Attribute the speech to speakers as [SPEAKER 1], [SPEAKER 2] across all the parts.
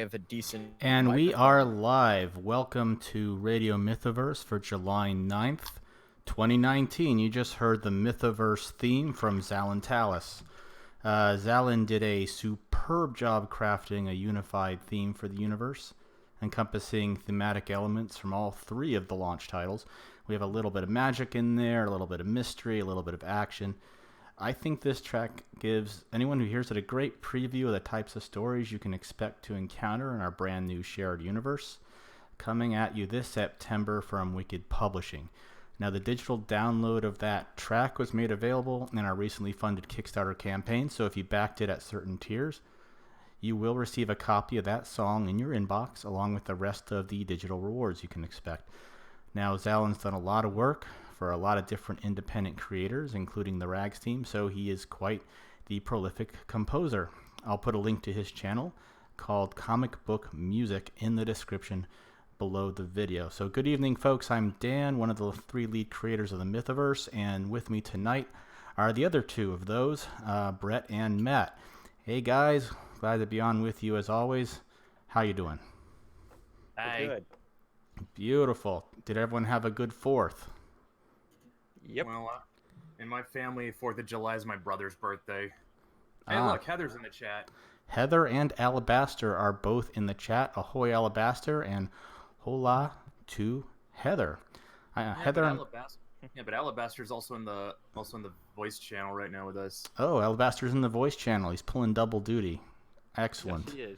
[SPEAKER 1] have a decent
[SPEAKER 2] And we are
[SPEAKER 1] microphone.
[SPEAKER 2] live. Welcome to Radio Mythoverse for July 9th, 2019. You just heard the Mythoverse theme from Zalin Tallis. Zalin did a superb job crafting a unified theme for the universe, encompassing thematic elements from all three of the launch titles. We have a little bit of magic in there, a little bit of mystery, a little bit of action. I think this track gives anyone who hears it a great preview of the types of stories you can expect to encounter in our brand new shared universe, coming at you this September from Wicked Publishing. Now, the digital download of that track was made available in our recently funded Kickstarter campaign, so if you backed it at certain tiers, you will receive a copy of that song in your inbox, along with the rest of the digital rewards you can expect. Now, Zalin's done a lot of work for a lot of different independent creators, including the Rags team, so he is quite the prolific composer. I'll put a link to his channel called Comic Book Music in the description below the video. So good evening, folks. I'm Dan, one of the three lead creators of the Mythoverse, and with me tonight are the other two of those, Brett and Matt. Hey guys, glad to be on with you as always. How you doing?
[SPEAKER 1] Hi.
[SPEAKER 3] Good.
[SPEAKER 2] Beautiful. Did everyone have a good 4th?
[SPEAKER 1] Yep.
[SPEAKER 3] Well, in my family, 4th of July is my brother's birthday. Hey, look, Heather's in the chat.
[SPEAKER 2] Heather and Alabaster are both in the chat. Ahoy, Alabaster, and hola to Heather. Heather.
[SPEAKER 3] But Alabaster's also in the voice channel right now with us.
[SPEAKER 2] Oh, Alabaster's in the voice channel. He's pulling double duty. Excellent.
[SPEAKER 4] Yes, he is.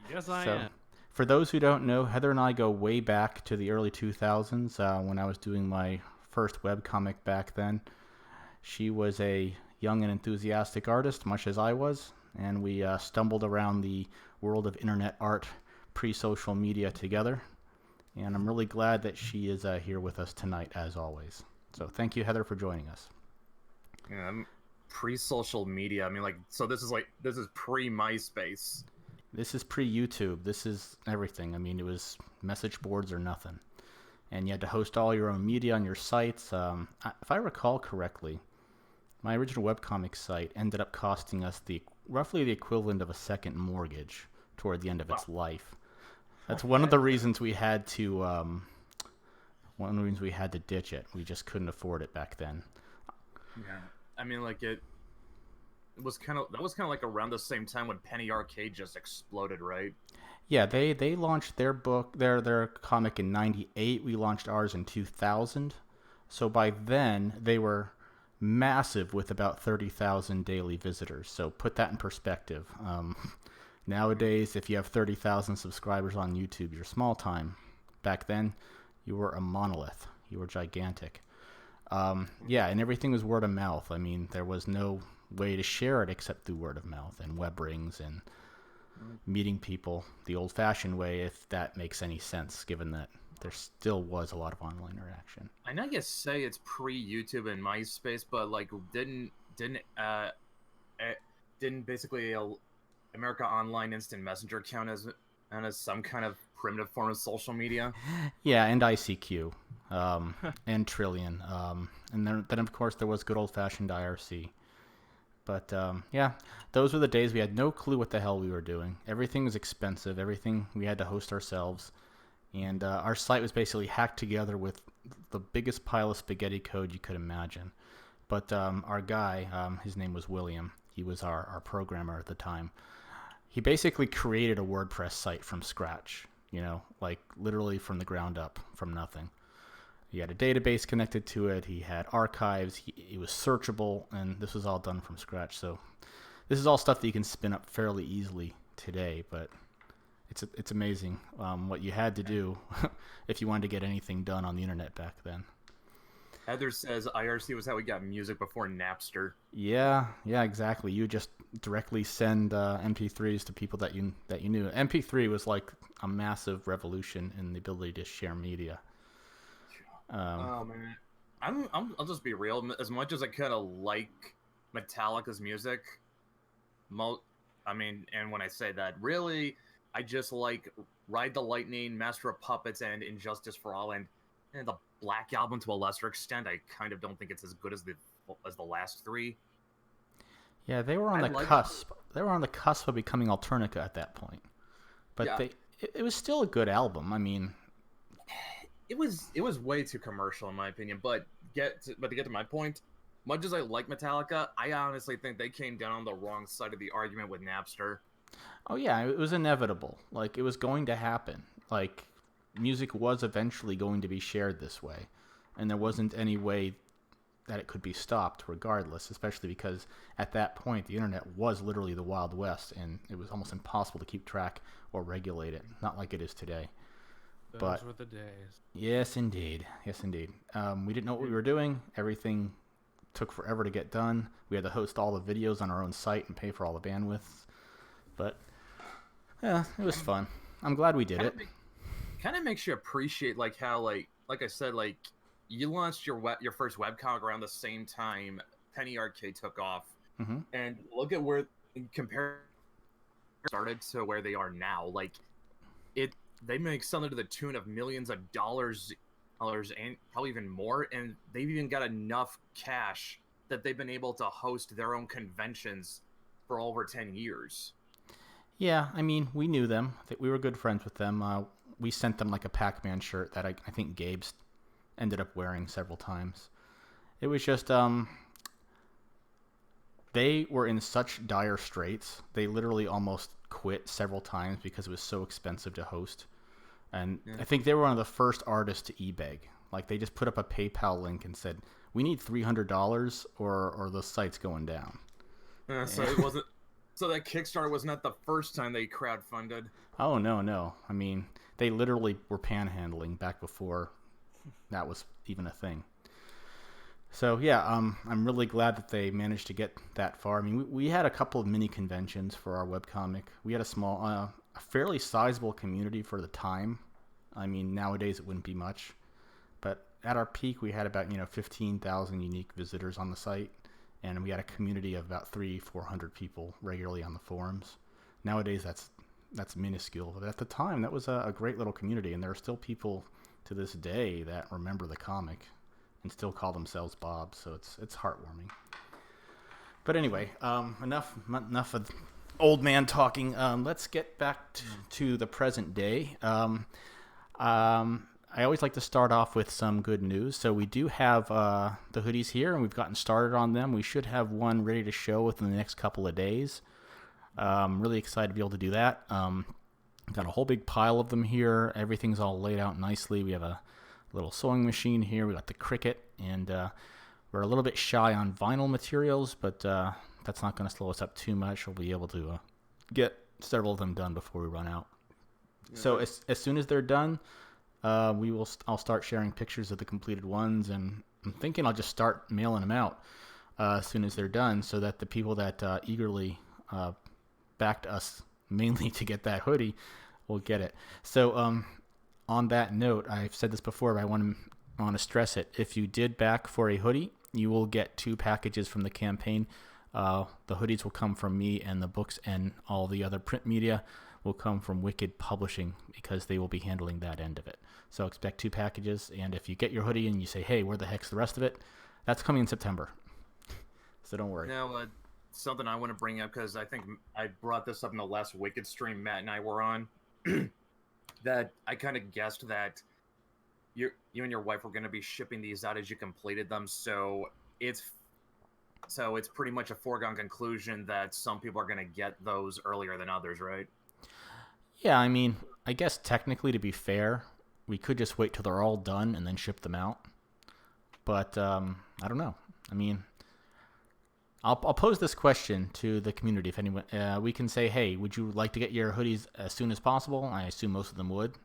[SPEAKER 3] Yes, I am.
[SPEAKER 2] For those who don't know, Heather and I go way back to the early 2000s when I was doing my first webcomic back then. She was a young and enthusiastic artist, much as I was, and we stumbled around the world of internet art pre-social media together. And I'm really glad that she is here with us tonight, as always. So thank you, Heather, for joining us.
[SPEAKER 3] Yeah, I'm pre-social media. I mean, so this is pre-MySpace.
[SPEAKER 2] This is pre-YouTube. This is everything. I mean, it was message boards or nothing. And you had to host all your own media on your sites. If I recall correctly, my original webcomic site ended up costing us roughly the equivalent of a second mortgage toward the end of its life. That's one of the reasons we had to ditch it. We just couldn't afford it back then.
[SPEAKER 3] Yeah, I mean, that was kind of like around the same time when Penny Arcade just exploded, right?
[SPEAKER 2] Yeah, they launched their book, their comic in '98. We launched ours in 2000. So by then they were massive with about 30,000 daily visitors. So put that in perspective. Nowadays, if you have 30,000 subscribers on YouTube, you're small time. Back then, you were a monolith. You were gigantic. Yeah, and everything was word of mouth. I mean, there was no way to share it except through word of mouth and web rings and meeting people the old-fashioned way, if that makes any sense, given that there still was a lot of online interaction.
[SPEAKER 3] I know you say it's pre-YouTube and MySpace, but didn't basically America Online Instant Messenger count as some kind of primitive form of social media?
[SPEAKER 2] Yeah, and ICQ, and Trillion, and then of course there was good old-fashioned IRC. But yeah, those were the days we had no clue what the hell we were doing. Everything was expensive. Everything we had to host ourselves. And our site was basically hacked together with the biggest pile of spaghetti code you could imagine. But our guy, his name was William. He was our programmer at the time. He basically created a WordPress site from scratch, literally from the ground up, from nothing. He had a database connected to it. He had archives. It was searchable, and this was all done from scratch. So this is all stuff that you can spin up fairly easily today, but it's amazing what you had to do if you wanted to get anything done on the internet back then.
[SPEAKER 3] Heather says IRC was how we got music before Napster.
[SPEAKER 2] Yeah, exactly. You just directly send MP3s to people that you knew. MP3 was like a massive revolution in the ability to share media.
[SPEAKER 3] Oh man, I'll just be real. As much as I kind of like Metallica's music, and when I say that, really, I just like Ride the Lightning, Master of Puppets, and Injustice for All, and the Black Album to a lesser extent. I kind of don't think it's as good as the last three.
[SPEAKER 2] Yeah, they were on the cusp. They were on the cusp of becoming Alternica at that point. but
[SPEAKER 3] Yeah.
[SPEAKER 2] it was still a good album. I mean,
[SPEAKER 3] It was way too commercial in my opinion. But to get to my point, much as I like Metallica, I honestly think they came down on the wrong side of the argument with Napster.
[SPEAKER 2] oh yeah, it was inevitable. Like it was going to happen. Like music was eventually going to be shared this way, and there wasn't any way that it could be stopped regardless, especially because at that point the internet was literally the Wild West and it was almost impossible to keep track or regulate it, not like it is today.
[SPEAKER 4] Those were the days.
[SPEAKER 2] Yes, indeed. Yes, indeed. We didn't know what we were doing. Everything took forever to get done. We had to host all the videos on our own site and pay for all the bandwidth. But, yeah, it was fun. I'm glad we did it.
[SPEAKER 3] Kind of makes you appreciate, like, how, like I said, like, you launched your first webcomic around the same time Penny Arcade took off.
[SPEAKER 2] Mm-hmm.
[SPEAKER 3] And look at where, compare started to where they are now. Like, they make something to the tune of millions of dollars and probably even more, and they've even got enough cash that they've been able to host their own conventions for over 10 years.
[SPEAKER 2] Yeah, I mean, we knew them. We were good friends with them. We sent them like a Pac-Man shirt that I think Gabe's ended up wearing several times. It was just, they were in such dire straits. They literally almost quit several times because it was so expensive to host. And yeah. I think they were one of the first artists to e-beg. Like, they just put up a PayPal link and said, we need $300 or the site's going down.
[SPEAKER 3] Yeah, so it wasn't... So that Kickstarter was not the first time they crowdfunded.
[SPEAKER 2] Oh, no. I mean, they literally were panhandling back before that was even a thing. So, yeah, I'm really glad that they managed to get that far. I mean, we had a couple of mini conventions for our webcomic. We had a fairly sizable community for the time. I mean, nowadays it wouldn't be much. But at our peak, we had about, 15,000 unique visitors on the site. And we had a community of about 300-400 people regularly on the forums. Nowadays, that's minuscule. But at the time, that was a great little community. And there are still people to this day that remember the comic and still call themselves Bob. So it's heartwarming. But anyway, enough of old man talking. Let's get back to the present day. I always like to start off with some good news. So we do have the hoodies here, and we've gotten started on them. We should have one ready to show within the next couple of days. I'm really excited to be able to do that. Got a whole big pile of them here. Everything's all laid out nicely. We have a little sewing machine here. We got the Cricut, and we're a little bit shy on vinyl materials, but that's not going to slow us up too much. We'll be able to get several of them done before we run out. Yeah. So as soon as they're done, I'll start sharing pictures of the completed ones, and I'm thinking I'll just start mailing them out as soon as they're done, so that the people that eagerly backed us mainly to get that hoodie will get it. So on that note, I've said this before, but I want to stress it. If you did back for a hoodie, you will get 2 packages from the campaign. The hoodies will come from me, and the books and all the other print media will come from Wicked Publishing, because they will be handling that end of it. So expect 2 packages, and if you get your hoodie and you say, hey, where the heck's the rest of it, that's coming in September. So don't worry.
[SPEAKER 3] Now, something I want to bring up, because I think I brought this up in the last Wicked stream Matt and I were on, that I kind of guessed that you and your wife were going to be shipping these out as you completed them, so it's pretty much a foregone conclusion that some people are going to get those earlier than others, right?
[SPEAKER 2] Yeah, I mean, I guess technically, to be fair, we could just wait till they're all done and then ship them out. But I don't know. I mean, I'll pose this question to the community. If anyone, we can say, hey, would you like to get your hoodies as soon as possible? I assume most of them would.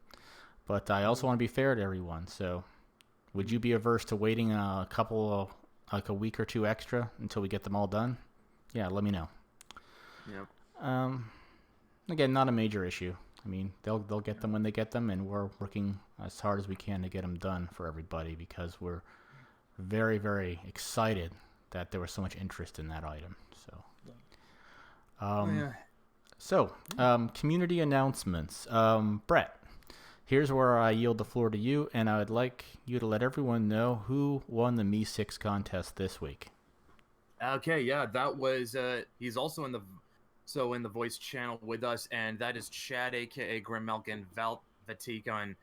[SPEAKER 2] But I also want to be fair to everyone. So would you be averse to waiting a week or 2 extra until we get them all done? Yeah, let me know.
[SPEAKER 3] Yep.
[SPEAKER 2] Again, not a major issue. I mean, they'll get them when they get them, and we're working as hard as we can to get them done for everybody, because we're very, very excited that there was so much interest in that item. So, community announcements. Brett, here's where I yield the floor to you, and I would like you to let everyone know who won the Me 6 contest this week.
[SPEAKER 3] Okay, yeah, that was, he's also in the so in the voice channel with us, and that is Chad, aka Grimmelk, and Vatique on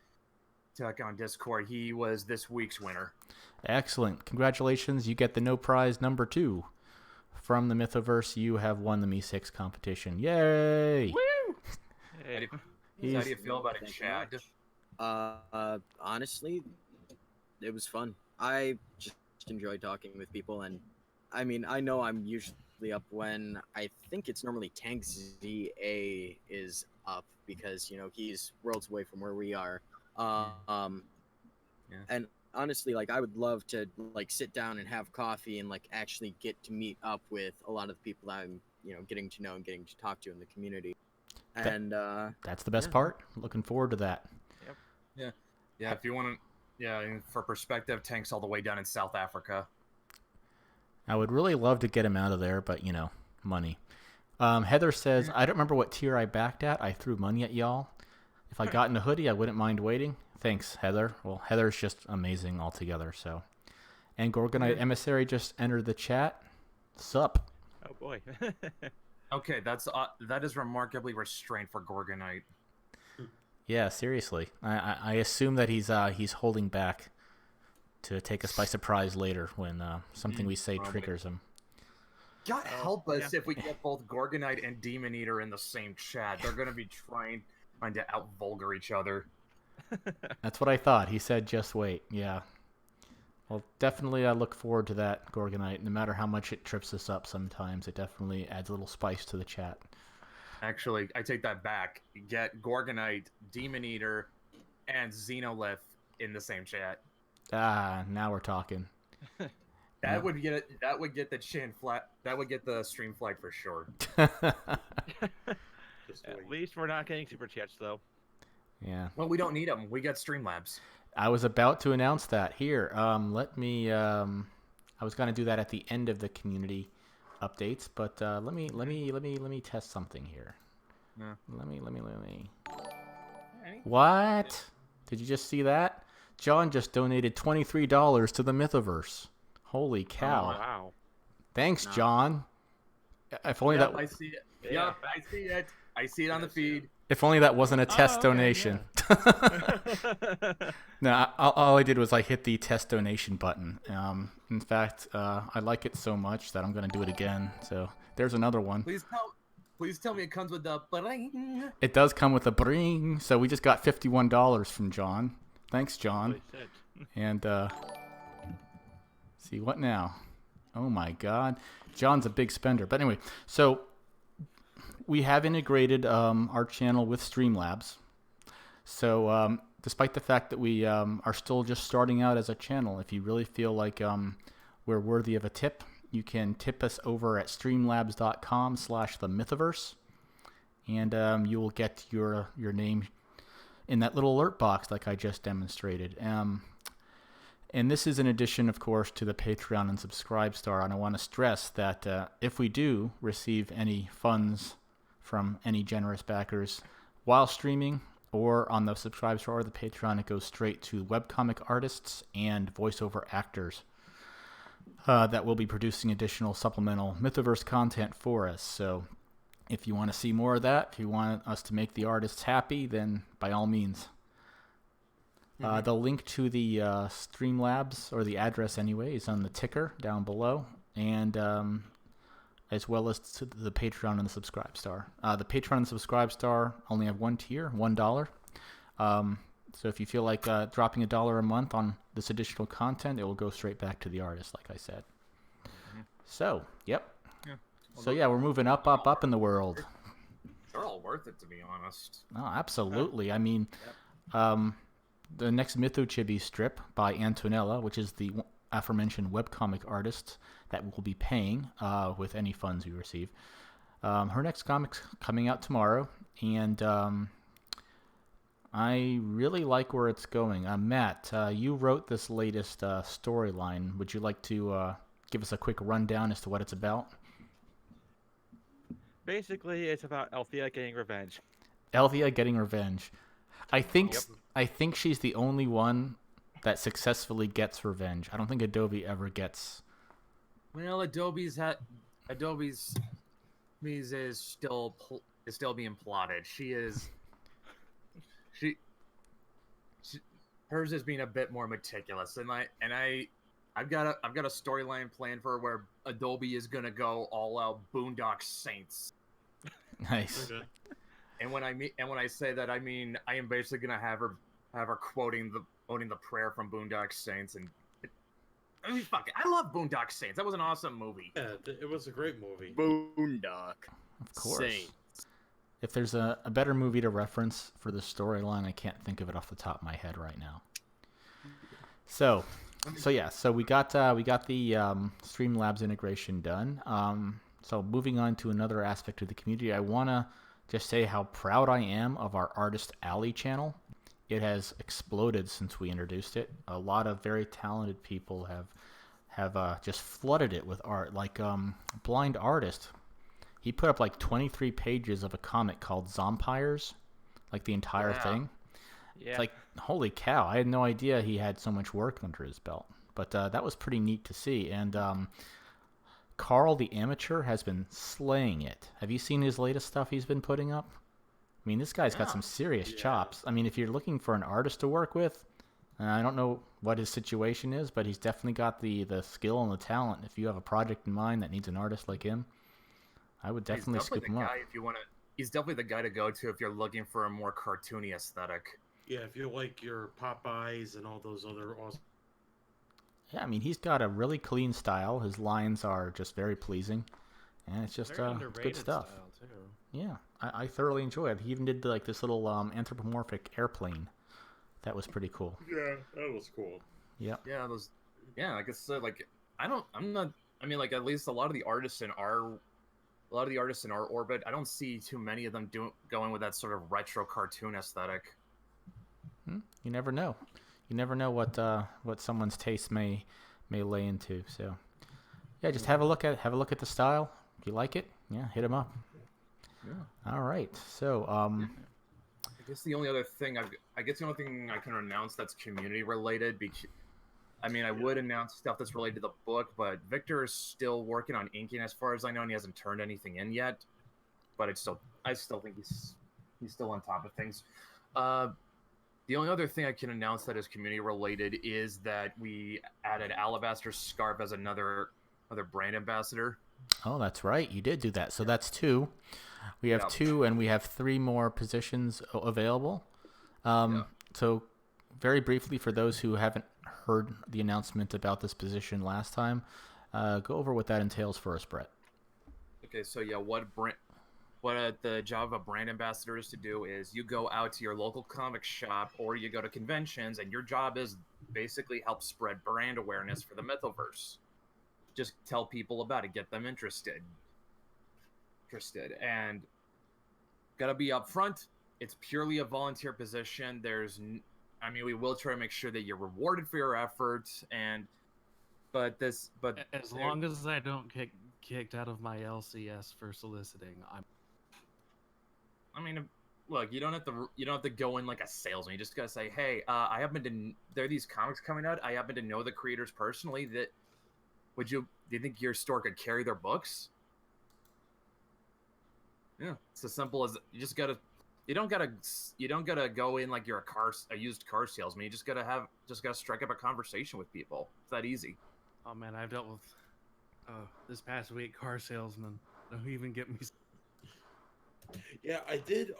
[SPEAKER 3] Discord. He was this week's winner.
[SPEAKER 2] Excellent. Congratulations. You get the no prize number 2. From the Mythoverse, you have won the Me6 competition. Yay!
[SPEAKER 1] Woo!
[SPEAKER 3] How do you feel about it, Chad?
[SPEAKER 5] Honestly, it was fun. I just enjoy talking with people, and I mean, I know I'm usually up when I think it's normally Tank ZA is up because he's worlds away from where we are. And honestly, like I would love to like sit down and have coffee and like actually get to meet up with a lot of the people that I'm getting to know and getting to talk to in the community. And
[SPEAKER 2] that's the best part. Looking forward to that.
[SPEAKER 3] Yeah. If you want to, and for perspective, Tank's all the way down in South Africa.
[SPEAKER 2] I would really love to get him out of there, but money. Heather says, I don't remember what tier I backed at. I threw money at y'all. If I got in a hoodie, I wouldn't mind waiting. Thanks, Heather. Well, Heather's just amazing altogether. So, and Gorgonite Emissary just entered the chat. Sup?
[SPEAKER 1] Oh boy.
[SPEAKER 3] Okay, that is remarkably restrained for Gorgonite.
[SPEAKER 2] Yeah, seriously. I assume that he's holding back to take us by surprise later when something we say triggers him.
[SPEAKER 3] God help us if we get both Gorgonite and Demon Eater in the same chat. They're going to be trying to out-vulgar each other.
[SPEAKER 2] That's what I thought. He said, just wait. Yeah. Well, definitely I look forward to that, Gorgonite. No matter how much it trips us up sometimes, it definitely adds a little spice to the chat.
[SPEAKER 3] Actually, I take that back. Get Gorgonite, Demon Eater, and Xenolith in the same chat.
[SPEAKER 2] Ah, now we're talking.
[SPEAKER 3] That would get it. That would get the chin flat. That would get the stream flag for sure.
[SPEAKER 1] At least we're not getting super chats though.
[SPEAKER 2] Yeah.
[SPEAKER 3] Well, we don't need them. We got Streamlabs.
[SPEAKER 2] I was about to announce that here. Let me. I was going to do that at the end of the community updates, but let me test something here.
[SPEAKER 3] Yeah.
[SPEAKER 2] Let me. What? Did you just see that? John just donated $23 to the Mythoverse. Holy cow!
[SPEAKER 1] Oh, wow.
[SPEAKER 2] Thanks, John. If only that.
[SPEAKER 3] I see it. Yep, I see it. I see it on the feed.
[SPEAKER 2] If only that wasn't a test donation. No, all I did was I hit the test donation button. In fact, I like it so much that I'm going to do it again. So there's another one.
[SPEAKER 3] Please tell me it comes with the bling.
[SPEAKER 2] It does come with a bring. So we just got $51 from John. Thanks, John. And see what now? Oh my God, John's a big spender. But anyway, so we have integrated our channel with Streamlabs. So despite the fact that we are still just starting out as a channel, if you really feel like we're worthy of a tip, you can tip us over at streamlabs.com/themythoverse, and you will get your name in that little alert box like I just demonstrated. And this is in addition, of course, to the Patreon and Subscribe Star. And I want to stress that if we do receive any funds from any generous backers while streaming or on the Subscribe Star or the Patreon, it goes straight to webcomic artists and voiceover actors that will be producing additional supplemental Mythoverse content for us. So if you want to see more of that, if you want us to make the artists happy, then by all means. The link to the Streamlabs, or the address anyway, is on the ticker down below, and as well as to the Patreon and the Subscribe Star. The Patreon and Subscribe Star only have one tier, $1. So if you feel like dropping $1 a month on this additional content, it will go straight back to the artist, like I said. So, yep.
[SPEAKER 3] Yeah.
[SPEAKER 2] So yeah, we're moving up in the world.
[SPEAKER 3] They're all worth it, to be honest.
[SPEAKER 2] Oh, absolutely. I mean, the next Mythochibi strip by Antonella, which is the aforementioned webcomic artist that we'll be paying with any funds we receive. Her next comic's coming out tomorrow, and I really like where it's going. Matt, you wrote this latest storyline. Would you like to give us a quick rundown as to what it's about?
[SPEAKER 1] Basically, it's about Althea getting revenge.
[SPEAKER 2] Althea getting revenge. I think she's the only one that successfully gets revenge. I don't think Adobe ever gets.
[SPEAKER 3] Well, Adobe's Mies is still being plotted. She hers is being a bit more meticulous, and I've got a storyline planned for where Adobe is gonna go all out Boondock Saints.
[SPEAKER 2] Nice.
[SPEAKER 1] Okay.
[SPEAKER 3] And when I say that, I mean I am basically gonna have her quoting the prayer from Boondock Saints, and I mean fuck it, I love Boondock Saints. That was an awesome movie.
[SPEAKER 4] Yeah, it was a great movie.
[SPEAKER 5] Boondock.
[SPEAKER 2] Of course.
[SPEAKER 5] Saints.
[SPEAKER 2] If there's a better movie to reference for the storyline, I can't think of it off the top of my head right now. So we got the Streamlabs integration done. So moving on to another aspect of the community, I want to just say how proud I am of our Artist Alley channel. It has exploded since we introduced it. A lot of very talented people have just flooded it with art. Like Blind Artist, he put up like 23 pages of a comic called Zompires, like the entire thing.
[SPEAKER 1] Yeah.
[SPEAKER 2] It's like, holy cow, I had no idea he had so much work under his belt. But that was pretty neat to see. And Carl the Amateur has been slaying it. Have you seen his latest stuff he's been putting up? I mean, this guy's got some serious chops. I mean, if you're looking for an artist to work with, I don't know what his situation is, but he's definitely got the skill and the talent. If you have a project in mind that needs an artist like him, I would definitely scoop him up.
[SPEAKER 3] He's definitely the guy to go to if you're looking for a more cartoony aesthetic.
[SPEAKER 4] Yeah, if you like your Popeyes and all those other awesome.
[SPEAKER 2] Yeah, I mean, he's got a really clean style. His lines are just very pleasing, and it's just
[SPEAKER 4] Very
[SPEAKER 2] it's good
[SPEAKER 4] underrated
[SPEAKER 2] stuff.
[SPEAKER 4] style, too.
[SPEAKER 2] Yeah, I thoroughly enjoy it. He even did like this little anthropomorphic airplane. That was pretty cool.
[SPEAKER 4] Yeah, that was cool.
[SPEAKER 2] Yep.
[SPEAKER 3] Yeah, those. Yeah, like I said, like I mean, like at least a lot of the artists in our orbit, I don't see too many of them going with that sort of retro cartoon aesthetic.
[SPEAKER 2] You never know. You never know what someone's taste may lay into. So, yeah, just have a look at the style. If you like it, yeah, hit him up.
[SPEAKER 3] Yeah.
[SPEAKER 2] All right. So,
[SPEAKER 3] I guess the only thing I can announce that's community related, because I mean I would announce stuff that's related to the book, but Victor is still working on inking as far as I know, and he hasn't turned anything in yet. But I still think he's still on top of things. The only other thing I can announce that is community related is that we added Alabaster Scarf as another brand ambassador.
[SPEAKER 2] oh, that's right. You did do that. So that's 2. We have 2, and we have 3 more positions available. So very briefly, for those who haven't heard the announcement about this position last time, go over what that entails for us, Brett.
[SPEAKER 3] Okay, so yeah, what the job of a brand ambassador is to do is you go out to your local comic shop or you go to conventions, and your job is basically help spread brand awareness for the Mythoverse. Just tell people about it, get them interested, and gotta be upfront. It's purely a volunteer position. We will try to make sure that you're rewarded for your efforts, but
[SPEAKER 4] As long as I don't get kicked out of my LCS for soliciting,
[SPEAKER 3] look, you don't have to go in like a salesman. You just gotta say, hey, there are these comics coming out. I happen to know the creators personally. Do you think your store could carry their books? Yeah, it's as simple as you don't gotta go in like you're a used car salesman. You just gotta strike up a conversation with people. It's that easy.
[SPEAKER 4] oh man, I've dealt with this past week car salesman. Don't even get me.
[SPEAKER 6] Yeah, I did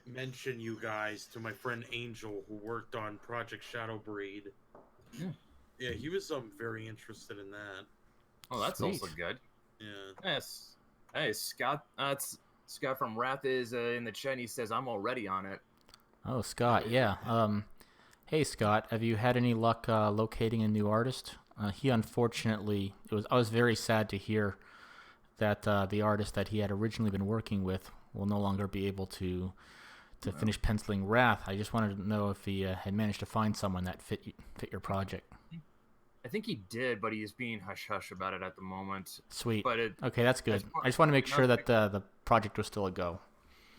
[SPEAKER 6] mention you guys to my friend Angel, who worked on Project Shadow Breed. Yeah, he was very interested in that.
[SPEAKER 3] Oh, that's
[SPEAKER 2] Sweet.
[SPEAKER 3] also good.
[SPEAKER 6] Yeah.
[SPEAKER 3] Yes. Hey, Scott. Scott from Wrath is in the chat. And he says I'm already on it.
[SPEAKER 2] Oh, Scott, yeah. Hey, Scott, have you had any luck locating a new artist? He unfortunately, I was very sad to hear that the artist that he had originally been working with will no longer be able to finish penciling Wrath. I just wanted to know if he had managed to find someone that fit your project.
[SPEAKER 3] I think he did, but he's being hush-hush about it at the moment.
[SPEAKER 2] Sweet.
[SPEAKER 3] But
[SPEAKER 2] okay, that's good. I just want to make sure that the project was still a go.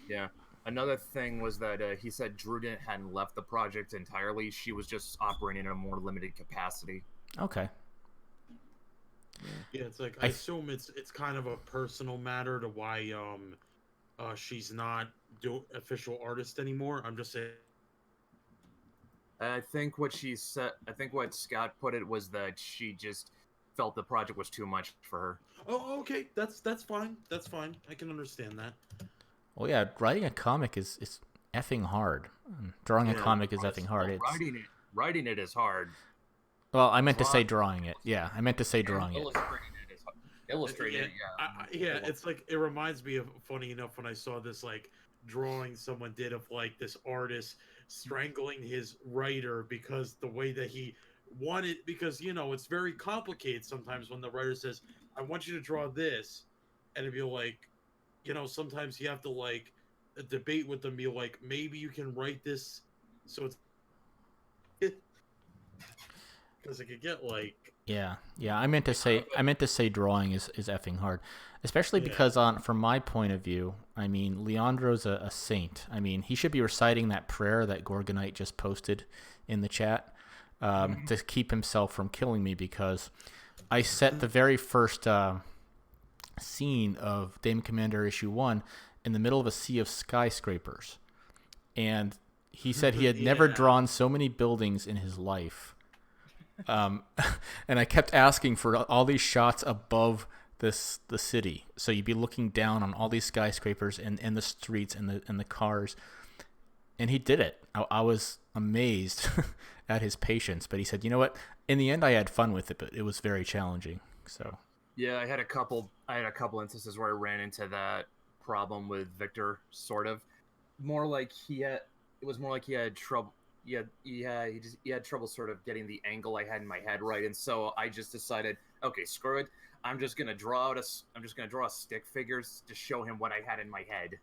[SPEAKER 3] Yeah. Another thing was that he said Drew hadn't left the project entirely. She was just operating in a more limited capacity.
[SPEAKER 2] Okay.
[SPEAKER 6] Yeah, it's like I assume it's kind of a personal matter to why she's not official artist anymore. I'm just saying.
[SPEAKER 3] I think what she said. I think what Scott put it was that she just felt the project was too much for her.
[SPEAKER 6] Oh, okay, that's fine. That's fine. I can understand that.
[SPEAKER 2] Well, yeah, writing a comic is effing hard. Drawing a comic is effing hard.
[SPEAKER 3] Writing it is hard.
[SPEAKER 2] Well, I meant to say drawing it. Yeah, I meant to say drawing it.
[SPEAKER 3] Illustrating it,
[SPEAKER 6] Yeah. It's like it reminds me of, funny enough, when I saw this like drawing someone did of like this artist strangling his writer because the way that he wanted, because it's very complicated sometimes when the writer says, "I want you to draw this," and it'd be like, sometimes you have to like debate with them, be like, maybe you can write this so it's because it could get like.
[SPEAKER 2] Yeah. I meant to say drawing is effing hard, especially because from my point of view, I mean, Leandro's a saint. I mean, he should be reciting that prayer that Gorgonite just posted in the chat to keep himself from killing me, because I set the very first scene of Damon Commander issue 1 in the middle of a sea of skyscrapers, and he said he had never drawn so many buildings in his life. And I kept asking for all these shots above the city, so you'd be looking down on all these skyscrapers and the streets and the cars, and he did it. I was amazed at his patience, but he said, "You know what? In the end, I had fun with it, but it was very challenging." So
[SPEAKER 3] yeah, I had a couple instances where I ran into that problem with Victor. Sort of, more like he had trouble. He had trouble sort of getting the angle I had in my head right, and so I just decided, okay, screw it. I'm just gonna draw stick figures to show him what I had in my head.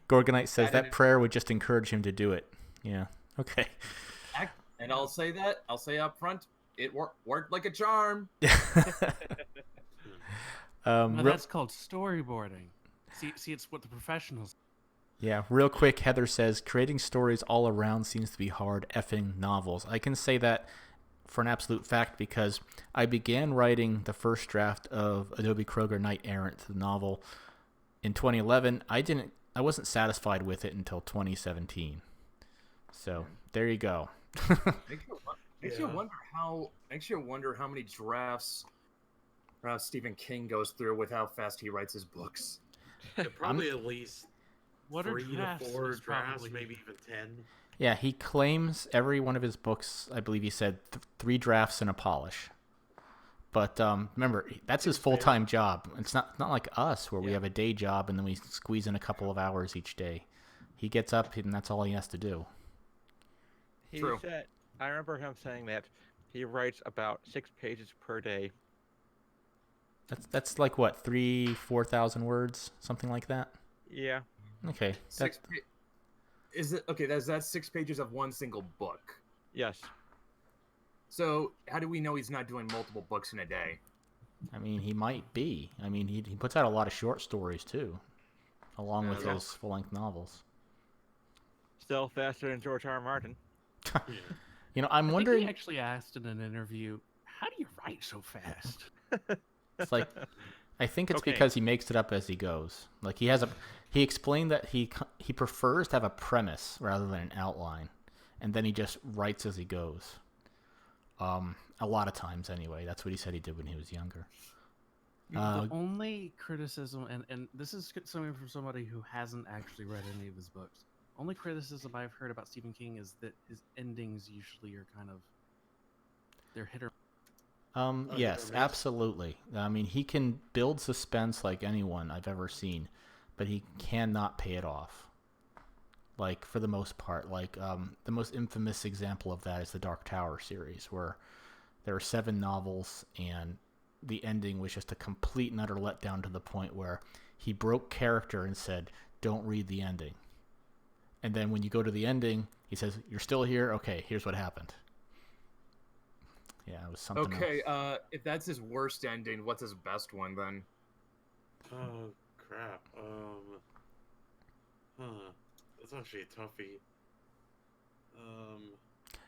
[SPEAKER 2] Gorgonite says that prayer would just encourage him to do it. Yeah. Okay.
[SPEAKER 3] And I'll say up front, it worked like a charm.
[SPEAKER 4] That's called storyboarding. See, it's what the professionals.
[SPEAKER 2] Yeah, real quick, Heather says, creating stories all around seems to be hard effing novels. I can say that for an absolute fact because I began writing the first draft of Adobe Kroger Knight Errant, the novel, in 2011. I wasn't satisfied with it until 2017. So there you go.
[SPEAKER 3] Makes you wonder how many drafts Stephen King goes through with how fast he writes his books.
[SPEAKER 6] Yeah, probably at least
[SPEAKER 4] What are
[SPEAKER 6] 3 to 4 drafts, maybe even 10.
[SPEAKER 2] Yeah, he claims every one of his books, I believe he said 3 drafts and a polish. But remember, that's his full-time job. It's not like us where we have a day job and then we squeeze in a couple of hours each day. He gets up and that's all he has to do.
[SPEAKER 1] True. I remember him saying that he writes about 6 pages per day.
[SPEAKER 2] That's like what, 4,000 words, something like that?
[SPEAKER 1] Yeah.
[SPEAKER 2] Okay.
[SPEAKER 3] Is it okay? That's 6 pages of one single book.
[SPEAKER 1] Yes.
[SPEAKER 3] So how do we know he's not doing multiple books in a day?
[SPEAKER 2] I mean, he might be. I mean, he puts out a lot of short stories too, along with those full-length novels.
[SPEAKER 1] Still faster than George R. R. Martin.
[SPEAKER 2] I'm wondering.
[SPEAKER 4] He actually asked in an interview, "How do you write so fast?"
[SPEAKER 2] It's like, I think it's because he makes it up as he goes. Like he explained that he prefers to have a premise rather than an outline, and then he just writes as he goes. A lot of times anyway. That's what he said he did when he was younger.
[SPEAKER 4] The only criticism, and this is coming from somebody who hasn't actually read any of his books. Only criticism I've heard about Stephen King is that his endings usually are they're hit or.
[SPEAKER 2] Yes, absolutely. I mean, he can build suspense like anyone I've ever seen, but he cannot pay it off. Like, for the most part. Like, the most infamous example of that is the Dark Tower series, where there are 7 novels, and the ending was just a complete and utter letdown to the point where he broke character and said, "Don't read the ending." And then when you go to the ending, he says, "You're still here? Okay, here's what happened." Yeah, it was something else.
[SPEAKER 3] If that's his worst ending, what's his best one then?
[SPEAKER 6] Oh, crap. That's actually a toughie.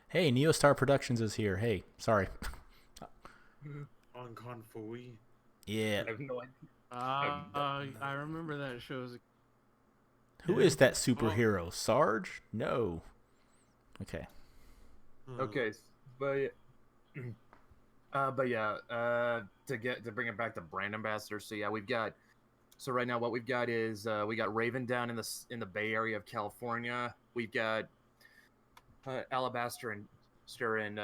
[SPEAKER 2] Hey, Neostar Productions is here. Hey, sorry.
[SPEAKER 6] on Kung Fu.
[SPEAKER 2] Yeah.
[SPEAKER 3] I have no idea.
[SPEAKER 4] I remember that show.
[SPEAKER 2] Who is that superhero? Sarge? No. Okay.
[SPEAKER 3] Okay, but yeah, to bring it back to brand ambassadors. So yeah, right now what we've got is we got Raven down in the Bay Area of California. We've got Alabaster and Stir in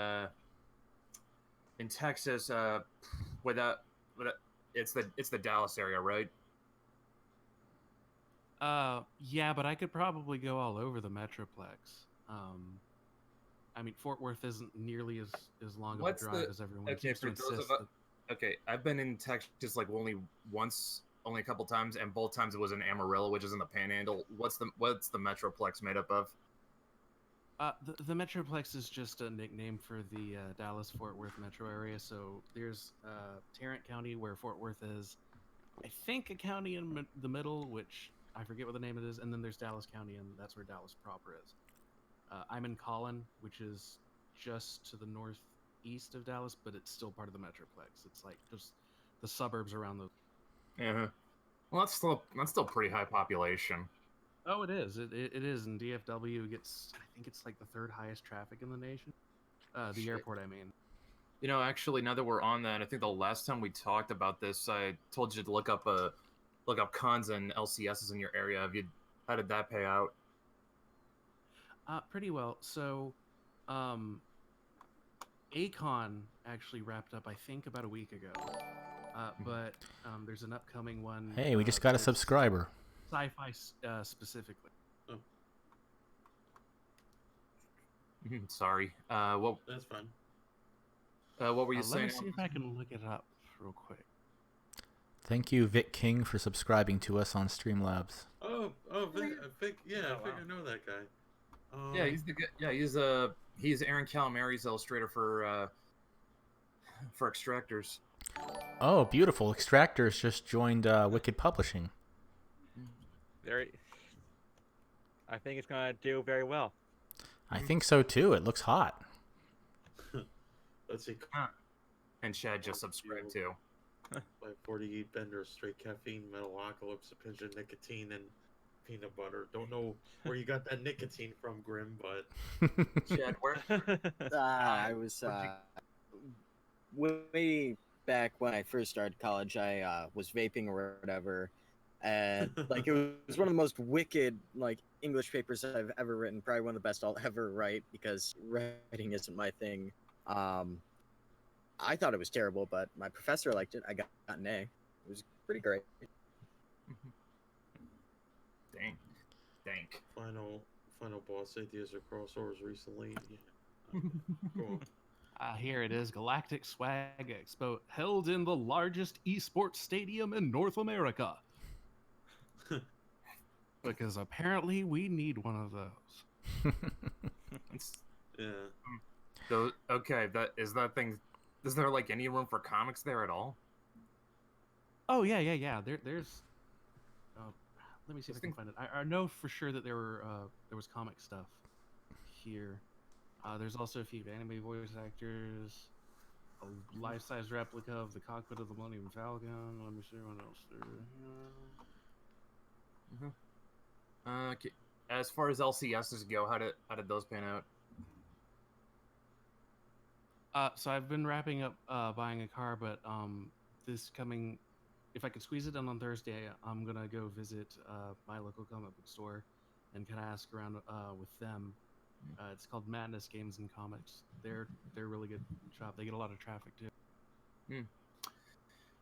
[SPEAKER 3] Texas. It's the Dallas area, right?
[SPEAKER 4] Yeah, but I could probably go all over the Metroplex. I mean, Fort Worth isn't nearly as long of a drive as everyone seems to insist.
[SPEAKER 3] Okay, I've been in Texas like only a couple times, and both times it was in Amarillo, which is in the Panhandle. What's the Metroplex made up of?
[SPEAKER 4] The Metroplex is just a nickname for the Dallas-Fort Worth metro area. So there's Tarrant County, where Fort Worth is. I think a county in the middle, which I forget what the name of it is, and then there's Dallas County, and that's where Dallas proper is. I'm in Collin, which is just to the northeast of Dallas, but it's still part of the Metroplex. It's like just the suburbs around those.
[SPEAKER 3] Yeah. Well, that's still pretty high population.
[SPEAKER 4] Oh, it is. It is. And DFW gets, I think it's like the third highest traffic in the nation. The airport, I mean.
[SPEAKER 3] You know, actually, now that we're on that, I think the last time we talked about this, I told you to look up cons and LCSs in your area. How did that pay out?
[SPEAKER 4] Pretty well. So, Acon actually wrapped up, I think, about a week ago. But there's an upcoming one.
[SPEAKER 2] Hey, we just got a subscriber.
[SPEAKER 4] Sci-fi specifically.
[SPEAKER 6] Oh.
[SPEAKER 3] Sorry.
[SPEAKER 6] That's fine.
[SPEAKER 3] What were you saying?
[SPEAKER 4] Let me see if I can look it up real quick.
[SPEAKER 2] Thank you, Vic King, for subscribing to us on Streamlabs.
[SPEAKER 6] Vic, I know that guy.
[SPEAKER 3] Yeah, he's the good. Yeah, he's Aaron Calamari's illustrator for Extractors.
[SPEAKER 2] Oh, beautiful! Extractors just joined Wicked Publishing.
[SPEAKER 1] I think it's gonna do very well.
[SPEAKER 2] I think so too. It looks hot.
[SPEAKER 6] Let's see.
[SPEAKER 3] And Chad just subscribed too.
[SPEAKER 6] By 48 Bender, straight caffeine, metalocalypse, a pinch of nicotine, and peanut butter. Don't know where you got that nicotine from, Grim, but
[SPEAKER 3] Chad, where?
[SPEAKER 5] I was way back when I first started college. I was vaping or whatever, and like it was one of the most wicked like English papers I've ever written. Probably one of the best I'll ever write because writing isn't my thing. I thought it was terrible, but my professor liked it. I got an A. It was pretty great.
[SPEAKER 3] Dank.
[SPEAKER 6] Final boss ideas or crossovers recently. Yeah. Cool.
[SPEAKER 4] Here it is, Galactic Swag Expo, held in the largest esports stadium in North America. Because apparently we need one of those.
[SPEAKER 6] Yeah.
[SPEAKER 3] So, okay, is there like any room for comics there at all?
[SPEAKER 4] Oh yeah. There's. Let me see if I can find it. I know for sure that there was comic stuff here. There's also a few anime voice actors, a life-size replica of the cockpit of the Millennium Falcon. Let me see what else there.
[SPEAKER 3] Okay. As far as LCSs go, how did those pan out?
[SPEAKER 4] So I've been wrapping up buying a car, but if I could squeeze it in on Thursday, I'm gonna go visit my local comic book store and kind of ask around with them. It's called Madness Games and Comics. They're really good shop. They get a lot of traffic too.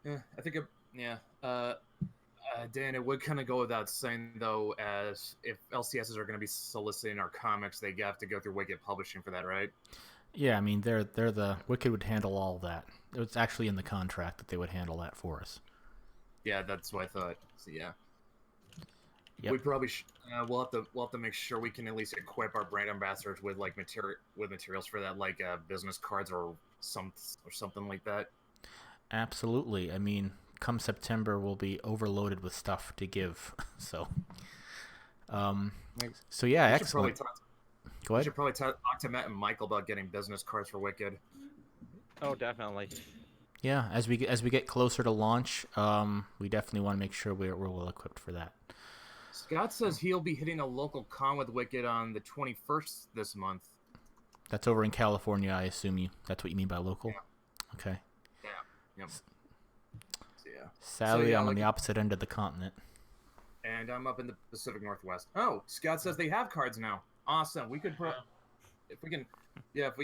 [SPEAKER 3] Yeah, I think Dan, it would kind of go without saying though, as if LCSs are going to be soliciting our comics, they have to go through Wicked Publishing for that, right?
[SPEAKER 2] Yeah, I mean they're the Wicked would handle all that. It's actually in the contract that they would handle that for us.
[SPEAKER 3] Yeah, that's what I thought. So yeah.
[SPEAKER 2] Yep.
[SPEAKER 3] We probably we'll have to make sure we can at least equip our brand ambassadors with like materials for that, like business cards or something like that.
[SPEAKER 2] Absolutely. I mean, come September we'll be overloaded with stuff to give. So yeah, excellent. Go ahead.
[SPEAKER 3] We should probably talk to Matt and Michael about getting business cards for Wicked.
[SPEAKER 1] Oh, definitely.
[SPEAKER 2] Yeah, as we get closer to launch, we definitely want to make sure we're well equipped for that.
[SPEAKER 3] Scott says he'll be hitting a local con with Wicked on the 21st this month.
[SPEAKER 2] That's over in California, I assume that's what you mean by local?
[SPEAKER 3] Yeah.
[SPEAKER 2] Okay.
[SPEAKER 3] Yeah. Yep. So, yeah.
[SPEAKER 2] Sadly, I'm on the opposite end of the continent.
[SPEAKER 3] And I'm up in the Pacific Northwest. Oh, Scott says they have cards now. Awesome. We could put... If we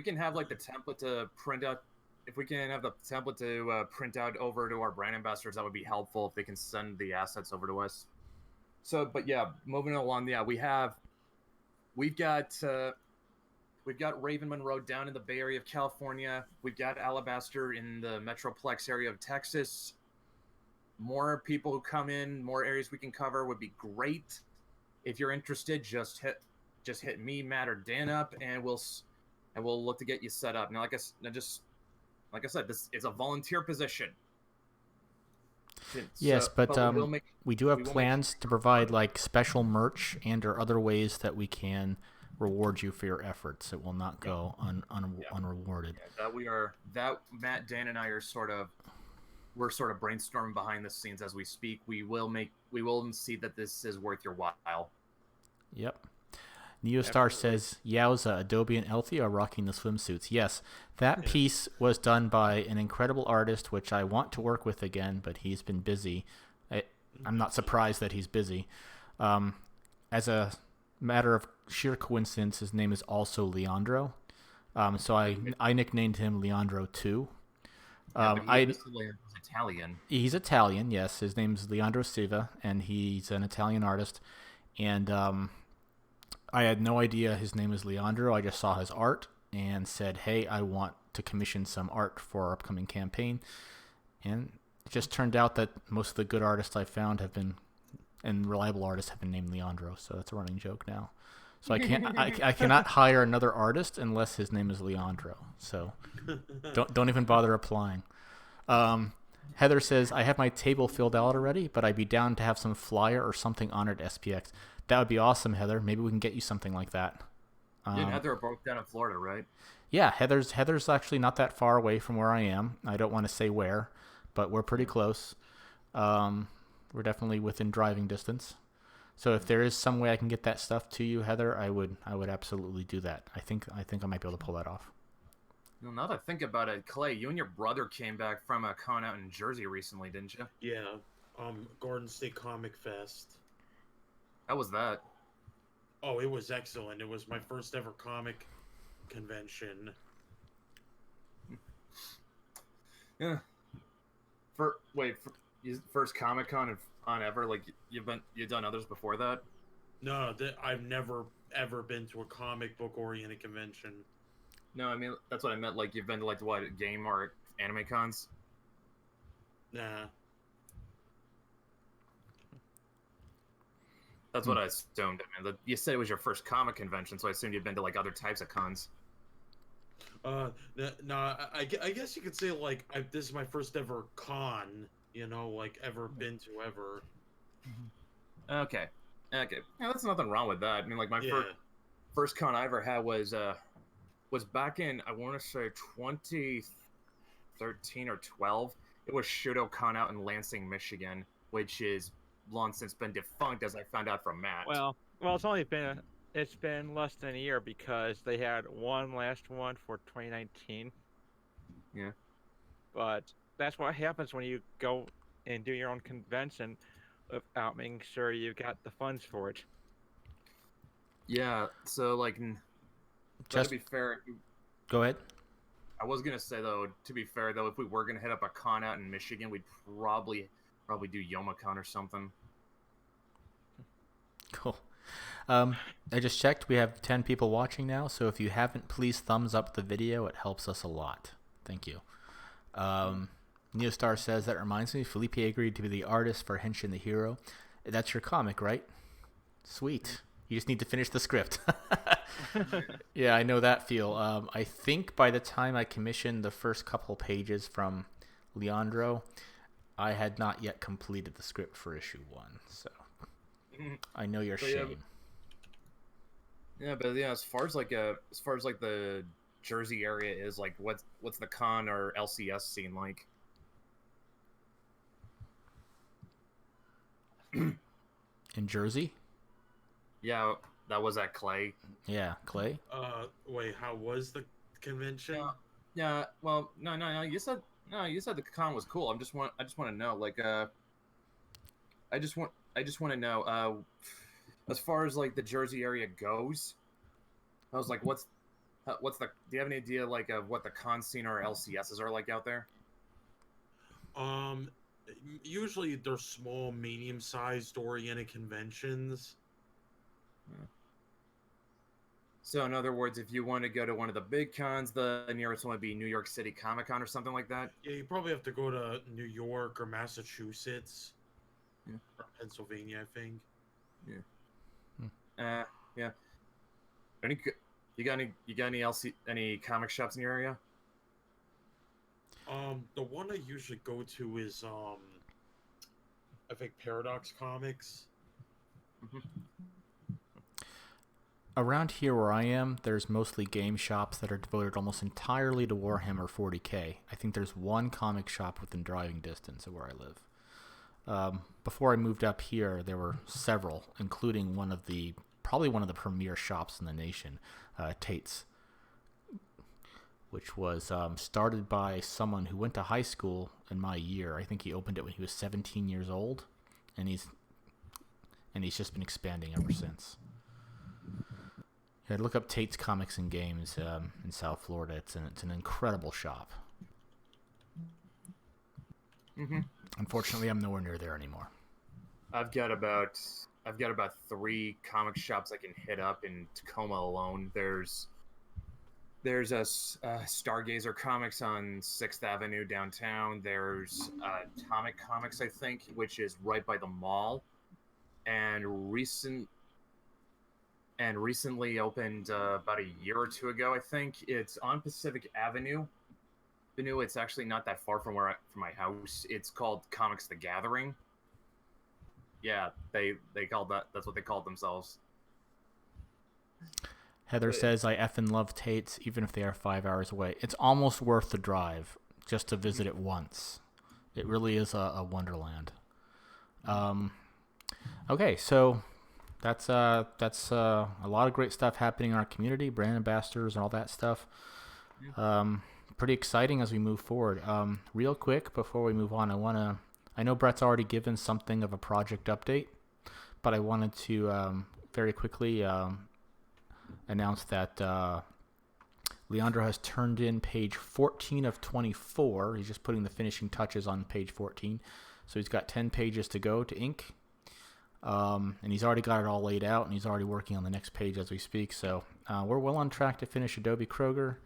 [SPEAKER 3] can have, like, the template to print out... If we can have the template to print out over to our brand ambassadors, that would be helpful if they can send the assets over to us. So, but yeah, moving along, yeah, we've got Raven Monroe down in the Bay Area of California. We've got Alabaster in the Metroplex area of Texas. More people who come in, more areas we can cover would be great. If you're interested, just hit me, Matt, or Dan up, and we'll look to get you set up. Now, like I said, this is a volunteer position.
[SPEAKER 2] Yes, but we do have plans to provide like special merch and or other ways that we can reward you for your efforts. It will not go unrewarded.
[SPEAKER 3] Yeah, that Matt, Dan, and I are we're sort of brainstorming behind the scenes as we speak. We will see that this is worth your while.
[SPEAKER 2] Yep. Neostar says, Yowza, Adobe and Althea are rocking the swimsuits. Yes, that piece was done by an incredible artist, which I want to work with again, but he's been busy. I'm not surprised that he's busy. As a matter of sheer coincidence, his name is also Leandro. So I nicknamed him Leandro too.
[SPEAKER 3] He's Italian.
[SPEAKER 2] He's Italian, yes. His name's Leandro Siva, and he's an Italian artist. And I had no idea his name is Leandro. I just saw his art and said, hey, I want to commission some art for our upcoming campaign. And it just turned out that most of the good artists I found and reliable artists have been named Leandro. So that's a running joke now. So I cannot hire another artist unless his name is Leandro. So don't even bother applying. Heather says, I have my table filled out already, but I'd be down to have some flyer or something honored SPX. That would be awesome, Heather. Maybe we can get you something like that.
[SPEAKER 3] Heather broke down in Florida, right?
[SPEAKER 2] Yeah, Heather's actually not that far away from where I am. I don't want to say where, but we're pretty close. We're definitely within driving distance. So if there is some way I can get that stuff to you, Heather, I would absolutely do that. I think I might be able to pull that off.
[SPEAKER 3] Well, now that I think about it, Clay, you and your brother came back from a con out in Jersey recently, didn't you?
[SPEAKER 6] Yeah, Garden State Comic Fest.
[SPEAKER 3] How was that?
[SPEAKER 6] Oh, it was excellent. It was my first ever comic convention.
[SPEAKER 3] Yeah. First Comic Con on ever? Like you've done others before that?
[SPEAKER 6] No, I've never ever been to a comic book oriented convention.
[SPEAKER 3] No, I mean that's what I meant. Like you've been to like what game or anime cons?
[SPEAKER 6] Nah.
[SPEAKER 3] That's what I assumed. I mean, you said it was your first comic convention, so I assumed you'd been to like other types of cons.
[SPEAKER 6] No, I guess you could say like this is my first ever con. Like ever been to ever.
[SPEAKER 3] Okay. Yeah, that's nothing wrong with that. I mean, like my first con I ever had was back in I want to say 2013 or 12. It was ShudoCon out in Lansing, Michigan, which is long since been defunct, as I found out from Matt.
[SPEAKER 1] Well, it's been less than a year because they had one last one for 2019.
[SPEAKER 3] Yeah.
[SPEAKER 1] But that's what happens when you go and do your own convention without making sure you got the funds for it.
[SPEAKER 3] Yeah. So like, to be fair.
[SPEAKER 2] Go ahead.
[SPEAKER 3] I was gonna say though, to be fair though, if we were gonna hit up a con out in Michigan, we'd probably do YomaCon or something. Cool.
[SPEAKER 2] I just checked. We have 10 people watching now, so if you haven't, please thumbs up the video. It helps us a lot. Thank you. Neostar says, that reminds me, Felipe agreed to be the artist for Henshin the Hero. That's your comic, right? Sweet. You just need to finish the script. Yeah, I know that feel. I think by the time I commissioned the first couple pages from Leandro, I had not yet completed the script for issue 1, so I know your shame.
[SPEAKER 3] Yeah, but as far as the Jersey area is, like, what's the con or LCS scene like?
[SPEAKER 2] In Jersey?
[SPEAKER 3] Yeah, that was at Clay.
[SPEAKER 2] Yeah, Clay.
[SPEAKER 6] Wait, how was the convention?
[SPEAKER 3] Yeah. Well, no. You said the con was cool. I just want to know, like, I just want to know, as far as like the Jersey area goes, I was like, do you have any idea like of what the con scene or LCSs are like out there?
[SPEAKER 6] Um, Usually they're small, medium-sized oriented conventions.
[SPEAKER 3] So in other words, if you want to go to one of the big cons, the nearest one would be New York City Comic Con or something like that.
[SPEAKER 6] Yeah, you probably have to go to New York or Massachusetts
[SPEAKER 3] Yeah.
[SPEAKER 6] or Pennsylvania, I think.
[SPEAKER 3] Yeah. You got any comic shops in your area?
[SPEAKER 6] The one I usually go to is I think Paradox Comics.
[SPEAKER 2] Around here where I am, there's mostly game shops that are devoted almost entirely to Warhammer 40k. I think there's one comic shop within driving distance of where I live. Before I moved up here, there were several, including probably one of the premier shops in the nation, Tate's, which was started by someone who went to high school in my year. I think he opened it when he was 17 years old, and he's just been expanding ever since. Yeah, look up Tate's Comics and Games in South Florida. It's an incredible shop. Unfortunately, I'm nowhere near there anymore.
[SPEAKER 3] I've got about 3 comic shops I can hit up in Tacoma alone. There's a Stargazer Comics on 6th Avenue downtown. There's Atomic Comics, I think, which is right by the mall, and recently opened about a year or two ago, I think. It's on Pacific Avenue. It's actually not that far from my house. It's called Comics the Gathering. Yeah, that's what they called themselves.
[SPEAKER 2] Heather says, I effing love Tate's, even if they are 5 hours away. It's almost worth the drive just to visit it once. It really is a wonderland. Okay, so that's a lot of great stuff happening in our community, brand ambassadors and all that stuff. Pretty exciting as we move forward. Real quick, before we move on, I know Brett's already given something of a project update, but I wanted to very quickly announce that Leandro has turned in page 14 of 24. He's just putting the finishing touches on page 14. So he's got 10 pages to go to ink. And he's already got it all laid out, and he's already working on the next page as we speak. So we're well on track to finish Adobe Kroger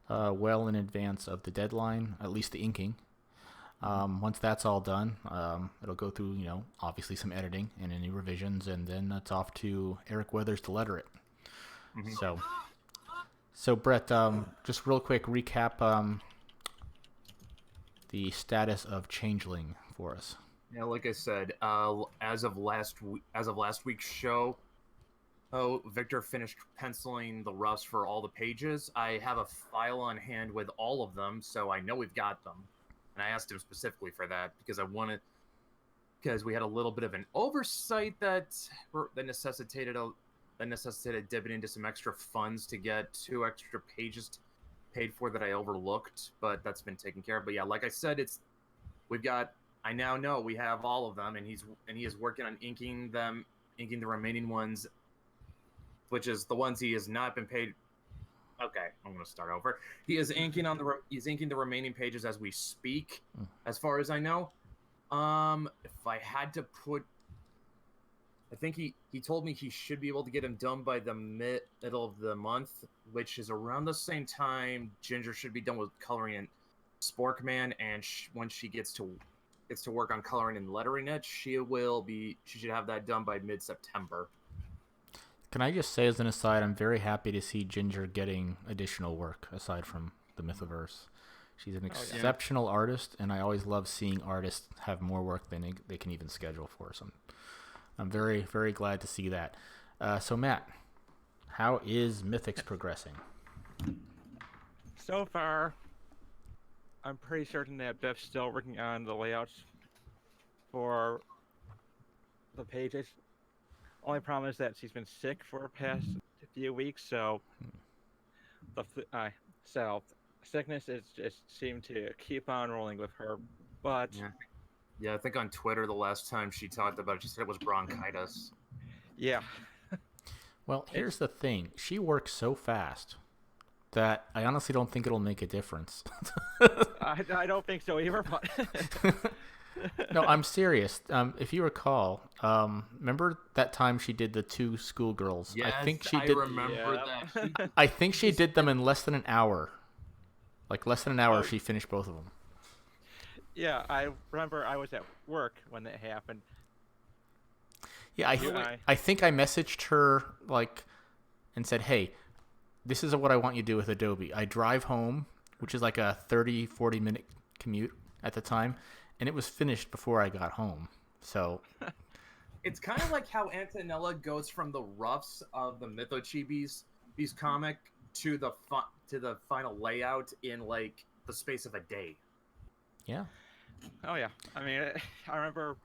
[SPEAKER 2] well in advance of the deadline, at least the inking. Once that's all done, it'll go through, obviously some editing and any revisions, and then it's off to Eric Weathers to letter it. So Brett, just real quick recap the status of Changeling for us.
[SPEAKER 3] Yeah, like I said, as of last week's show, Victor finished penciling the roughs for all the pages. I have a file on hand with all of them, so I know we've got them. And I asked him specifically for that because we had a little bit of an oversight that necessitated dipping into some extra funds to get 2 extra pages paid for that I overlooked, but that's been taken care of. But yeah, like I said, I now know we have all of them, and he is working on inking the remaining ones, which is the ones he has not been paid. Okay, I'm going to start over. He is inking the remaining pages as we speak, as far as I know. If I had to put, I think he told me he should be able to get them done by the middle of the month, which is around the same time Ginger should be done with coloring in Sporkman, and once she gets to work on coloring and lettering it, she should have that done by mid-September.
[SPEAKER 2] Can I just say as an aside, I'm very happy to see Ginger getting additional work aside from the Mythoverse. She's an exceptional artist, and I always love seeing artists have more work than they can even schedule for. So I'm very, very glad to see that. So Matt, how is Mythics progressing?
[SPEAKER 1] So far, I'm pretty certain that Biff's still working on the layouts for the pages. Only problem is that she's been sick for the past few weeks, so the so sickness is just seemed to keep on rolling with her. But
[SPEAKER 3] Yeah. Yeah, I think on Twitter the last time she talked about it, she said it was bronchitis.
[SPEAKER 1] yeah,
[SPEAKER 2] Well, here's the thing. She works so fast that I honestly don't think it'll make a difference.
[SPEAKER 1] I don't think so either. But
[SPEAKER 2] No, I'm serious. If you recall, remember that time she did the two schoolgirls?
[SPEAKER 3] Yes,
[SPEAKER 2] I think she did.
[SPEAKER 3] remember
[SPEAKER 1] Yeah.
[SPEAKER 3] that.
[SPEAKER 2] I think she did them in less than an hour. Like less than an hour,
[SPEAKER 1] Oh.
[SPEAKER 2] she finished both of them.
[SPEAKER 1] Yeah, I remember I was at work when that happened.
[SPEAKER 2] Yeah, I think I messaged her like and said, "Hey, this is what I want you to do with Adobe. I drive home, which is like a 30, 40-minute commute at the time, and it was finished before I got home." So
[SPEAKER 3] It's kind of like how Antonella goes from the roughs of the Mythochibis comic to the final layout in like the space of a day.
[SPEAKER 2] yeah.
[SPEAKER 1] Oh yeah, I mean, I remember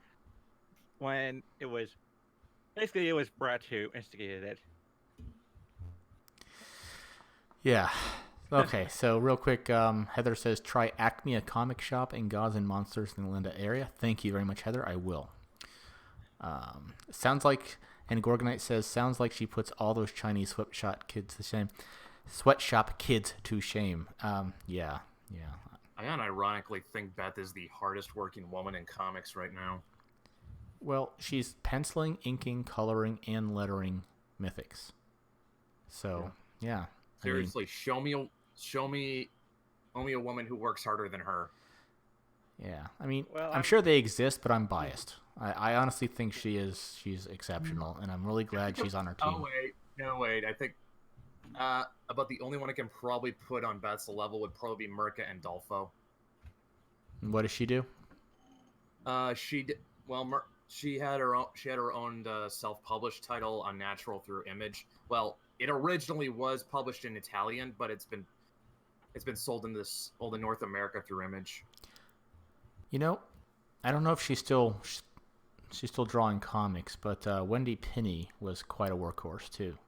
[SPEAKER 1] when it was basically it was Brett who instigated it.
[SPEAKER 2] Yeah. Okay, so real quick, Heather says, try Acme, a comic shop in Gods and Monsters in the Linda area. Thank you very much, Heather. I will. Sounds like, and Gorgonite says, sounds like she puts all those Chinese sweatshop kids to shame. Sweatshop kids to shame. Yeah.
[SPEAKER 3] I unironically think Beth is the hardest working woman in comics right now.
[SPEAKER 2] Well, she's penciling, inking, coloring, and lettering mythics. So, yeah.
[SPEAKER 3] Seriously, show me only a woman who works harder than her.
[SPEAKER 2] Yeah. I mean,
[SPEAKER 1] Well,
[SPEAKER 2] I'm sure they exist, but I'm biased. I honestly think she's exceptional, and I'm really glad she's on our team.
[SPEAKER 3] No, wait. I think about the only one I can probably put on Beth's level would probably be Mirka and Dolfo.
[SPEAKER 2] What does she do?
[SPEAKER 3] She had her own self-published title, Unnatural through Image. Well, it originally was published in Italian, but it's been sold in all the North America through Image.
[SPEAKER 2] You know, I don't know if she's still drawing comics, but Wendy Pinney was quite a workhorse too.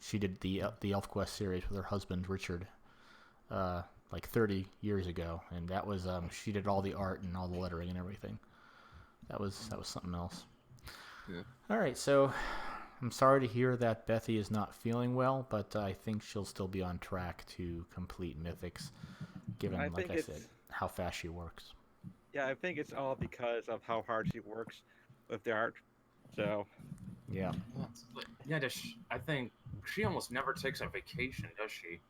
[SPEAKER 2] She did the ElfQuest series with her husband Richard, like 30 years ago, and that was she did all the art and all the lettering and everything. That was something else.
[SPEAKER 5] Yeah.
[SPEAKER 2] All right, so I'm sorry to hear that Bethy is not feeling well, but I think she'll still be on track to complete Mythics, given, like I said, how fast she works.
[SPEAKER 1] Yeah, I think it's all because of how hard she works with the art. So
[SPEAKER 2] Yeah.
[SPEAKER 3] Yeah, I think she almost never takes a vacation, does she?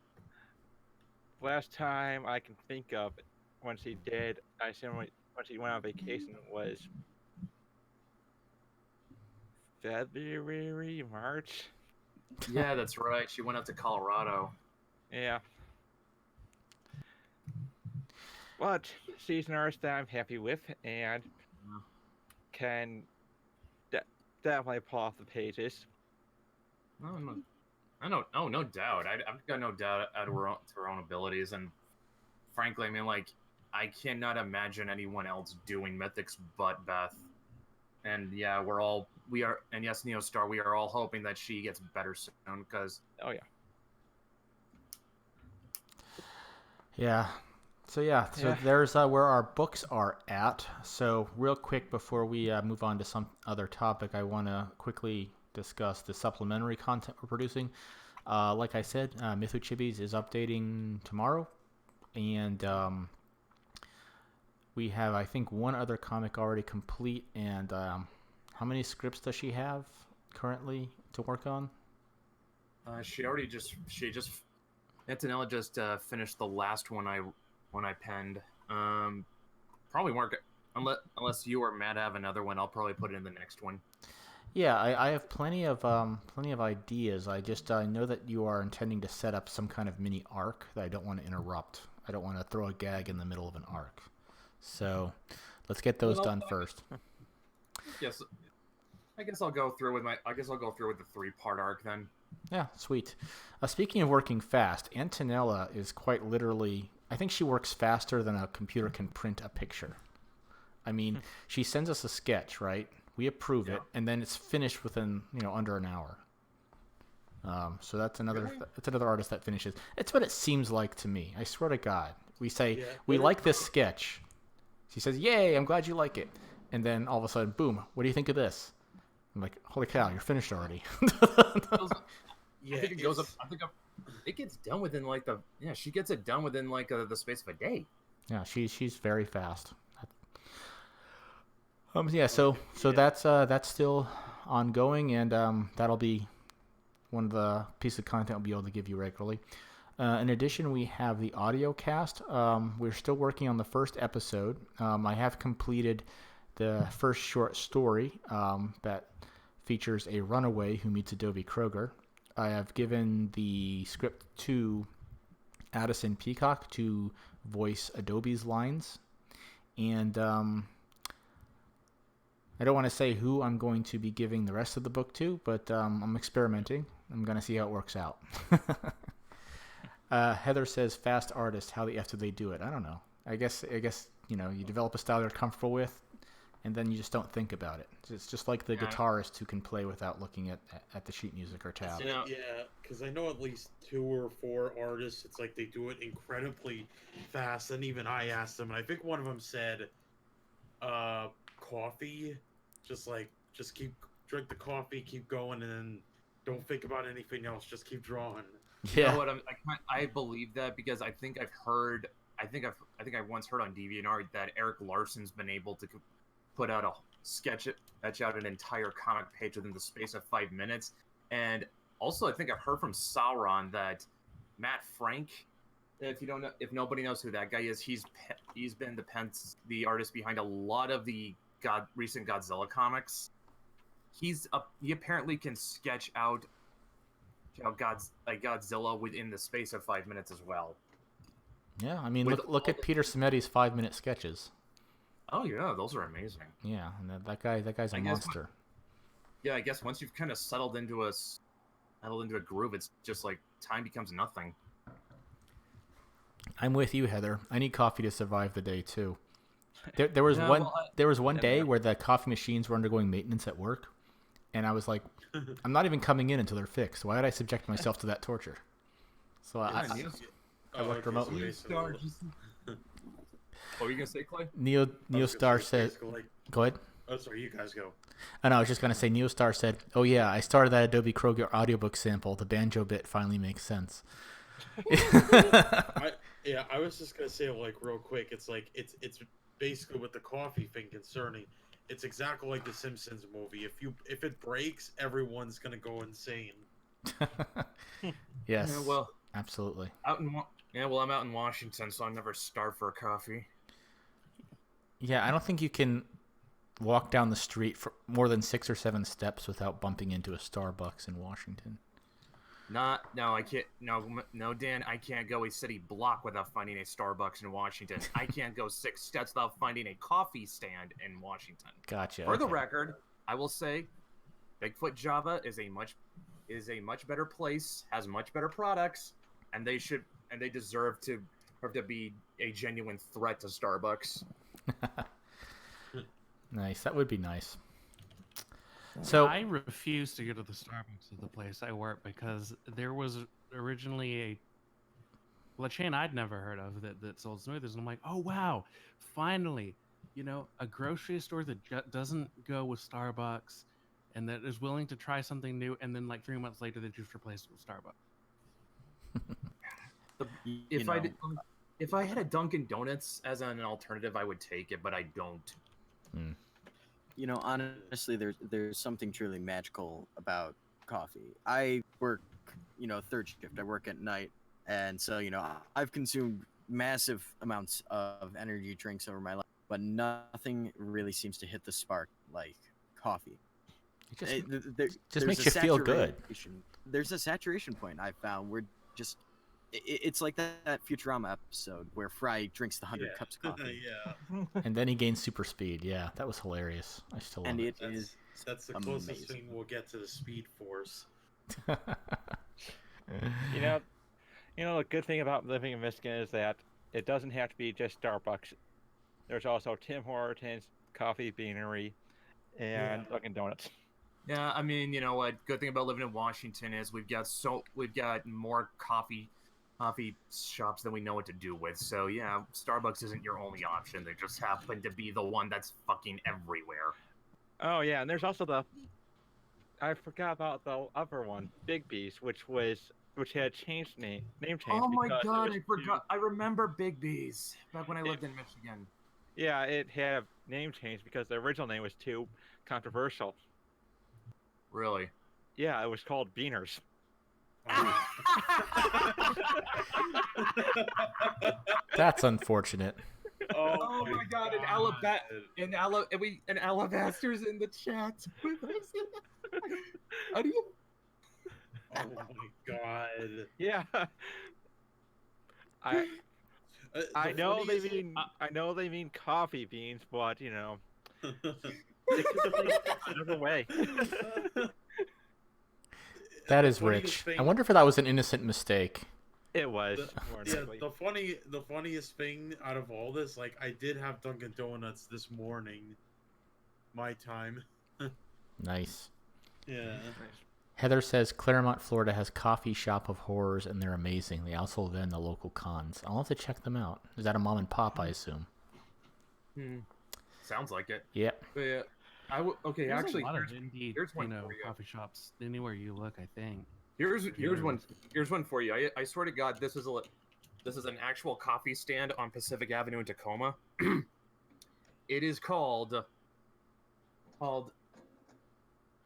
[SPEAKER 1] last time I can think of when she did, I assume when she went on vacation was February, March.
[SPEAKER 3] Yeah, that's right. She went out to Colorado.
[SPEAKER 1] Yeah. But she's an artist that I'm happy with and can definitely pull off the pages.
[SPEAKER 3] No doubt. I've got no doubt at her own abilities, and frankly, I mean, like, I cannot imagine anyone else doing Mythics but Beth. And yeah, and yes, Neostar, we are all hoping that she gets better soon, because...
[SPEAKER 1] Oh, yeah.
[SPEAKER 2] Yeah. So there's where our books are at. So real quick before we move on to some other topic, I want to quickly discuss the supplementary content we're producing. Like I said, Mythochibis is updating tomorrow, and we have, I think, one other comic already complete. And how many scripts does she have currently to work on?
[SPEAKER 3] Antonella just finished the last one I penned. Probably work unless you or Matt have another one. I'll probably put it in the next one.
[SPEAKER 2] Yeah, I have plenty of ideas. I just know that you are intending to set up some kind of mini arc that I don't want to interrupt. I don't want to throw a gag in the middle of an arc. So let's get those done first.
[SPEAKER 3] Yes, I guess I'll go through with the 3-part arc then.
[SPEAKER 2] Yeah, sweet. Speaking of working fast, Antonella is quite literally, I think she works faster than a computer can print a picture. I mean, she sends us a sketch, right? we approve it, and then it's finished within under an hour. So that's another artist that finishes. It's what it seems like to me. I swear to God, we say we like this sketch. She says, "Yay! I'm glad you like it," and then all of a sudden, boom! What do you think of this? I'm like, "Holy cow! You're finished already."
[SPEAKER 3] I think it goes up. It gets done within like she gets it done within like the space of a day.
[SPEAKER 2] Yeah, she's very fast. So that's still ongoing, and that'll be one of the pieces of content we'll be able to give you regularly. In addition, we have the audio cast. We're still working on the first episode. I have completed the first short story that features a runaway who meets Adobe Kroger. I have given the script to Addison Peacock to voice Adobe's lines. And I don't want to say who I'm going to be giving the rest of the book to, but I'm experimenting. I'm going to see how it works out. Heather says, "Fast artist, how the F do they do it?" I don't know. I guess you develop a style you're comfortable with, and then you just don't think about it. It's just like the guitarist who can play without looking at the sheet music or tab.
[SPEAKER 6] Yeah, because I know at least 2 or 4 artists, it's like they do it incredibly fast. And even I asked them, and I think one of them said, coffee, just drink the coffee, keep going, and then don't think about anything else. Just keep drawing.
[SPEAKER 3] Yeah. You know what? I believe that because I think I once heard on DeviantArt that Eric Larson's been able to put out a sketch out an entire comic page within the space of 5 minutes. And also, I think I've heard from Sauron that Matt Frank, if nobody knows who that guy is, he's been the artist behind a lot of the recent Godzilla comics. He apparently can sketch out Godzilla within the space of 5 minutes as well.
[SPEAKER 2] Yeah, I mean, look at Peter Simeti's 5-minute sketches.
[SPEAKER 3] Oh yeah, those are amazing.
[SPEAKER 2] Yeah, and that guy's a monster.
[SPEAKER 3] I guess once you've kind of settled into a groove, it's just like time becomes nothing.
[SPEAKER 2] I'm with you, Heather. I need coffee to survive the day too. There was one day where the coffee machines were undergoing maintenance at work, and I was like, I'm not even coming in until they're fixed. Why would I subject myself to that torture? So I worked remotely.
[SPEAKER 3] What were you gonna say, Clay?
[SPEAKER 2] Neostar said, "Go ahead."
[SPEAKER 6] Oh, sorry, you guys go.
[SPEAKER 2] I was just gonna say, Neostar said, "Oh yeah, I started that Adobe Kroger audiobook sample. The banjo bit finally makes sense."
[SPEAKER 6] I was just gonna say, like, real quick. It's like it's basically with the coffee thing concerning. It's exactly like the Simpsons movie. If it breaks, everyone's gonna go insane.
[SPEAKER 2] Yes.
[SPEAKER 3] Yeah, well,
[SPEAKER 2] absolutely.
[SPEAKER 3] I'm out in Washington, so I never starve for a coffee.
[SPEAKER 2] Yeah, I don't think you can walk down the street for more than 6 or 7 steps without bumping into a Starbucks in Washington.
[SPEAKER 3] No, I can't. No, Dan, I can't go a city block without finding a Starbucks in Washington. I can't go 6 steps without finding a coffee stand in Washington.
[SPEAKER 2] Gotcha.
[SPEAKER 3] For the record, I will say, Bigfoot Java is a much better place, has much better products, and they deserve to be a genuine threat to Starbucks.
[SPEAKER 2] Nice. That would be nice. So
[SPEAKER 4] I refuse to go to the Starbucks at the place I work because there was originally a chain I'd never heard of that sold smoothies, and I'm like, oh wow, finally, a grocery store that doesn't go with Starbucks and that is willing to try something new, and then like 3 months later they just replaced it with Starbucks.
[SPEAKER 3] If I had a Dunkin' Donuts as an alternative, I would take it, but I don't.
[SPEAKER 5] Honestly, there's something truly magical about coffee. I work, third shift. I work at night, and so I've consumed massive amounts of energy drinks over my life, but nothing really seems to hit the spark like coffee.
[SPEAKER 2] It just makes you feel good.
[SPEAKER 5] There's a saturation point I found where just it's like that Futurama episode where Fry drinks the 100 cups of coffee.
[SPEAKER 6] Yeah.
[SPEAKER 2] And then he gains super speed. Yeah, that was hilarious. I still love it.
[SPEAKER 6] That's the closest thing we'll get to the Speed Force.
[SPEAKER 1] The good thing about living in Michigan is that it doesn't have to be just Starbucks. There's also Tim Hortons, Coffee Beanery, and Dunkin' Donuts.
[SPEAKER 3] Yeah, I mean, you know what? Good thing about living in Washington is we've got more coffee shops than we know what to do with. So yeah, Starbucks isn't your only option. They just happen to be the one that's fucking everywhere.
[SPEAKER 1] Oh yeah, and there's also I forgot about the other one, Big B's, which had changed name change
[SPEAKER 3] Oh my
[SPEAKER 1] because it
[SPEAKER 3] god,
[SPEAKER 1] was
[SPEAKER 3] I forgot. I remember Big B's back when I lived in Michigan.
[SPEAKER 1] yeah, it had a name change because the original name was too controversial.
[SPEAKER 3] Really?
[SPEAKER 1] Yeah, it was called Beaners.
[SPEAKER 2] That's unfortunate.
[SPEAKER 3] Oh my god, and Alabaster's in the chat with us. How do you?
[SPEAKER 6] Oh my god.
[SPEAKER 1] Yeah. I know they mean coffee beans, but you know, it could have been another way.
[SPEAKER 2] That is rich. I wonder if that was an innocent mistake.
[SPEAKER 1] It was.
[SPEAKER 6] The funniest thing out of all this, like I did have Dunkin' Donuts this morning, my time.
[SPEAKER 2] Nice.
[SPEAKER 6] Yeah.
[SPEAKER 2] Heather says Claremont, Florida has Coffee Shop of Horrors, and they're amazing. They also vend the local cons. I'll have to check them out. Is that a mom and pop, I assume?
[SPEAKER 3] Sounds like it.
[SPEAKER 2] Yep.
[SPEAKER 3] But yeah, okay.
[SPEAKER 4] There's
[SPEAKER 3] Actually,
[SPEAKER 4] a lot of indie,
[SPEAKER 3] here's one for you.
[SPEAKER 4] coffee shops anywhere you look. I think.
[SPEAKER 3] Here's one for you. I swear to God, this is an actual coffee stand on Pacific Avenue in Tacoma. It is called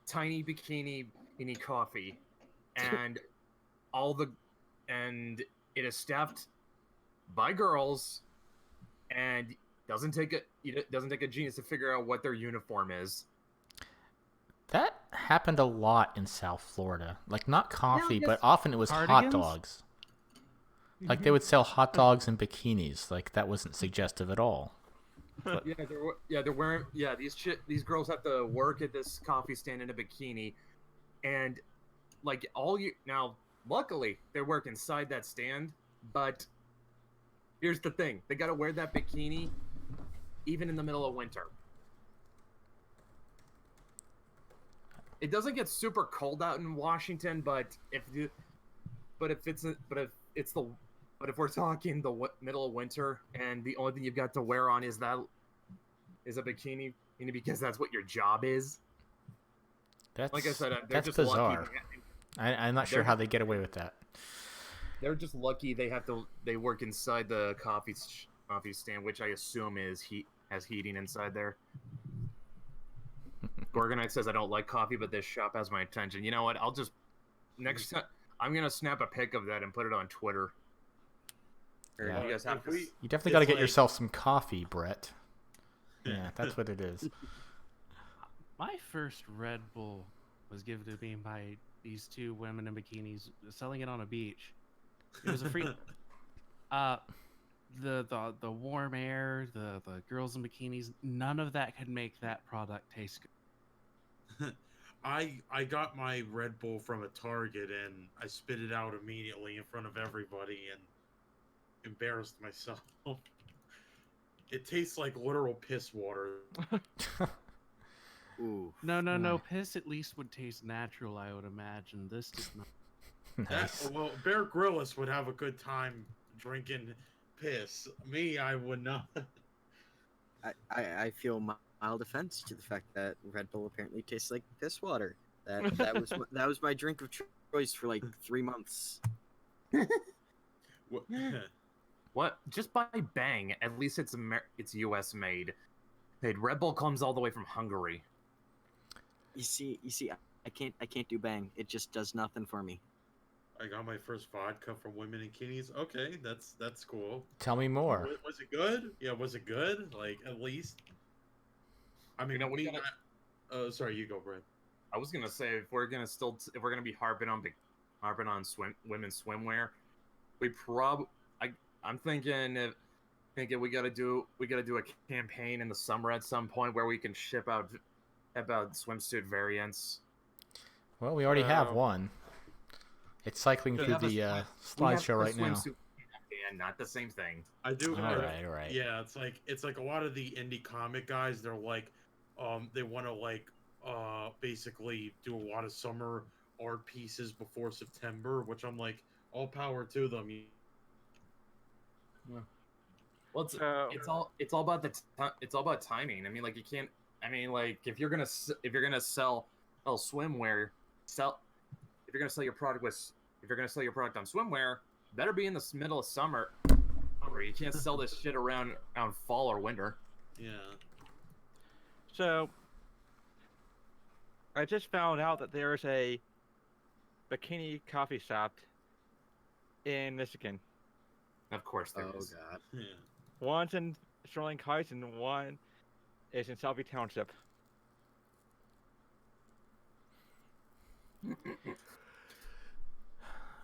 [SPEAKER 3] Tiny Bikini Coffee, and it is staffed by girls, and doesn't take a genius to figure out what their uniform is.
[SPEAKER 2] That happened a lot in South Florida. Like, not coffee, but often it was
[SPEAKER 4] Cardigans?
[SPEAKER 2] hot dogs. Like, they would sell hot dogs and bikinis. Like, that wasn't suggestive at all. But...
[SPEAKER 3] they're wearing. Yeah, these girls have to work at this coffee stand in a bikini, and now. Luckily, they work inside that stand, but here's the thing: they got to wear that bikini even in the middle of winter. It doesn't get super cold out in Washington, but if we're talking the middle of winter and the only thing you've got to wear on is a bikini, because that's what your job is.
[SPEAKER 2] That's,
[SPEAKER 3] like I said, they're
[SPEAKER 2] that's
[SPEAKER 3] just
[SPEAKER 2] bizarre.
[SPEAKER 3] lucky.
[SPEAKER 2] I'm not sure how they get away with that.
[SPEAKER 3] They're just lucky they work inside the coffee stand, which I assume has heating inside there. Gorgonite says I don't like coffee, but this shop has my attention. You know what? Next time I'm gonna snap a pic of that and put it on Twitter.
[SPEAKER 2] Yeah.
[SPEAKER 3] You guys have to.
[SPEAKER 2] You definitely got to get yourself some coffee, Brett. Yeah, that's what it is.
[SPEAKER 4] My first Red Bull was given to me by these two women in bikinis selling it on a beach. It was a free. The warm air, the girls in bikinis, none of that could make that product taste good.
[SPEAKER 6] I got my Red Bull from a Target and I spit it out immediately in front of everybody and embarrassed myself. It tastes like literal piss water.
[SPEAKER 5] Ooh.
[SPEAKER 4] No. Piss at least would taste natural, I would imagine. This does not.
[SPEAKER 2] Nice.
[SPEAKER 6] Well, Bear Grylls would have a good time drinking piss. Me, I would not.
[SPEAKER 5] I feel mild offense to the fact that Red Bull apparently tastes like piss water. That was my drink of choice for like 3 months.
[SPEAKER 3] What? Just buy Bang. At least it's U.S. made. Red Bull comes all the way from Hungary.
[SPEAKER 5] You see, I can't do Bang. It just does nothing for me.
[SPEAKER 6] I got my first vodka from Women in Kinis. Okay, that's cool.
[SPEAKER 2] Tell me more.
[SPEAKER 6] Was it good? Yeah, was it good? Like, at least. I mean, sorry, you go, Brent.
[SPEAKER 3] I was gonna say if we're gonna be harping on women's swimwear, I'm thinking we gotta do a campaign in the summer at some point where we can ship out swimsuit variants.
[SPEAKER 2] Well, we already have one. It's cycling through the slideshow right now.
[SPEAKER 3] And not the same thing.
[SPEAKER 6] I do.
[SPEAKER 2] All right.
[SPEAKER 6] Yeah, it's like a lot of the indie comic guys. They're like, they want to like basically do a lot of summer art pieces before September, which I'm like, all power to them.
[SPEAKER 3] Well,
[SPEAKER 1] So
[SPEAKER 3] it's all about it's all about timing. I mean, like you can't. I mean, like if you're gonna sell swimwear, sell if you're gonna sell your product if you're gonna sell your product on swimwear, better be in the middle of summer. You can't sell this shit around fall or winter.
[SPEAKER 6] Yeah.
[SPEAKER 1] so I just found out that there's a bikini coffee shop in Michigan.
[SPEAKER 3] Of course there
[SPEAKER 5] Oh
[SPEAKER 3] is.
[SPEAKER 5] god.
[SPEAKER 6] Yeah.
[SPEAKER 1] One's in Sterling Heights and one is in Selby Township.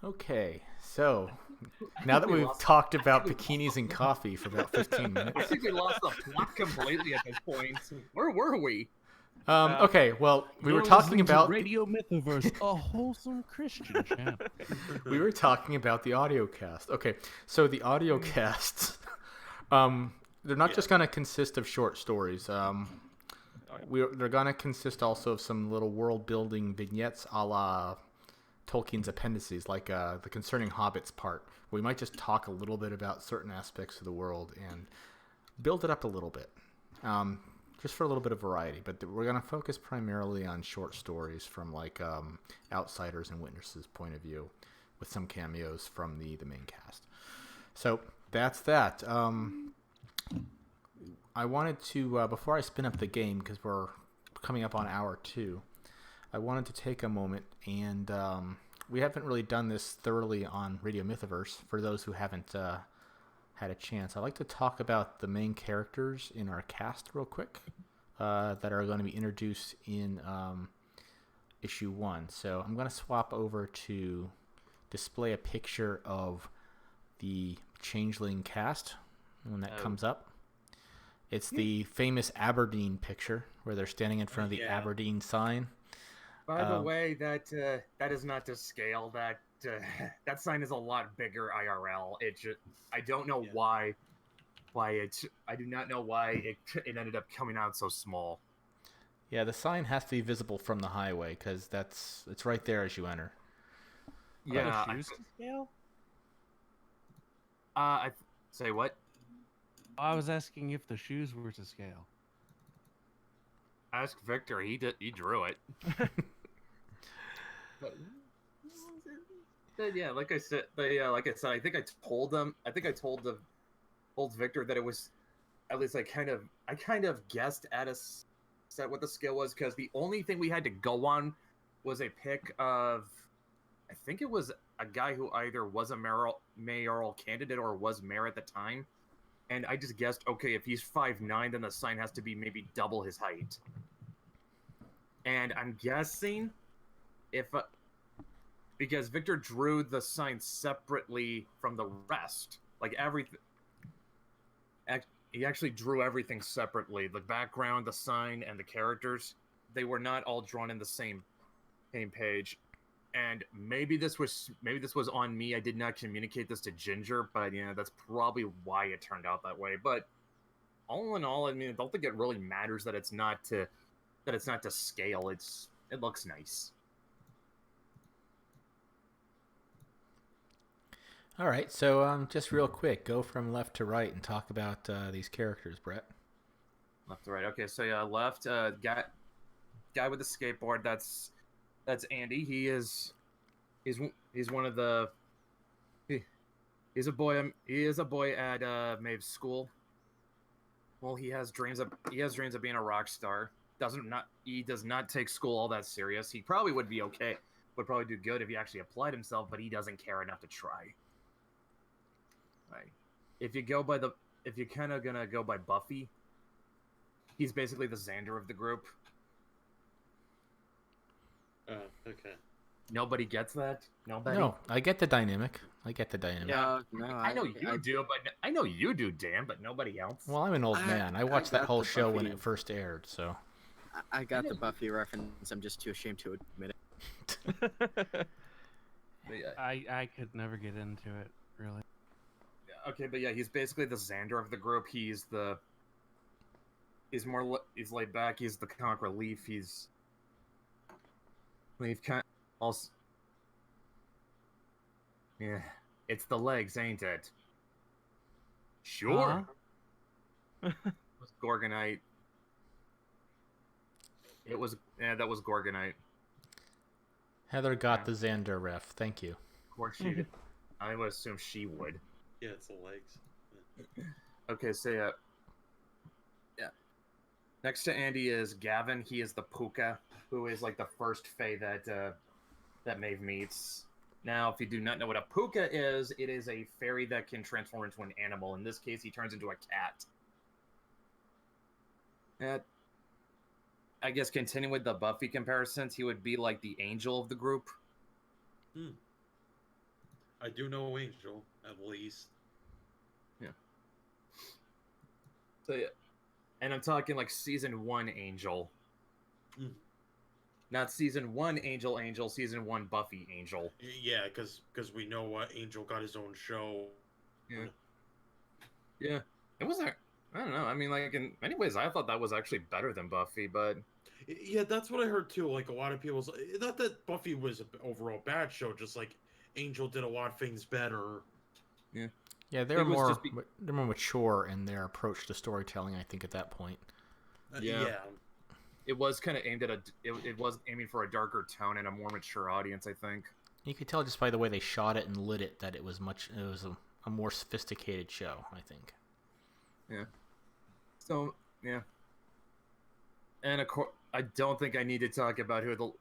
[SPEAKER 2] Okay, so now that we've talked about bikinis and coffee for about 15
[SPEAKER 3] I
[SPEAKER 2] minutes.
[SPEAKER 3] think we lost the plot completely at this point. Where were we?
[SPEAKER 2] Okay, well, we were
[SPEAKER 4] You're
[SPEAKER 2] talking
[SPEAKER 4] listening to
[SPEAKER 2] about
[SPEAKER 4] Radio Mythoverse, a wholesome Christian channel.
[SPEAKER 2] we were talking about the audio cast. Okay, so the audio casts, they're not just going to consist of short stories. They're going to consist also of some little world building vignettes, a la Tolkien's appendices, like the Concerning Hobbits part. We might just talk a little bit about certain aspects of the world and build it up a little bit, just for a little bit of variety. But we're going to focus primarily on short stories from like outsiders and witnesses' point of view, with some cameos from the main cast. So that's that. I wanted to, before I spin up the game, because we're coming up on hour 2, I wanted to take a moment, and we haven't really done this thoroughly on Radio Mythoverse. For those who haven't had a chance, I'd like to talk about the main characters in our cast real quick that are going to be introduced in issue 1. So I'm going to swap over to display a picture of the Changeling cast when that comes up. It's the famous Aberdeen picture where they're standing in front of the Aberdeen sign.
[SPEAKER 3] By the way, that is not to scale. That sign is a lot bigger IRL. I don't know why I do not know why it ended up coming out so small.
[SPEAKER 2] Yeah, the sign has to be visible from the highway because it's right there as you enter.
[SPEAKER 3] Yeah.
[SPEAKER 4] Shoes to scale?
[SPEAKER 3] Say what?
[SPEAKER 4] I was asking if the shoes were to scale.
[SPEAKER 3] Ask Victor. He drew it. But yeah, like I said, I think I told Victor that it was, at least I kind of guessed at what the scale was, because the only thing we had to go on was a pic of, I think it was a guy who either was a mayoral candidate or was mayor at the time. And I just guessed, okay, if he's 5'9", then the sign has to be maybe double his height. And I'm guessing because Victor drew the sign separately from the rest, like everything. He actually drew everything separately. The background, the sign, and the characters. They were not all drawn in the same page. And maybe this was on me. I did not communicate this to Ginger, but that's probably why it turned out that way. But all in all, I mean, I don't think it really matters that it's not to scale. It looks nice.
[SPEAKER 2] All right, so just real quick, go from left to right and talk about these characters, Brett.
[SPEAKER 3] Left to right. Okay, so yeah, left, guy with the skateboard. That's Andy. He's one of the. He's a boy. He is a boy at Maeve's school. Well, he has dreams of being a rock star. He does not take school all that serious. He probably would be okay. Would probably do good if he actually applied himself, but he doesn't care enough to try. Right. If you're kind of gonna go by Buffy, he's basically the Xander of the group.
[SPEAKER 6] Okay.
[SPEAKER 3] Nobody gets that. Nobody.
[SPEAKER 2] No, I get the dynamic.
[SPEAKER 3] Yeah,
[SPEAKER 5] No,
[SPEAKER 3] I know you do, but I know you do, Dan, but nobody else.
[SPEAKER 2] Well, I'm an old man. I watched that
[SPEAKER 5] got
[SPEAKER 2] whole
[SPEAKER 5] the
[SPEAKER 2] show when
[SPEAKER 5] Buffy.
[SPEAKER 2] it first aired, so.
[SPEAKER 5] I got the Buffy reference. I'm just too ashamed to admit it.
[SPEAKER 3] But yeah.
[SPEAKER 4] I could never get into it, really.
[SPEAKER 3] Okay, but yeah, he's basically the Xander of the group. he's laid back. He's the comic relief. We've kind also yeah. It's the legs, ain't it? Sure. It was Gorgonite. It was that was Gorgonite.
[SPEAKER 2] Heather got the Xander ref. Thank you.
[SPEAKER 3] Of course she did. I would assume she would.
[SPEAKER 6] Yeah, it's the legs.
[SPEAKER 3] Okay, so yeah. Next to Andy is Gavin. He is the Puka, who is like the first Fae that Maeve meets. Now, if you do not know what a Puka is, it is a fairy that can transform into an animal. In this case, he turns into a cat. I guess continuing with the Buffy comparisons, he would be like the angel of the group.
[SPEAKER 6] I do know Angel, at least.
[SPEAKER 3] Yeah. So yeah. And I'm talking like season 1 Angel. Not season 1 Angel, season 1 Buffy Angel.
[SPEAKER 6] Yeah, because we know what Angel got his own show.
[SPEAKER 3] Yeah. It was I don't know. I mean, like, in many ways, I thought that was actually better than Buffy, but...
[SPEAKER 6] Yeah, that's what I heard, too. Like, a lot of people... Not that Buffy was an overall bad show, just, like, Angel did a lot of things better.
[SPEAKER 3] Yeah.
[SPEAKER 2] Yeah, they're more mature in their approach to storytelling, I think, at that point.
[SPEAKER 3] Yeah. It was kind of aimed at it was aiming for a darker tone and a more mature audience, I think.
[SPEAKER 2] You could tell just by the way they shot it and lit it that it was a more sophisticated show, I think.
[SPEAKER 3] Yeah. So, yeah. And of course, I don't think I need to talk about who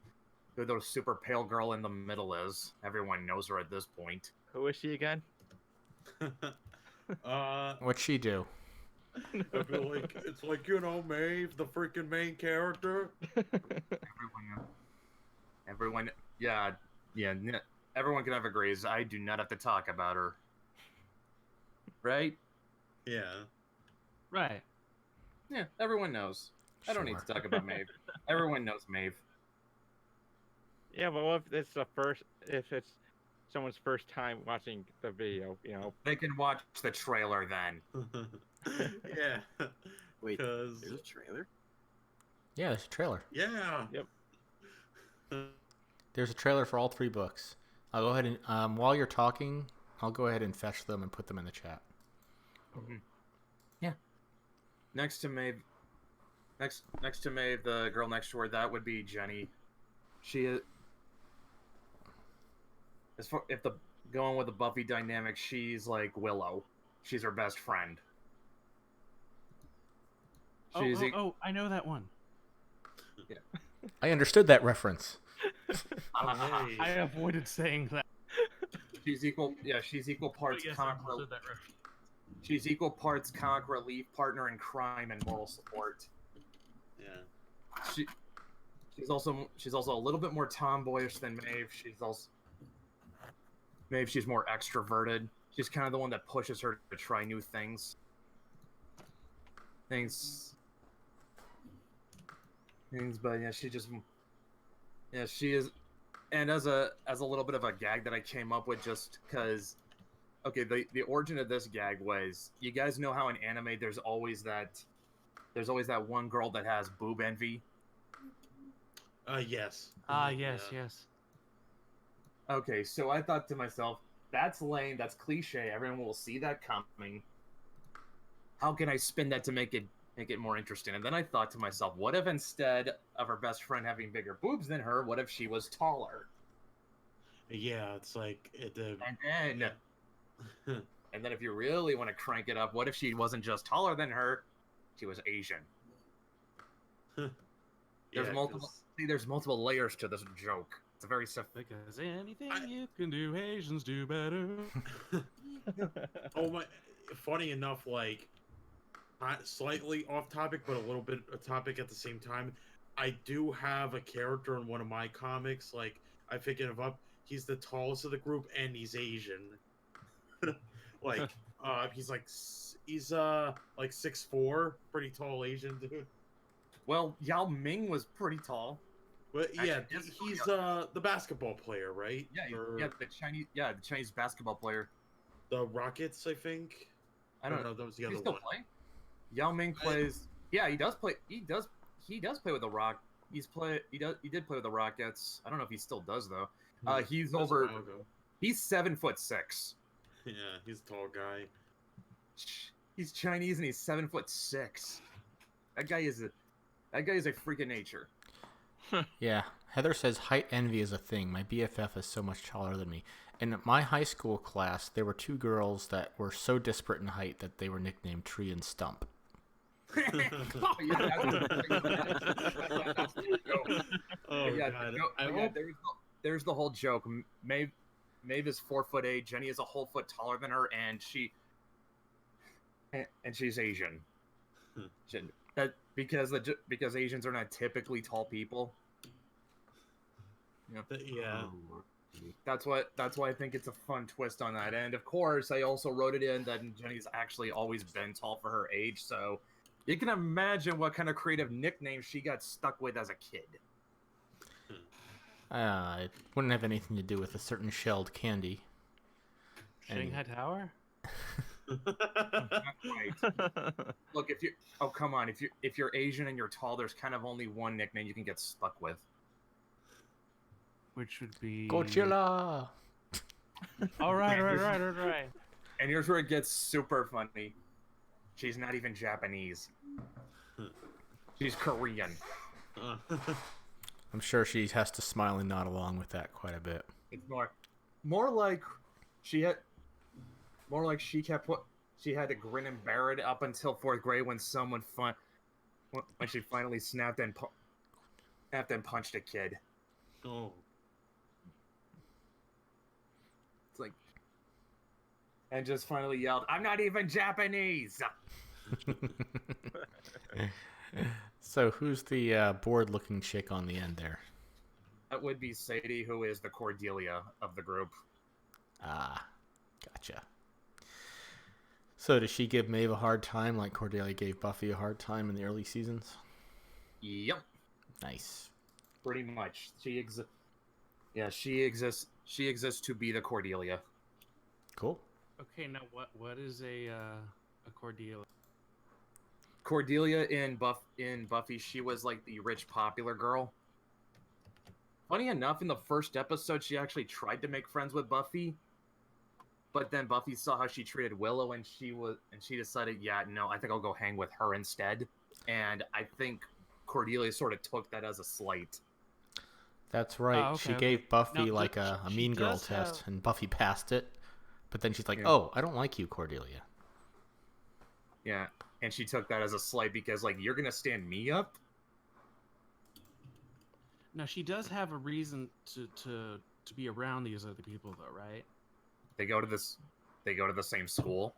[SPEAKER 3] the super pale girl in the middle is. Everyone knows her at this point.
[SPEAKER 1] Who is she again?
[SPEAKER 2] What'd she do?
[SPEAKER 6] I feel like it's like, Maeve, the freaking main character.
[SPEAKER 3] Everyone, everyone kind of agrees. I do not have to talk about her, right?
[SPEAKER 6] Yeah.
[SPEAKER 4] Right.
[SPEAKER 3] Yeah, everyone knows. I don't need to talk about Maeve. Everyone knows Maeve.
[SPEAKER 1] Yeah, but what if it's someone's first time watching the video,
[SPEAKER 3] They can watch the trailer then.
[SPEAKER 6] Yeah.
[SPEAKER 5] Wait, there's a trailer?
[SPEAKER 2] Yeah, there's a trailer.
[SPEAKER 6] Yeah.
[SPEAKER 1] Yep.
[SPEAKER 2] There's a trailer for all 3 books. I'll go ahead and, while you're talking, I'll go ahead and fetch them and put them in the chat.
[SPEAKER 3] Mm-hmm. Yeah. Next to Maeve, the girl next to her, that would be Jenny. She is... going with the Buffy dynamic, she's like Willow. She's her best friend.
[SPEAKER 4] I know that one.
[SPEAKER 3] Yeah.
[SPEAKER 2] I understood that reference.
[SPEAKER 4] I avoided saying that.
[SPEAKER 3] She's equal parts She's equal parts comic relief, partner in crime, and moral support.
[SPEAKER 6] Yeah.
[SPEAKER 3] She's also a little bit more tomboyish than Maeve. She's more extroverted. She's kind of the one that pushes her to try new things. But yeah, she is. And as a little bit of a gag that I came up with, just because, okay, the origin of this gag was, you guys know how in anime there's always that one girl that has boob envy.
[SPEAKER 6] Yes.
[SPEAKER 4] Yes.
[SPEAKER 3] Okay, so I thought to myself, that's lame, that's cliche, everyone will see that coming. How can I spin that to make it more interesting? And then I thought to myself, what if instead of her best friend having bigger boobs than her, what if she was taller?
[SPEAKER 6] Yeah, it's like
[SPEAKER 3] and then if you really want to crank it up, what if she wasn't just taller than her, she was Asian? There's multiple layers to this joke. It's a very
[SPEAKER 4] because anything you can do, Asians do better.
[SPEAKER 6] Oh my! Funny enough, like slightly off topic, but a little bit a topic at the same time. I do have a character in one of my comics. Like I pick him up. He's the tallest of the group, and he's Asian. He's like 6'4", pretty tall Asian dude.
[SPEAKER 3] Well, Yao Ming was pretty tall.
[SPEAKER 6] But yeah, he's the basketball player, right?
[SPEAKER 3] Yeah, the Chinese basketball player.
[SPEAKER 6] The Rockets, I think.
[SPEAKER 3] I don't know.
[SPEAKER 6] That was the other
[SPEAKER 3] still
[SPEAKER 6] one.
[SPEAKER 3] Play? Yao Ming plays. Yeah, he does play. He does play with the Rock. He did play with the Rockets. I don't know if he still does though. He's
[SPEAKER 6] That's a
[SPEAKER 3] over.
[SPEAKER 6] while ago.
[SPEAKER 3] He's 7'6".
[SPEAKER 6] Yeah, he's a tall guy.
[SPEAKER 3] He's Chinese and he's 7'6". That guy is a freak of nature.
[SPEAKER 2] Yeah. Heather says height envy is a thing. My BFF is so much taller than me. In my high school class, there were two girls that were so disparate in height that they were nicknamed Tree and Stump.
[SPEAKER 3] Oh, yeah, that's the joke.
[SPEAKER 6] Oh
[SPEAKER 3] Yeah,
[SPEAKER 6] god.
[SPEAKER 3] yeah, there's the whole joke. Maeve is 4'8". Jenny is a whole foot taller than her, and she's Asian. That because Asians are not typically tall people.
[SPEAKER 6] Yeah.
[SPEAKER 3] That's why I think it's a fun twist on that. And of course, I also wrote it in that Jenny's actually always been tall for her age, so you can imagine what kind of creative nickname she got stuck with as a kid.
[SPEAKER 2] It wouldn't have anything to do with a certain shelled candy.
[SPEAKER 4] Shanghai Tower?
[SPEAKER 3] Not quite. Look, come on, if you're Asian and you're tall, there's kind of only one nickname you can get stuck with.
[SPEAKER 4] Which would be
[SPEAKER 2] Godzilla!
[SPEAKER 4] All right.
[SPEAKER 3] And here's where it gets super funny. She's not even Japanese. She's Korean.
[SPEAKER 2] I'm sure she has to smile and nod along with that quite a bit.
[SPEAKER 3] It's more like she had to grin and bear it up until 4th grade when when she finally snapped and punched a kid.
[SPEAKER 6] Oh.
[SPEAKER 3] It's like, and just finally yelled, "I'm not even Japanese!"
[SPEAKER 2] So who's the bored-looking chick on the end there?
[SPEAKER 3] That would be Sadie, who is the Cordelia of the group.
[SPEAKER 2] Ah, gotcha. So does she give Maeve a hard time like Cordelia gave Buffy a hard time in the early seasons?
[SPEAKER 3] Yep.
[SPEAKER 2] Nice.
[SPEAKER 3] Pretty much. She exists. She exists to be the Cordelia.
[SPEAKER 2] Cool.
[SPEAKER 4] Okay, now what is a Cordelia?
[SPEAKER 3] Cordelia in Buffy, she was like the rich, popular girl. Funny enough, in the first episode, she actually tried to make friends with Buffy, but then Buffy saw how she treated Willow, and she decided, yeah, no, I think I'll go hang with her instead. And I think Cordelia sort of took that as a slight.
[SPEAKER 2] That's right.
[SPEAKER 4] Oh, okay,
[SPEAKER 2] she gave Buffy
[SPEAKER 4] now,
[SPEAKER 2] like a
[SPEAKER 4] she
[SPEAKER 2] mean girl
[SPEAKER 4] does
[SPEAKER 2] test,
[SPEAKER 4] have-
[SPEAKER 2] and Buffy passed it. But then she's like,
[SPEAKER 3] Yeah.
[SPEAKER 2] "Oh, I don't like you, Cordelia."
[SPEAKER 3] Yeah, and she took that as a slight because, like, you're gonna stand me up?
[SPEAKER 4] Now she does have a reason to be around these other people, though, right?
[SPEAKER 3] They go to the same school.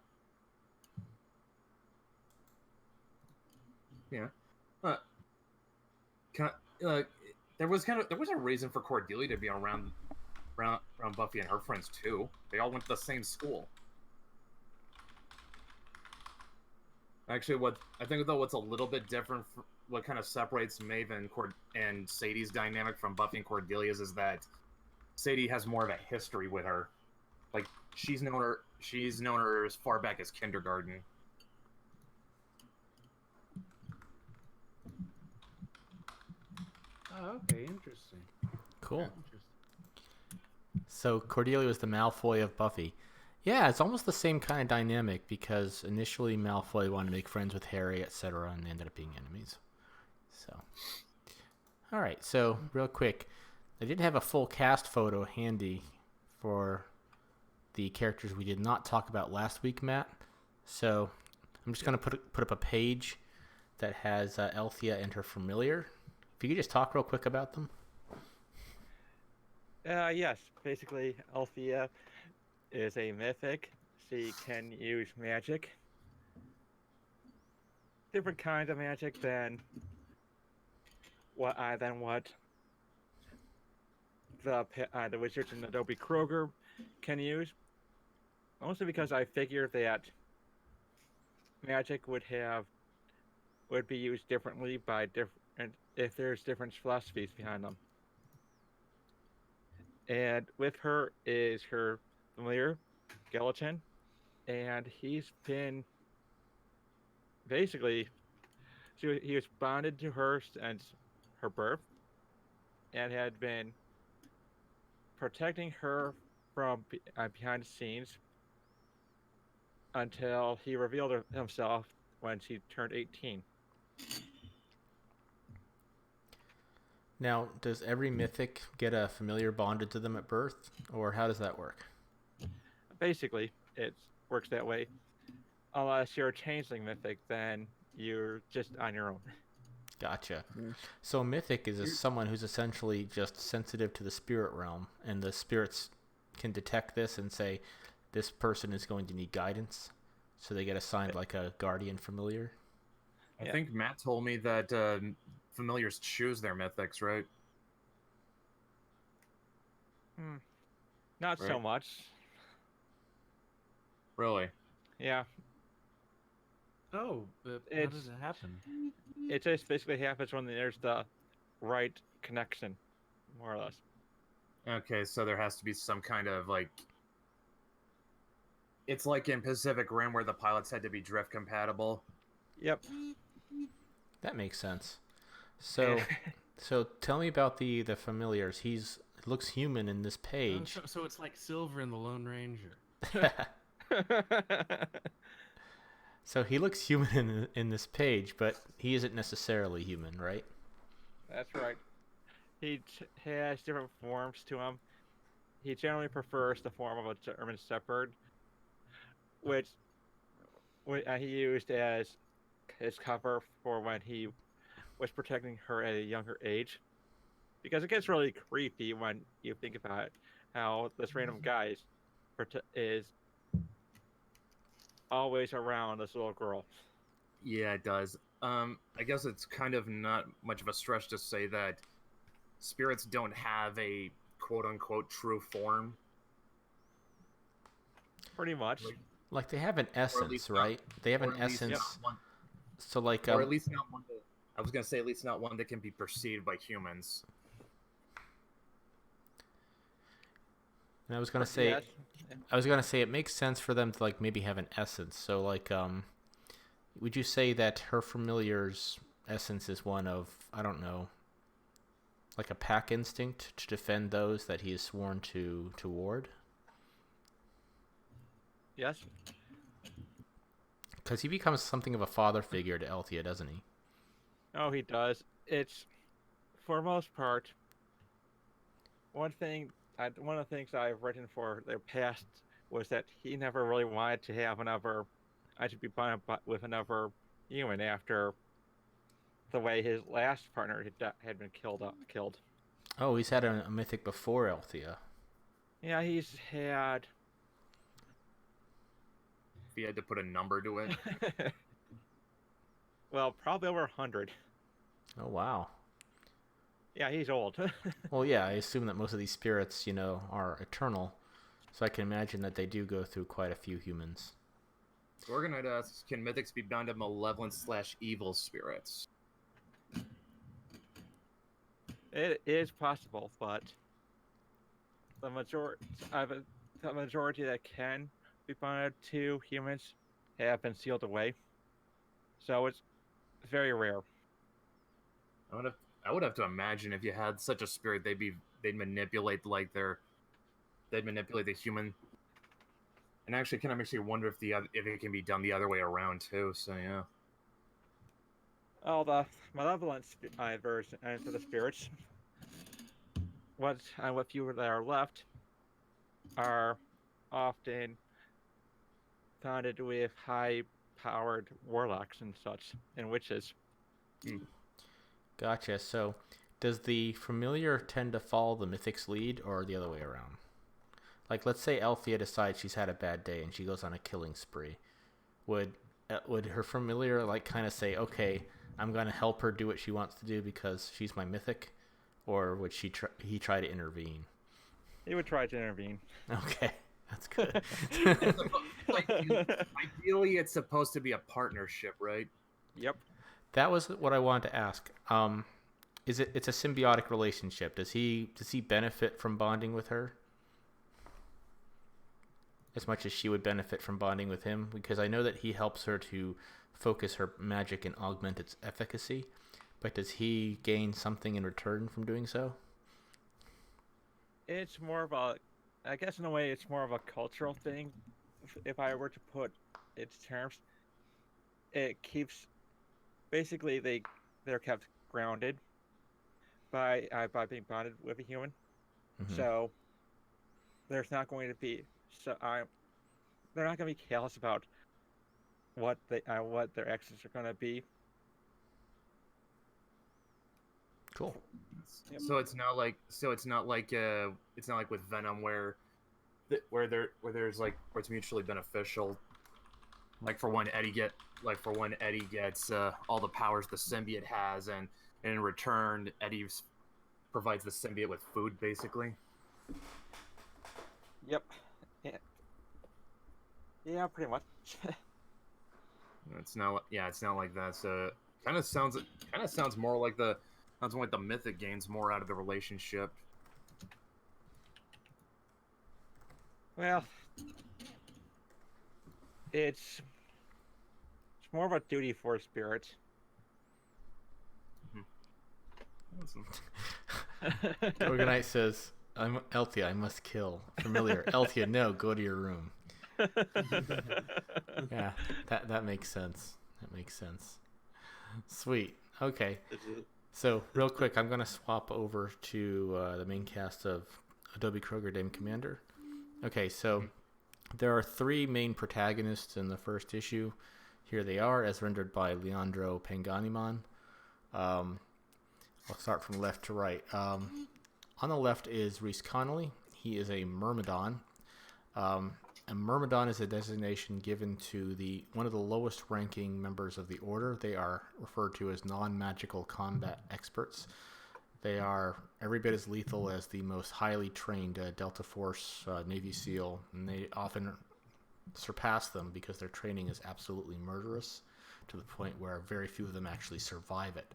[SPEAKER 3] Yeah. There was a reason for Cordelia to be around Buffy and her friends too. They all went to the same school. Actually, what's a little bit different, what kind of separates Maeve and Sadie's dynamic from Buffy and Cordelia's is that Sadie has more of a history with her. Like, she's known her as far back as kindergarten.
[SPEAKER 4] Oh, okay, interesting.
[SPEAKER 2] Cool.
[SPEAKER 4] Interesting.
[SPEAKER 2] So Cordelia was the Malfoy of Buffy. Yeah, it's almost the same kind of dynamic because initially Malfoy wanted to make friends with Harry, etc., and they ended up being enemies. So, all right. So real quick, I did have a full cast photo handy for the characters we did not talk about last week, Matt. So I'm just gonna put up a page that has Althea and her familiar. If you could just talk real quick about them.
[SPEAKER 1] Yes, basically, Althea is a mythic. She can use magic. Different kinds of magic than what the wizards in Adobe Kroger can use. Mostly because I figured that magic would be used differently by different if there's different philosophies behind them. And with her is her familiar, Skeleton, and he's been basically he was bonded to her since her birth and had been protecting her from behind the scenes until he revealed himself when she turned 18.
[SPEAKER 2] Now, does every mythic get a familiar bonded to them at birth, or how does that work?
[SPEAKER 1] Basically, it works that way. Unless you're a changeling mythic, then you're just on your own.
[SPEAKER 2] Gotcha.
[SPEAKER 5] Mm.
[SPEAKER 2] So a mythic is someone who's essentially just sensitive to the spirit realm, and the spirits can detect this and say, this person is going to need guidance. So they get assigned like a guardian familiar.
[SPEAKER 3] I
[SPEAKER 1] Yeah.
[SPEAKER 3] think Matt told me that familiars choose their mythics, right?
[SPEAKER 1] Not so
[SPEAKER 3] Right.
[SPEAKER 1] much.
[SPEAKER 3] Really?
[SPEAKER 1] Yeah,
[SPEAKER 4] Oh, but how
[SPEAKER 1] it's
[SPEAKER 4] does it happen?
[SPEAKER 1] it just basically happens when there's the right connection, more or less.
[SPEAKER 3] Okay, so there has to be some kind of like. It's like in Pacific Rim where the pilots had to be drift compatible.
[SPEAKER 1] Yep.
[SPEAKER 2] That makes sense. So, so tell me about the familiars. He looks human in this
[SPEAKER 4] Oh,
[SPEAKER 2] page.
[SPEAKER 4] so it's like Silver in the Lone Ranger.
[SPEAKER 2] So he looks human in this page, but he isn't necessarily human, right?
[SPEAKER 1] That's right. He has different forms to him. He generally prefers the form of a German Shepherd, which he used as his cover for when he was protecting her at a younger age. Because it gets really creepy when you think about how this random guy is always around this little girl.
[SPEAKER 3] Yeah, it does. I guess it's kind of not much of a stretch to say that spirits don't have a quote-unquote true form.
[SPEAKER 1] Pretty much.
[SPEAKER 2] Like they have an
[SPEAKER 3] Or at
[SPEAKER 2] essence,
[SPEAKER 3] least
[SPEAKER 2] right? They have
[SPEAKER 3] or
[SPEAKER 2] an
[SPEAKER 3] at least
[SPEAKER 2] essence.
[SPEAKER 3] not one,
[SPEAKER 2] So like,
[SPEAKER 3] or at least not one that, I was gonna say at least not one that can be perceived by humans.
[SPEAKER 2] and I was gonna say,
[SPEAKER 1] Yes.
[SPEAKER 2] it makes sense for them to like maybe have an essence. So like, would you say that her familiar's essence is one of, I don't know, like a pack instinct to defend those that he is sworn to ward?
[SPEAKER 1] Yes.
[SPEAKER 2] Because he becomes something of a father figure to Althea, doesn't he?
[SPEAKER 1] Oh, he does. It's for most part one of the things I've written for the past was that he never really wanted to have another. I should be bonded with another human after the way his last partner had been killed.
[SPEAKER 2] Oh, he's had a mythic before Althea.
[SPEAKER 1] Yeah, he's had.
[SPEAKER 3] If you had to put a number to it.
[SPEAKER 1] Well, probably over 100.
[SPEAKER 2] Oh wow.
[SPEAKER 1] Yeah, he's old.
[SPEAKER 2] Well, yeah, I assume that most of these spirits, are eternal, so I can imagine that they do go through quite a few humans.
[SPEAKER 3] Gorgonite asks, can mythics be bound to malevolent/evil spirits?
[SPEAKER 1] It is possible, but the majority that can be bonded to humans have been sealed away. So it's very rare.
[SPEAKER 3] I would have to imagine if you had such a spirit, they'd manipulate they'd manipulate the human. And actually, kind of makes me wonder if if it can be done the other way around too. So yeah.
[SPEAKER 1] All the malevolent version for the spirits. What few that are left are often founded with high-powered warlocks and such, and witches.
[SPEAKER 2] Gotcha. So, does the familiar tend to follow the mythic's lead, or the other way around? Like, let's say Althea decides she's had a bad day and she goes on a killing spree. Would her familiar like kind of say, "Okay, I'm going to help her do what she wants to do because she's my mythic," or would he try to intervene?
[SPEAKER 1] He would try to intervene.
[SPEAKER 2] Okay, that's good.
[SPEAKER 3] Ideally, it's supposed to be a partnership, right?
[SPEAKER 1] Yep.
[SPEAKER 2] That was what I wanted to ask. It's a symbiotic relationship. Does he benefit from bonding with her as much as she would benefit from bonding with him? Because I know that he helps her to focus her magic and augment its efficacy. But does he gain something in return from doing so?
[SPEAKER 1] It's more of a, I guess in a way, it's more of a cultural thing. If I were to put its terms, it keeps basically they're kept grounded by being bonded with a human.
[SPEAKER 2] Mm-hmm.
[SPEAKER 1] So there's not going to be they're not going to be careless about what their actions are going to be.
[SPEAKER 2] Cool.
[SPEAKER 1] Yep.
[SPEAKER 3] So it's not like with Venom where there's like where it's mutually beneficial. Like for when Eddie gets all the powers the symbiote has, and in return Eddie provides the symbiote with food, basically.
[SPEAKER 1] Yep. Yeah, pretty much.
[SPEAKER 3] It's not like that. So kind of sounds more like the Mythic gains more out of the relationship.
[SPEAKER 1] Well, it's more of a duty for spirits.
[SPEAKER 2] Organite says, "I'm Elthia. I must kill." Familiar. Elthia, no. Go to your room. Yeah, that makes sense. That makes sense. Sweet. Okay. So real quick, I'm gonna swap over to the main cast of Adobe Kroger Dame Commander. Okay, so there are 3 main protagonists in the first issue. Here they are, as rendered by Leandro Panganiman. I'll start from left to right. On the left is Reese Connolly. He is a Myrmidon. A Myrmidon is a designation given to one of the lowest ranking members of the Order. They are referred to as non-magical combat experts. They are every bit as lethal as the most highly trained Delta Force Navy SEAL, and they often surpass them because their training is absolutely murderous, to the point where very few of them actually survive it.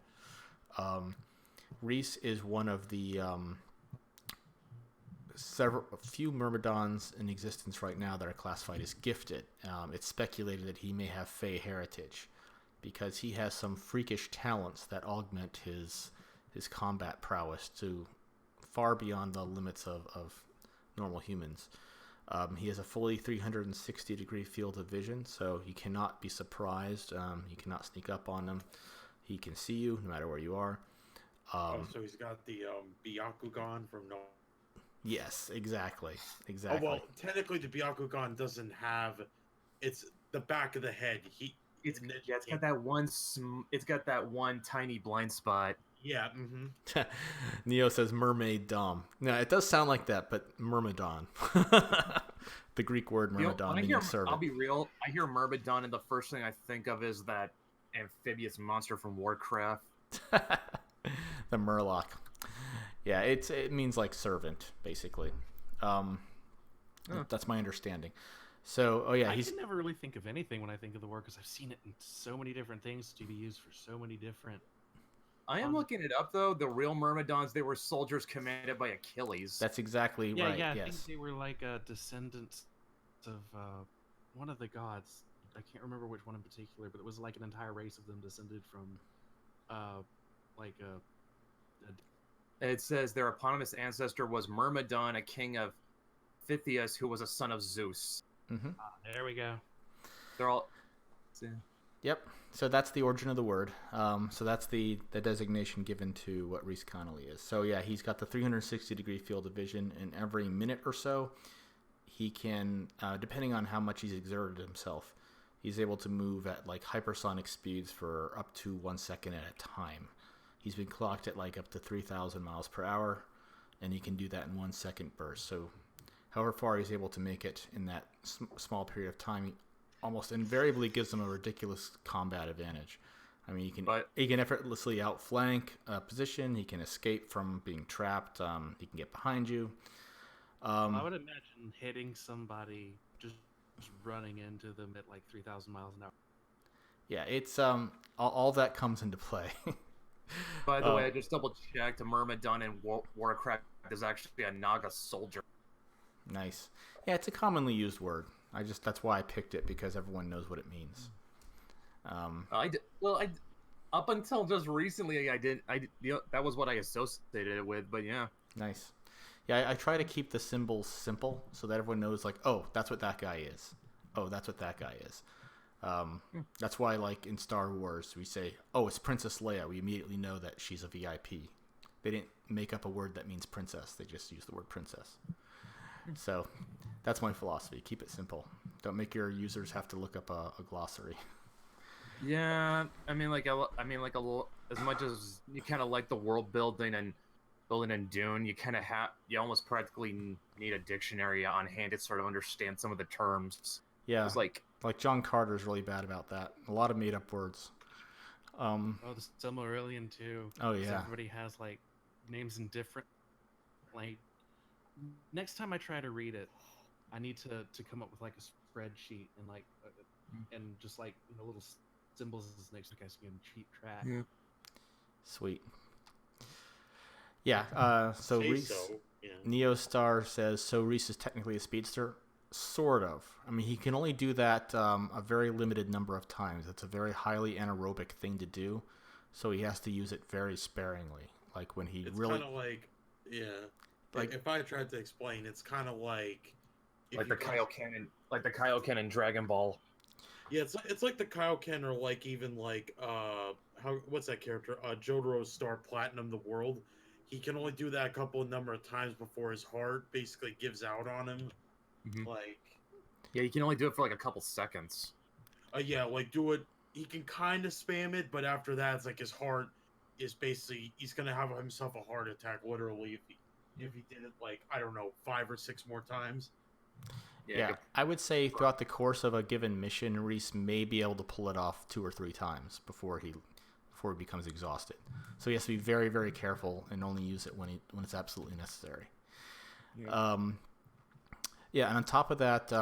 [SPEAKER 2] Reese is one of the few Myrmidons in existence right now that are classified as gifted. It's speculated that he may have Fey heritage because he has some freakish talents that augment his combat prowess to far beyond the limits of normal humans. He has a fully 360-degree field of vision, so he cannot be surprised. You cannot sneak up on him. He can see you no matter where you are.
[SPEAKER 6] So he's got the Byakugan from No.
[SPEAKER 2] Yes, exactly.
[SPEAKER 6] Oh well, technically the Byakugan doesn't have. It's the back of the head.
[SPEAKER 3] It's got that one tiny blind spot.
[SPEAKER 6] Yeah. Mm-hmm.
[SPEAKER 2] Neo says mermaid dom. No, it does sound like that, but myrmidon. The Greek word myrmidon meaning servant.
[SPEAKER 3] I'll be real. I hear myrmidon, and the first thing I think of is that amphibious monster from Warcraft.
[SPEAKER 2] The Murloc. Yeah, it means like servant, basically. That's my understanding. So,
[SPEAKER 4] I can never really think of anything when I think of the word because I've seen it in so many different things to be used for so many different.
[SPEAKER 3] I am looking it up though. The real Myrmidons, they were soldiers commanded by Achilles.
[SPEAKER 2] That's exactly right.
[SPEAKER 4] Yeah, I
[SPEAKER 2] yes.
[SPEAKER 4] think they were like descendants of one of the gods. I can't remember which one in particular, but it was like an entire race of them descended from,
[SPEAKER 3] It says their eponymous ancestor was Myrmidon, a king of Pythias, who was a son of Zeus.
[SPEAKER 2] Mm-hmm.
[SPEAKER 4] There we go.
[SPEAKER 3] They're all.
[SPEAKER 2] Yep. So that's the origin of the word. So that's the designation given to what Reese Connolly is. So yeah, he's got the 360-degree field of vision, and every minute or so, he can, depending on how much he's exerted himself, he's able to move at like hypersonic speeds for up to 1 second at a time. He's been clocked at like up to 3,000 miles per hour, and he can do that in 1 second bursts. So however far he's able to make it in that small period of time, he almost invariably gives him a ridiculous combat advantage. I mean, he can effortlessly outflank a position. He can escape from being trapped. He can get behind you.
[SPEAKER 4] I would imagine hitting somebody, just running into them at like 3,000 miles an hour.
[SPEAKER 2] Yeah, it's all that comes into play.
[SPEAKER 3] By the way, I just double checked. A Myrmidon in Warcraft is actually a Naga soldier.
[SPEAKER 2] Nice. Yeah, it's a commonly used word. That's why I picked it, because everyone knows what it means.
[SPEAKER 3] Up until just recently, that was what I associated it with. But yeah,
[SPEAKER 2] Nice. Yeah, I try to keep the symbols simple so that everyone knows, like, oh, that's what that guy is. Oh, that's what that guy is. That's why, like, in Star Wars, we say, oh, it's Princess Leia. We immediately know that she's a VIP. They didn't make up a word that means princess. They just use the word princess. So that's my philosophy. Keep it simple. Don't make your users have to look up a glossary.
[SPEAKER 3] yeah. I mean, like as much as you kind of like the world building and in Dune, you almost practically need a dictionary on hand to sort of understand some of the terms.
[SPEAKER 2] Yeah,
[SPEAKER 3] it's like
[SPEAKER 2] John Carter's really bad about that. A lot of made up words.
[SPEAKER 4] The Silmarillion too.
[SPEAKER 2] Oh yeah.
[SPEAKER 4] Everybody has like names in different. Like next time I try to read it, I need to come up with like a spreadsheet and like and just like little symbols next to guys can keep track.
[SPEAKER 3] Yeah.
[SPEAKER 2] Sweet. Yeah. So Reese, Neostar says, so Reese is technically a speedster. Sort of. I mean, he can only do that a very limited number of times. It's a very highly anaerobic thing to do, so he has to use it very sparingly. Like when he
[SPEAKER 6] it's
[SPEAKER 2] really.
[SPEAKER 6] It's kind of like, yeah. Like if I tried to explain, it's kind of like.
[SPEAKER 3] Like the Kaioken in Dragon Ball.
[SPEAKER 6] Yeah, it's like the Kaioken, or like even like what's that character? Jotaro Star Platinum, the world. He can only do that a number of times before his heart basically gives out on him.
[SPEAKER 3] Mm-hmm.
[SPEAKER 6] Like,
[SPEAKER 3] yeah, you can only do it for like a couple seconds.
[SPEAKER 6] Yeah, like do it. He can kind of spam it, but after that, it's like his heart is basically he's gonna have himself a heart attack literally if he did it like I don't know 5 or 6 more times.
[SPEAKER 2] Yeah, I would say throughout the course of a given mission, Reese may be able to pull it off 2 or 3 times before he becomes exhausted. So he has to be very, very careful and only use it when it's absolutely necessary. Yeah. And on top of that,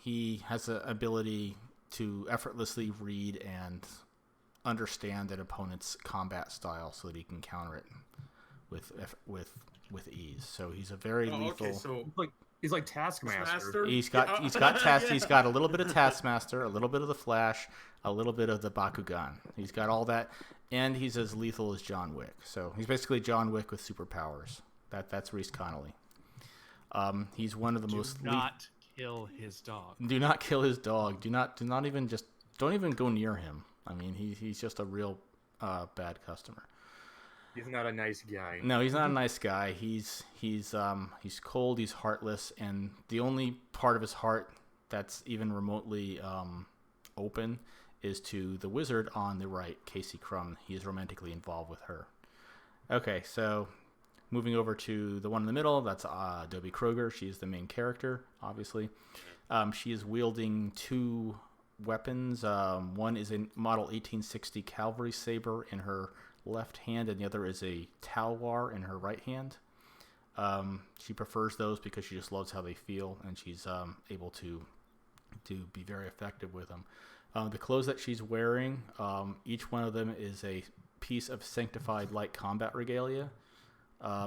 [SPEAKER 2] he has the ability to effortlessly read and understand an opponent's combat style so that he can counter it with ease. So he's a very lethal.
[SPEAKER 6] Okay, so
[SPEAKER 3] he's like Taskmaster.
[SPEAKER 2] He's got a little bit of Taskmaster, a little bit of the Flash, a little bit of the Bakugan. He's got all that, and he's as lethal as John Wick. So he's basically John Wick with superpowers. That's Reese Connolly. He's one of the most.
[SPEAKER 4] Do not kill his dog.
[SPEAKER 2] Do not kill his dog. Don't even go near him. I mean, he's just a real bad customer.
[SPEAKER 3] He's not a nice guy.
[SPEAKER 2] No, he's not a nice guy. He's cold. He's heartless, and the only part of his heart that's even remotely open is to the wizard on the right, Casey Crumb. He is romantically involved with her. Okay, so moving over to the one in the middle, that's Adobe Kroger. She's the main character, obviously. She is wielding 2 weapons. One is a model 1860 cavalry saber in her left hand, and the other is a talwar in her right hand. She prefers those because she just loves how they feel, and she's able to be very effective with them. The clothes that she's wearing, each one of them is a piece of sanctified light combat regalia.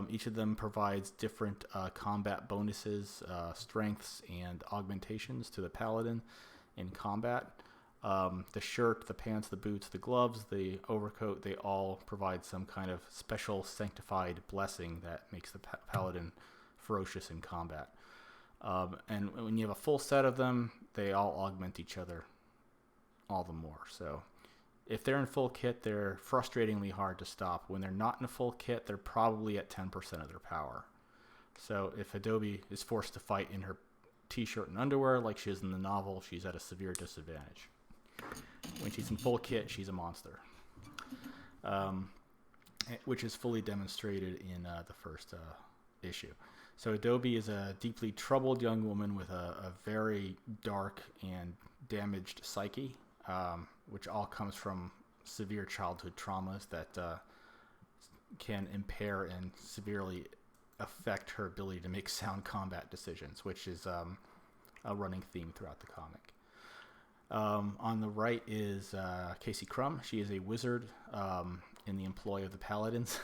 [SPEAKER 2] Each of them provides different combat bonuses, strengths, and augmentations to the paladin in combat. The shirt, the pants, the boots, the gloves, the overcoat, they all provide some kind of special sanctified blessing that makes the paladin ferocious in combat. And when you have a full set of them, they all augment each other all the more. So if they're in full kit, they're frustratingly hard to stop. When they're not in a full kit, they're probably at 10% of their power. So if Adobe is forced to fight in her t-shirt and underwear like she is in the novel, she's at a severe disadvantage. When she's in full kit, she's a monster, which is fully demonstrated in the first issue. So Adobe is a deeply troubled young woman with a very dark and damaged psyche, which all comes from severe childhood traumas that can impair and severely affect her ability to make sound combat decisions, which is a running theme throughout the comic. On the right is Casey Crumb. She is a wizard in the employ of the Paladins.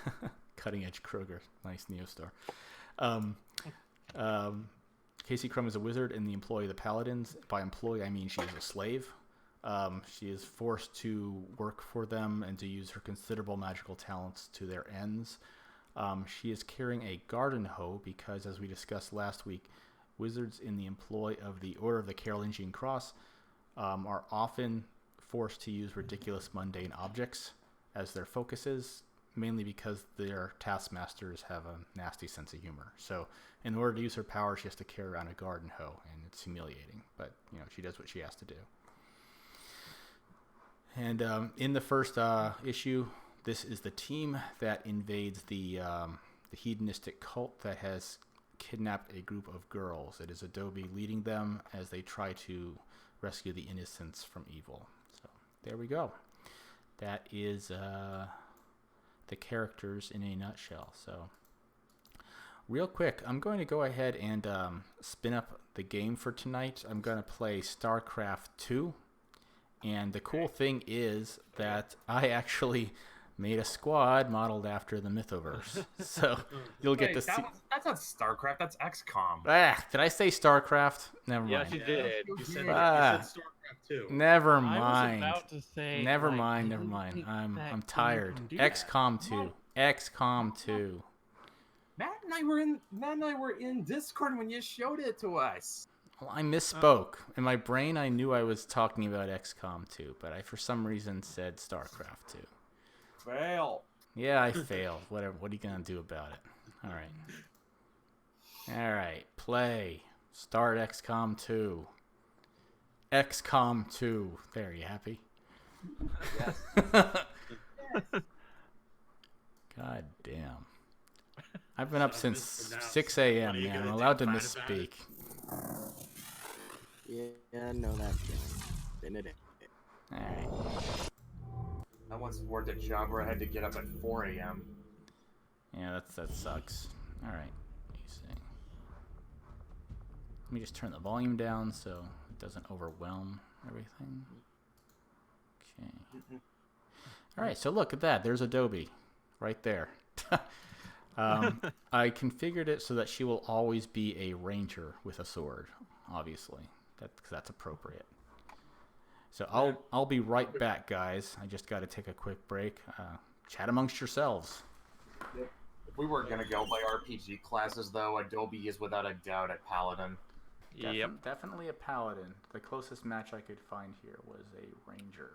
[SPEAKER 2] Cutting edge Kroger. Nice Neostar. Casey Crumb is a wizard in the employ of the Paladins. By employ, I mean she is a slave. She is forced to work for them and to use her considerable magical talents to their ends. She is carrying a garden hoe because, as we discussed last week, wizards in the employ of the Order of the Carolingian Cross are often forced to use ridiculous mundane objects as their focuses, mainly because their taskmasters have a nasty sense of humor. So in order to use her power, she has to carry around a garden hoe, and it's humiliating. But, she does what she has to do. And in the first issue, this is the team that invades the hedonistic cult that has kidnapped a group of girls. It is Adobe leading them as they try to rescue the innocents from evil. So there we go. That is the characters in a nutshell. So real quick, I'm going to go ahead and spin up the game for tonight. I'm going to play StarCraft 2. And the cool thing is that I actually made a squad modeled after the Mythoverse. So you'll get to see.
[SPEAKER 3] That's not StarCraft. That's XCOM.
[SPEAKER 2] Did I say StarCraft? Never mind.
[SPEAKER 1] Yes, you did.
[SPEAKER 6] You said
[SPEAKER 2] Ah.
[SPEAKER 6] StarCraft too.
[SPEAKER 2] Never
[SPEAKER 4] I was
[SPEAKER 2] mind.
[SPEAKER 4] about to say.
[SPEAKER 2] Never
[SPEAKER 4] like,
[SPEAKER 2] mind.
[SPEAKER 4] I
[SPEAKER 2] Never
[SPEAKER 4] didn't
[SPEAKER 2] mind.
[SPEAKER 4] think
[SPEAKER 2] I'm
[SPEAKER 4] that
[SPEAKER 2] tired.
[SPEAKER 4] game can do that.
[SPEAKER 2] XCOM 2. XCOM 2.
[SPEAKER 3] Matt and I were in Discord when you showed it to us.
[SPEAKER 2] Well, I misspoke. In my brain, I knew I was talking about XCOM 2, but I, for some reason, said StarCraft 2.
[SPEAKER 3] Fail.
[SPEAKER 2] Yeah, I failed. Whatever. What are you going to do about it? All right. All right. Play. Start XCOM 2. XCOM 2. There, you happy?
[SPEAKER 3] Yes.
[SPEAKER 2] God damn. I've been up since
[SPEAKER 6] Now,
[SPEAKER 2] 6
[SPEAKER 6] what are
[SPEAKER 2] a.m.,
[SPEAKER 6] you
[SPEAKER 2] man. I'm
[SPEAKER 6] gonna
[SPEAKER 2] allowed
[SPEAKER 6] do,
[SPEAKER 2] to
[SPEAKER 6] fight about it?
[SPEAKER 2] misspeak.
[SPEAKER 5] Yeah, I know that feeling. Been it.
[SPEAKER 2] All right.
[SPEAKER 3] I once worked a job where I had to get up at 4 a.m.
[SPEAKER 2] Yeah, that sucks. All right. Let me just turn the volume down so it doesn't overwhelm everything. Okay. All right, so look at that. There's Adobe right there. I configured it so that she will always be a ranger with a sword, obviously. That's appropriate. So I'll be right back, guys. I just got to take a quick break. Chat amongst yourselves.
[SPEAKER 3] If we were gonna go by RPG classes, though, Adobe is without a doubt a paladin.
[SPEAKER 1] Yep.
[SPEAKER 2] Definitely a paladin. The closest match I could find here was a ranger.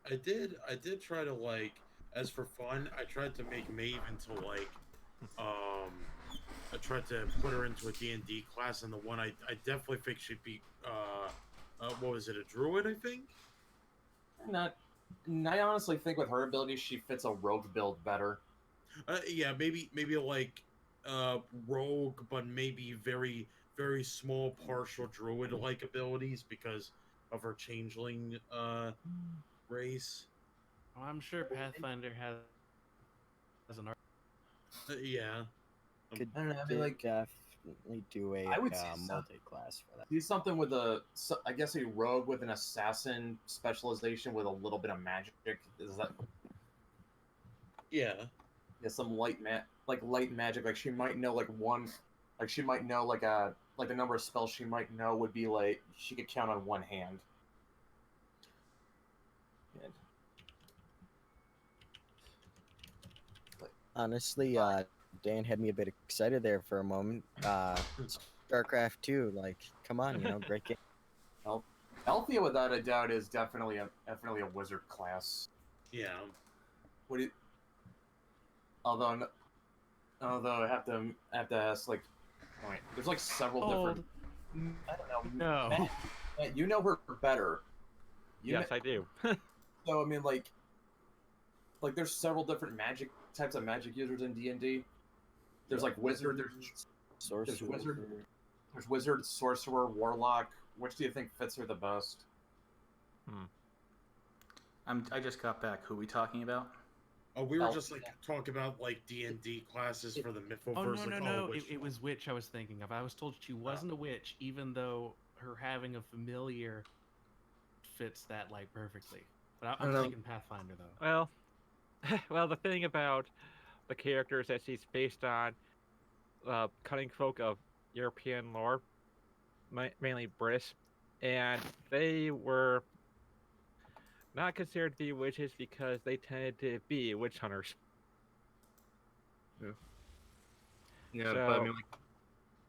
[SPEAKER 6] I did try to, like, as for fun, I tried to make Maeve into, like, I tried to put her into a D&D class, and the one I definitely think should be, what was it, a druid, I think?
[SPEAKER 3] I honestly think with her abilities, she fits a rogue build better.
[SPEAKER 6] Yeah, maybe like, rogue, but maybe very, very small partial druid-like abilities because of her changeling, race.
[SPEAKER 4] Well, I'm sure Pathfinder has an art.
[SPEAKER 6] Yeah.
[SPEAKER 5] Could
[SPEAKER 3] I don't know, I mean, like,
[SPEAKER 5] definitely do a
[SPEAKER 3] I would say so.
[SPEAKER 5] multi-class for that.
[SPEAKER 3] Do something with I guess a rogue with an assassin specialization with a little bit of magic. Is that?
[SPEAKER 6] Yeah.
[SPEAKER 3] Yeah, some light magic. Like she might know like the number of spells she might know would be like she could count on one hand. And,
[SPEAKER 5] Honestly, Dan had me a bit excited there for a moment. StarCraft 2, like, come on, great game.
[SPEAKER 3] Althea, without a doubt, is definitely a wizard class.
[SPEAKER 6] Yeah.
[SPEAKER 3] What do you, although I have to ask, like, wait, there's like several different. I don't know.
[SPEAKER 4] No.
[SPEAKER 3] Matt, you know her better.
[SPEAKER 1] Yes, I do.
[SPEAKER 3] So I mean, like there's several different types of magic users in D&D. There's like wizard, there's wizard, sorcerer, warlock. Which do you think fits her the best?
[SPEAKER 2] I just got back. Who are we talking about?
[SPEAKER 6] Oh, we were just like talking about like D&D classes for the Mythoverse.
[SPEAKER 4] Oh, no. It was witch I was thinking of. I was told she wasn't a witch, even though her having a familiar fits that like perfectly. But I'm thinking Pathfinder though.
[SPEAKER 1] Well, the thing about the characters that she's based on, cutting folk of European lore, mainly British, and they were not considered to be witches because they tended to be witch hunters.
[SPEAKER 3] Yeah, but I
[SPEAKER 1] So
[SPEAKER 3] mean, like,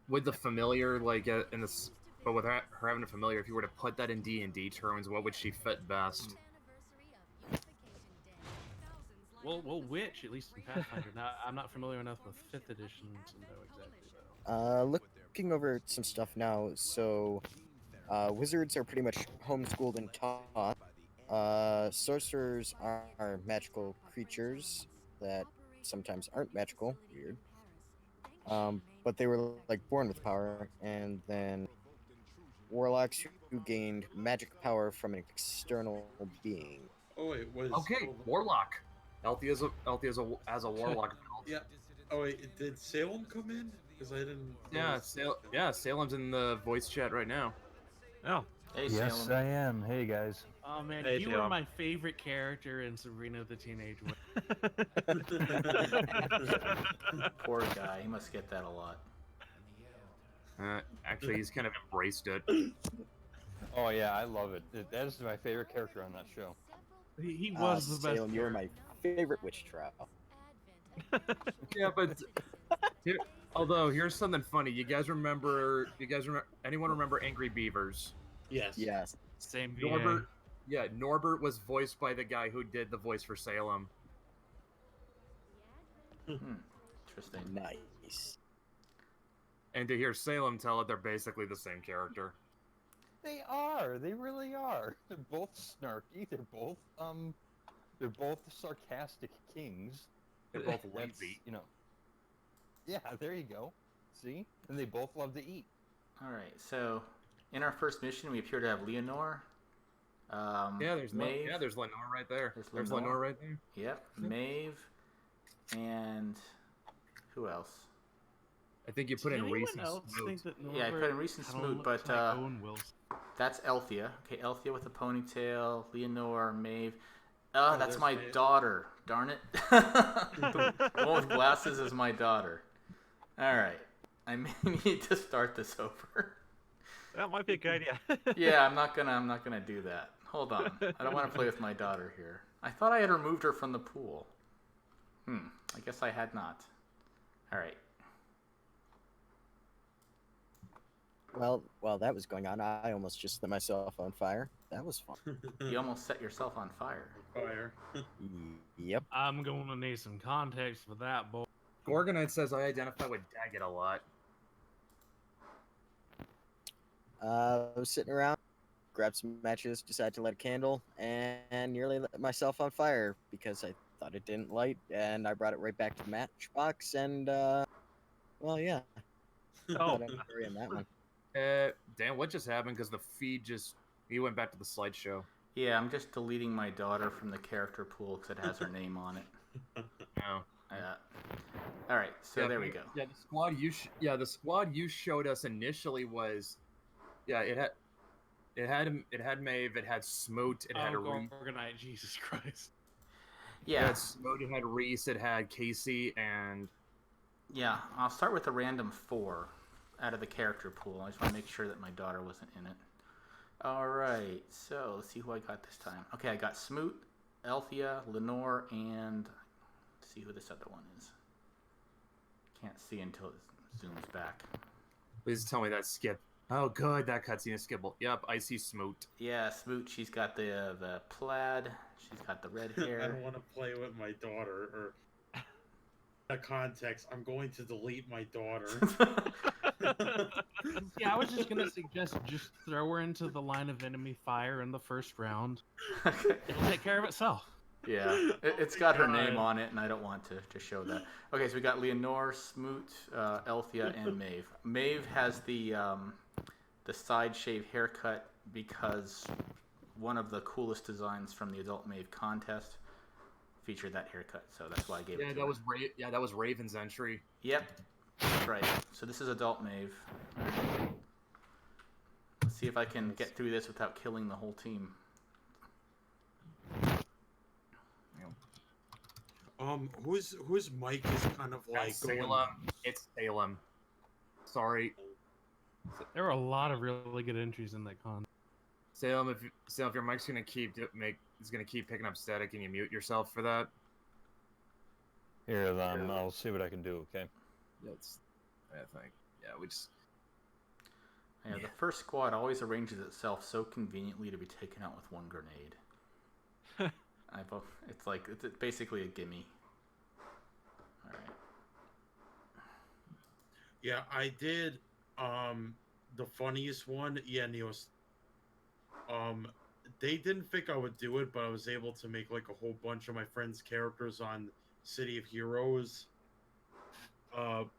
[SPEAKER 3] with the familiar, like in this, but with her having a familiar, if you were to put that in D&D terms, what would she fit best?
[SPEAKER 4] Well, witch at least in Pathfinder. Now, I'm not familiar enough with 5th edition to know exactly though.
[SPEAKER 5] Looking over some stuff now, so wizards are pretty much homeschooled and taught. Sorcerers are magical creatures that sometimes aren't magical. Weird. But they were like born with power, and then warlocks who gained magic power from an external being.
[SPEAKER 6] Oh wait,
[SPEAKER 3] Okay, warlock. Althea as a warlock build.
[SPEAKER 6] yeah. Oh wait, did Salem come in? Because I didn't.
[SPEAKER 3] Yeah, Salem's in the voice chat right now.
[SPEAKER 1] oh,
[SPEAKER 2] Hey,
[SPEAKER 7] Yes,
[SPEAKER 2] Salem.
[SPEAKER 7] I am. Hey, guys.
[SPEAKER 4] Oh man,
[SPEAKER 1] Hey,
[SPEAKER 4] you were
[SPEAKER 1] Salem.
[SPEAKER 4] my favorite character in Sabrina the Teenage Witch.
[SPEAKER 2] Poor guy. He must get that a lot.
[SPEAKER 3] Actually, he's kind of embraced it.
[SPEAKER 7] Oh yeah, I love it. That is my favorite character on that show.
[SPEAKER 4] He was the best.
[SPEAKER 5] Salem, you are my favorite witch trial.
[SPEAKER 3] Yeah, but here, although here's something funny. You guys remember? Anyone remember Angry Beavers?
[SPEAKER 6] Yes.
[SPEAKER 5] Yes.
[SPEAKER 4] Same
[SPEAKER 3] Norbert. Yeah, Norbert was voiced by the guy who did the voice for Salem.
[SPEAKER 2] Interesting.
[SPEAKER 5] Nice.
[SPEAKER 3] And to hear Salem tell it, they're basically the same character.
[SPEAKER 7] They are. They really are. They're both snarky. They're both sarcastic kings.
[SPEAKER 3] They're both
[SPEAKER 7] That's,
[SPEAKER 3] lazy.
[SPEAKER 7] you know. Yeah, there you go. See? And they both love to eat.
[SPEAKER 2] All right. So, in our first mission, we appear to have Leonore.
[SPEAKER 3] There's
[SPEAKER 2] Maeve.
[SPEAKER 3] there's Lenore right there.
[SPEAKER 2] There's
[SPEAKER 3] Lenore
[SPEAKER 2] Lenore.
[SPEAKER 3] right there.
[SPEAKER 2] Yep. Maeve. And who else?
[SPEAKER 3] I think you put in Reese and
[SPEAKER 4] else
[SPEAKER 3] Smoot.
[SPEAKER 4] think that
[SPEAKER 2] Yeah, I put in Reese and Smoot, but
[SPEAKER 4] Owen Wilson.
[SPEAKER 2] that's Althea. Okay, Althea with a ponytail, Leonore, Maeve. That's
[SPEAKER 6] there's
[SPEAKER 2] my
[SPEAKER 6] Maeve.
[SPEAKER 2] daughter. Darn it. The one with glasses is my daughter. All right. I may need to start this over.
[SPEAKER 1] that might be a good idea.
[SPEAKER 2] Yeah, I'm not gonna do that. Hold on. I don't want to play with my daughter here. I thought I had removed her from the pool. I guess I had not. All right.
[SPEAKER 5] Well, while that was going on, I almost just lit myself on fire. That was fun.
[SPEAKER 2] You almost set yourself on fire.
[SPEAKER 6] Fire.
[SPEAKER 5] Yep.
[SPEAKER 4] I'm going to need some context for that, boy.
[SPEAKER 3] Gorgonite says I identify with Daggett a lot.
[SPEAKER 5] I was sitting around, grabbed some matches, decided to light a candle, and nearly lit myself on fire because I thought it didn't light, and I brought it right back to the matchbox, and well, yeah.
[SPEAKER 1] Oh,
[SPEAKER 5] But I'm sorry on that one.
[SPEAKER 3] Dan, what just happened? Because the feed he went back to the slideshow.
[SPEAKER 2] Yeah, I'm just deleting my daughter from the character pool because it has her name on it.
[SPEAKER 3] Oh.
[SPEAKER 2] All right, so
[SPEAKER 3] Yeah,
[SPEAKER 2] there we go.
[SPEAKER 3] Yeah, the squad you showed us initially was, it had Maeve, it had Smoot, it had Reese.
[SPEAKER 4] Organite, Jesus Christ.
[SPEAKER 3] It
[SPEAKER 2] Yeah,
[SPEAKER 3] had Smoot, it had Reese, it had Casey, and
[SPEAKER 2] yeah. I'll start with a random 4 out of the character pool. I just want to make sure that my daughter wasn't in it. All right, so let's see who I got this time. Okay, I got Smoot, Althea, Lenore, and let's see who this other one is. Can't see until it zooms back.
[SPEAKER 3] please tell me that skip. Oh, good, that cutscene is skippable. Yep, I see Smoot.
[SPEAKER 2] Yeah, Smoot. She's got the plaid. She's got the red
[SPEAKER 6] I
[SPEAKER 2] hair.
[SPEAKER 6] don't want to play with my daughter. Or that context, I'm going to delete my daughter.
[SPEAKER 4] Yeah, I was just gonna suggest just throw her into the line of enemy fire in the first round. It'll take care of itself.
[SPEAKER 2] Yeah, it's got her
[SPEAKER 6] God.
[SPEAKER 2] name on it, and I don't want to show that. Okay, so we got Leonore, Smoot, Althea, and Maeve. Maeve has the side shave haircut because one of the coolest designs from the Adult Maeve contest featured that haircut, so that's why I gave it to her.
[SPEAKER 3] That was Raven's entry.
[SPEAKER 2] Yep, that's right. So this is Adult Maeve. Let's see if I can get through this without killing the whole team.
[SPEAKER 6] Whose mic is kind of like
[SPEAKER 3] That's Salem. It's Salem. Sorry,
[SPEAKER 4] There were a lot of really good entries in that con.
[SPEAKER 3] Salem. If your mic's gonna keep is gonna keep picking up static. Can you mute yourself for that?
[SPEAKER 7] Here, then I'll see what I can do. Okay.
[SPEAKER 3] That's, I think. Yeah, we just.
[SPEAKER 2] Yeah, the first squad always arranges itself so conveniently to be taken out with one grenade. It's like it's basically a gimme. All right.
[SPEAKER 6] Yeah, I did. The funniest one, yeah, Neos. They didn't think I would do it, but I was able to make like a whole bunch of my friends' characters on City of Heroes.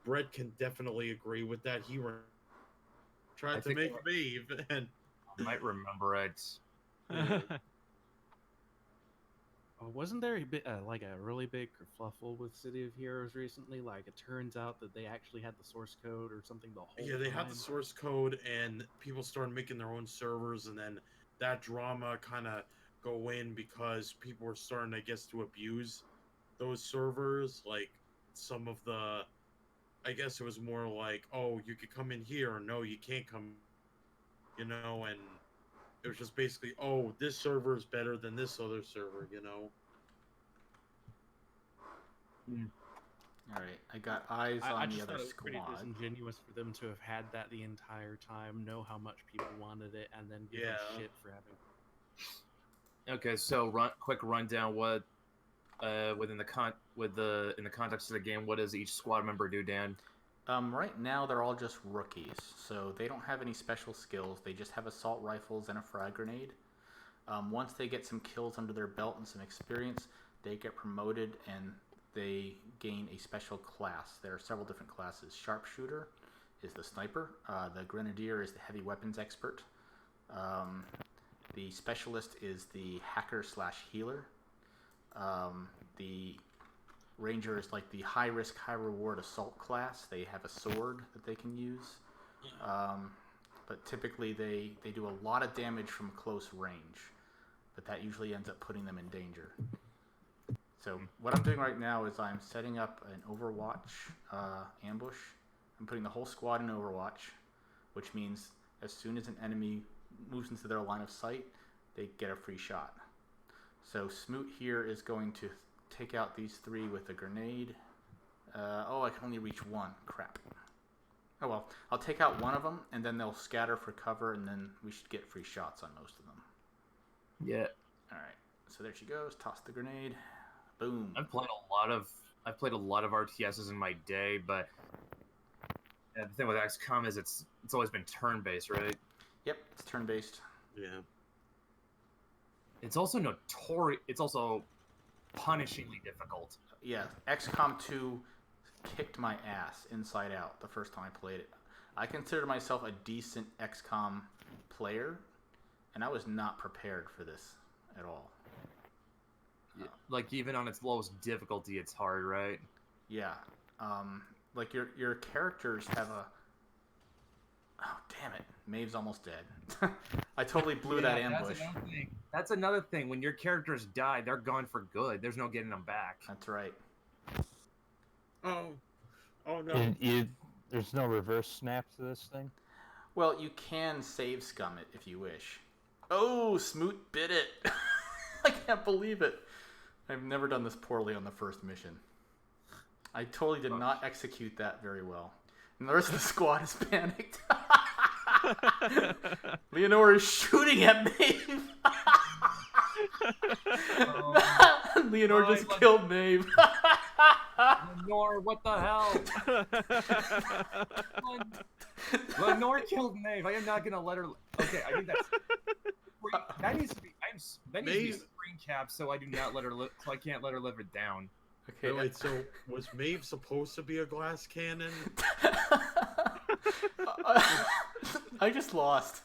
[SPEAKER 6] Brett can definitely agree with that. He tried to make Maeve, and
[SPEAKER 3] I might remember it.
[SPEAKER 4] Wasn't there a bit, like a really big kerfluffle with City of Heroes recently? Like, it turns out that they actually had the source code or something the whole time.
[SPEAKER 6] Yeah, they had the source code, and people started making their own servers, and then that drama kind of go in because people were starting, I guess, to abuse those servers. Like, some of the, I guess it was more like, oh, you could come in here, or no, you can't come, and it was just basically, oh, this server is better than this other server,
[SPEAKER 2] All right, I got eyes on
[SPEAKER 4] I
[SPEAKER 2] the
[SPEAKER 4] just
[SPEAKER 2] other
[SPEAKER 4] thought it was pretty
[SPEAKER 2] squad.
[SPEAKER 4] disingenuous for them to have had that the entire time, know how much people wanted it, and then give them shit for having.
[SPEAKER 3] Okay, so quick rundown. What in the context of the game, what does each squad member do, Dan?
[SPEAKER 2] Right now they're all just rookies, so they don't have any special skills. They just have assault rifles and a frag grenade. Once they get some kills under their belt and some experience, they get promoted and they gain a special class. There are several different classes. Sharpshooter is the sniper. The grenadier is the heavy weapons expert. The specialist is the hacker/healer. The ranger is like the high risk, high reward assault class. They have a sword that they can use. But typically they do a lot of damage from close range. But that usually ends up putting them in danger. So what I'm doing right now is I'm setting up an Overwatch ambush. I'm putting the whole squad in Overwatch, which means as soon as an enemy moves into their line of sight, they get a free shot. So Smoot here is going to take out these three with a grenade. I can only reach one. Crap. Oh well, I'll take out one of them, and then they'll scatter for cover, and then we should get free shots on most of them.
[SPEAKER 3] Yeah.
[SPEAKER 2] All right. So there she goes. Toss the grenade. Boom.
[SPEAKER 3] I've played a lot of RTSs in my day, but the thing with XCOM is it's always been turn-based, right?
[SPEAKER 2] Yep, it's turn-based.
[SPEAKER 6] Yeah.
[SPEAKER 3] It's also It's also punishingly difficult.
[SPEAKER 2] Yeah, XCOM 2 kicked my ass inside out the first time I played it. I consider myself a decent XCOM player, and I was not prepared for this at all.
[SPEAKER 3] Like, even on its lowest difficulty, it's hard, right?
[SPEAKER 2] Yeah. Like, your characters have a... Oh, damn it. Maeve's almost dead. I totally blew that ambush.
[SPEAKER 3] That's another thing. When your characters die, they're gone for good. There's no getting them back.
[SPEAKER 2] That's right.
[SPEAKER 6] Oh no.
[SPEAKER 7] There's no reverse snap to this thing?
[SPEAKER 2] Well, you can save scum it if you wish. Oh, Smoot bit it. I can't believe it. I've never done this poorly on the first mission. I totally did not execute that very well. And the rest of the squad is panicked. Leonore is shooting at Maeve. Leonore just killed Maeve.
[SPEAKER 3] Lenore, what the hell? Lenore killed Maeve. I am not gonna let her. Okay, I think that needs to be. That needs to be screen cap, so I do not let her. So I can't let her live it down.
[SPEAKER 2] Okay.
[SPEAKER 6] Wait, so was Maeve supposed to be a glass cannon?
[SPEAKER 2] I just lost.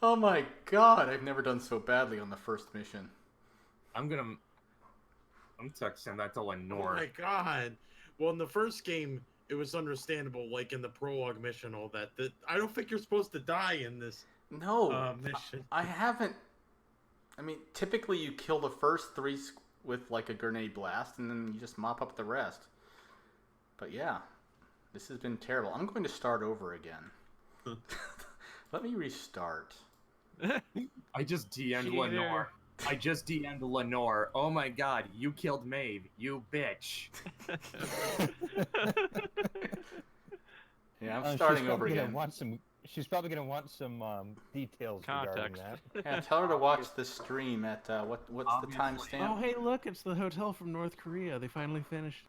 [SPEAKER 2] Oh my god! I've never done so badly on the first mission.
[SPEAKER 3] I'm texting that to Lenore.
[SPEAKER 6] Oh my god! Well, in the first game, it was understandable, like in the prologue mission, all that. I don't think you're supposed to die in this. Mission.
[SPEAKER 2] I haven't. I mean, typically you kill the first three with like a grenade blast, and then you just mop up the rest. But yeah, this has been terrible. I'm going to start over again. Let me restart.
[SPEAKER 3] I just DM'd
[SPEAKER 1] Cheater.
[SPEAKER 3] Lenore. I just DM'd Lenore. Oh my god, you killed Maeve, you bitch.
[SPEAKER 2] Yeah, I'm
[SPEAKER 7] She's
[SPEAKER 2] starting over
[SPEAKER 7] probably gonna
[SPEAKER 2] again.
[SPEAKER 7] want some. She's probably gonna want some details regarding
[SPEAKER 1] Context.
[SPEAKER 7] that.
[SPEAKER 2] Yeah, tell her to watch the stream at what's the
[SPEAKER 3] Obviously.
[SPEAKER 2] timestamp?
[SPEAKER 4] Oh, hey, look, it's the hotel from North Korea. They finally finished.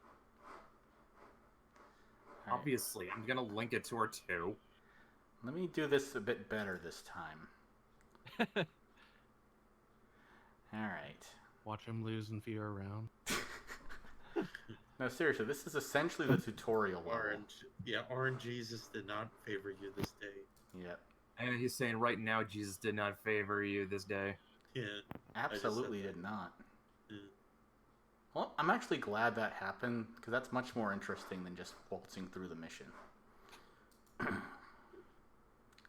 [SPEAKER 2] All right.
[SPEAKER 3] Obviously, I'm gonna link it to her too.
[SPEAKER 2] Let me do this a bit better this time. All right.
[SPEAKER 4] Watch him lose and fear around.
[SPEAKER 2] No, seriously, this is essentially the tutorial level.
[SPEAKER 6] Orange Jesus did not favor you this day.
[SPEAKER 2] Yep.
[SPEAKER 3] And he's saying right now Jesus did not favor you this day.
[SPEAKER 6] Yeah.
[SPEAKER 2] Absolutely did not.
[SPEAKER 6] Yeah.
[SPEAKER 2] Well, I'm actually glad that happened, because that's much more interesting than just waltzing through the mission.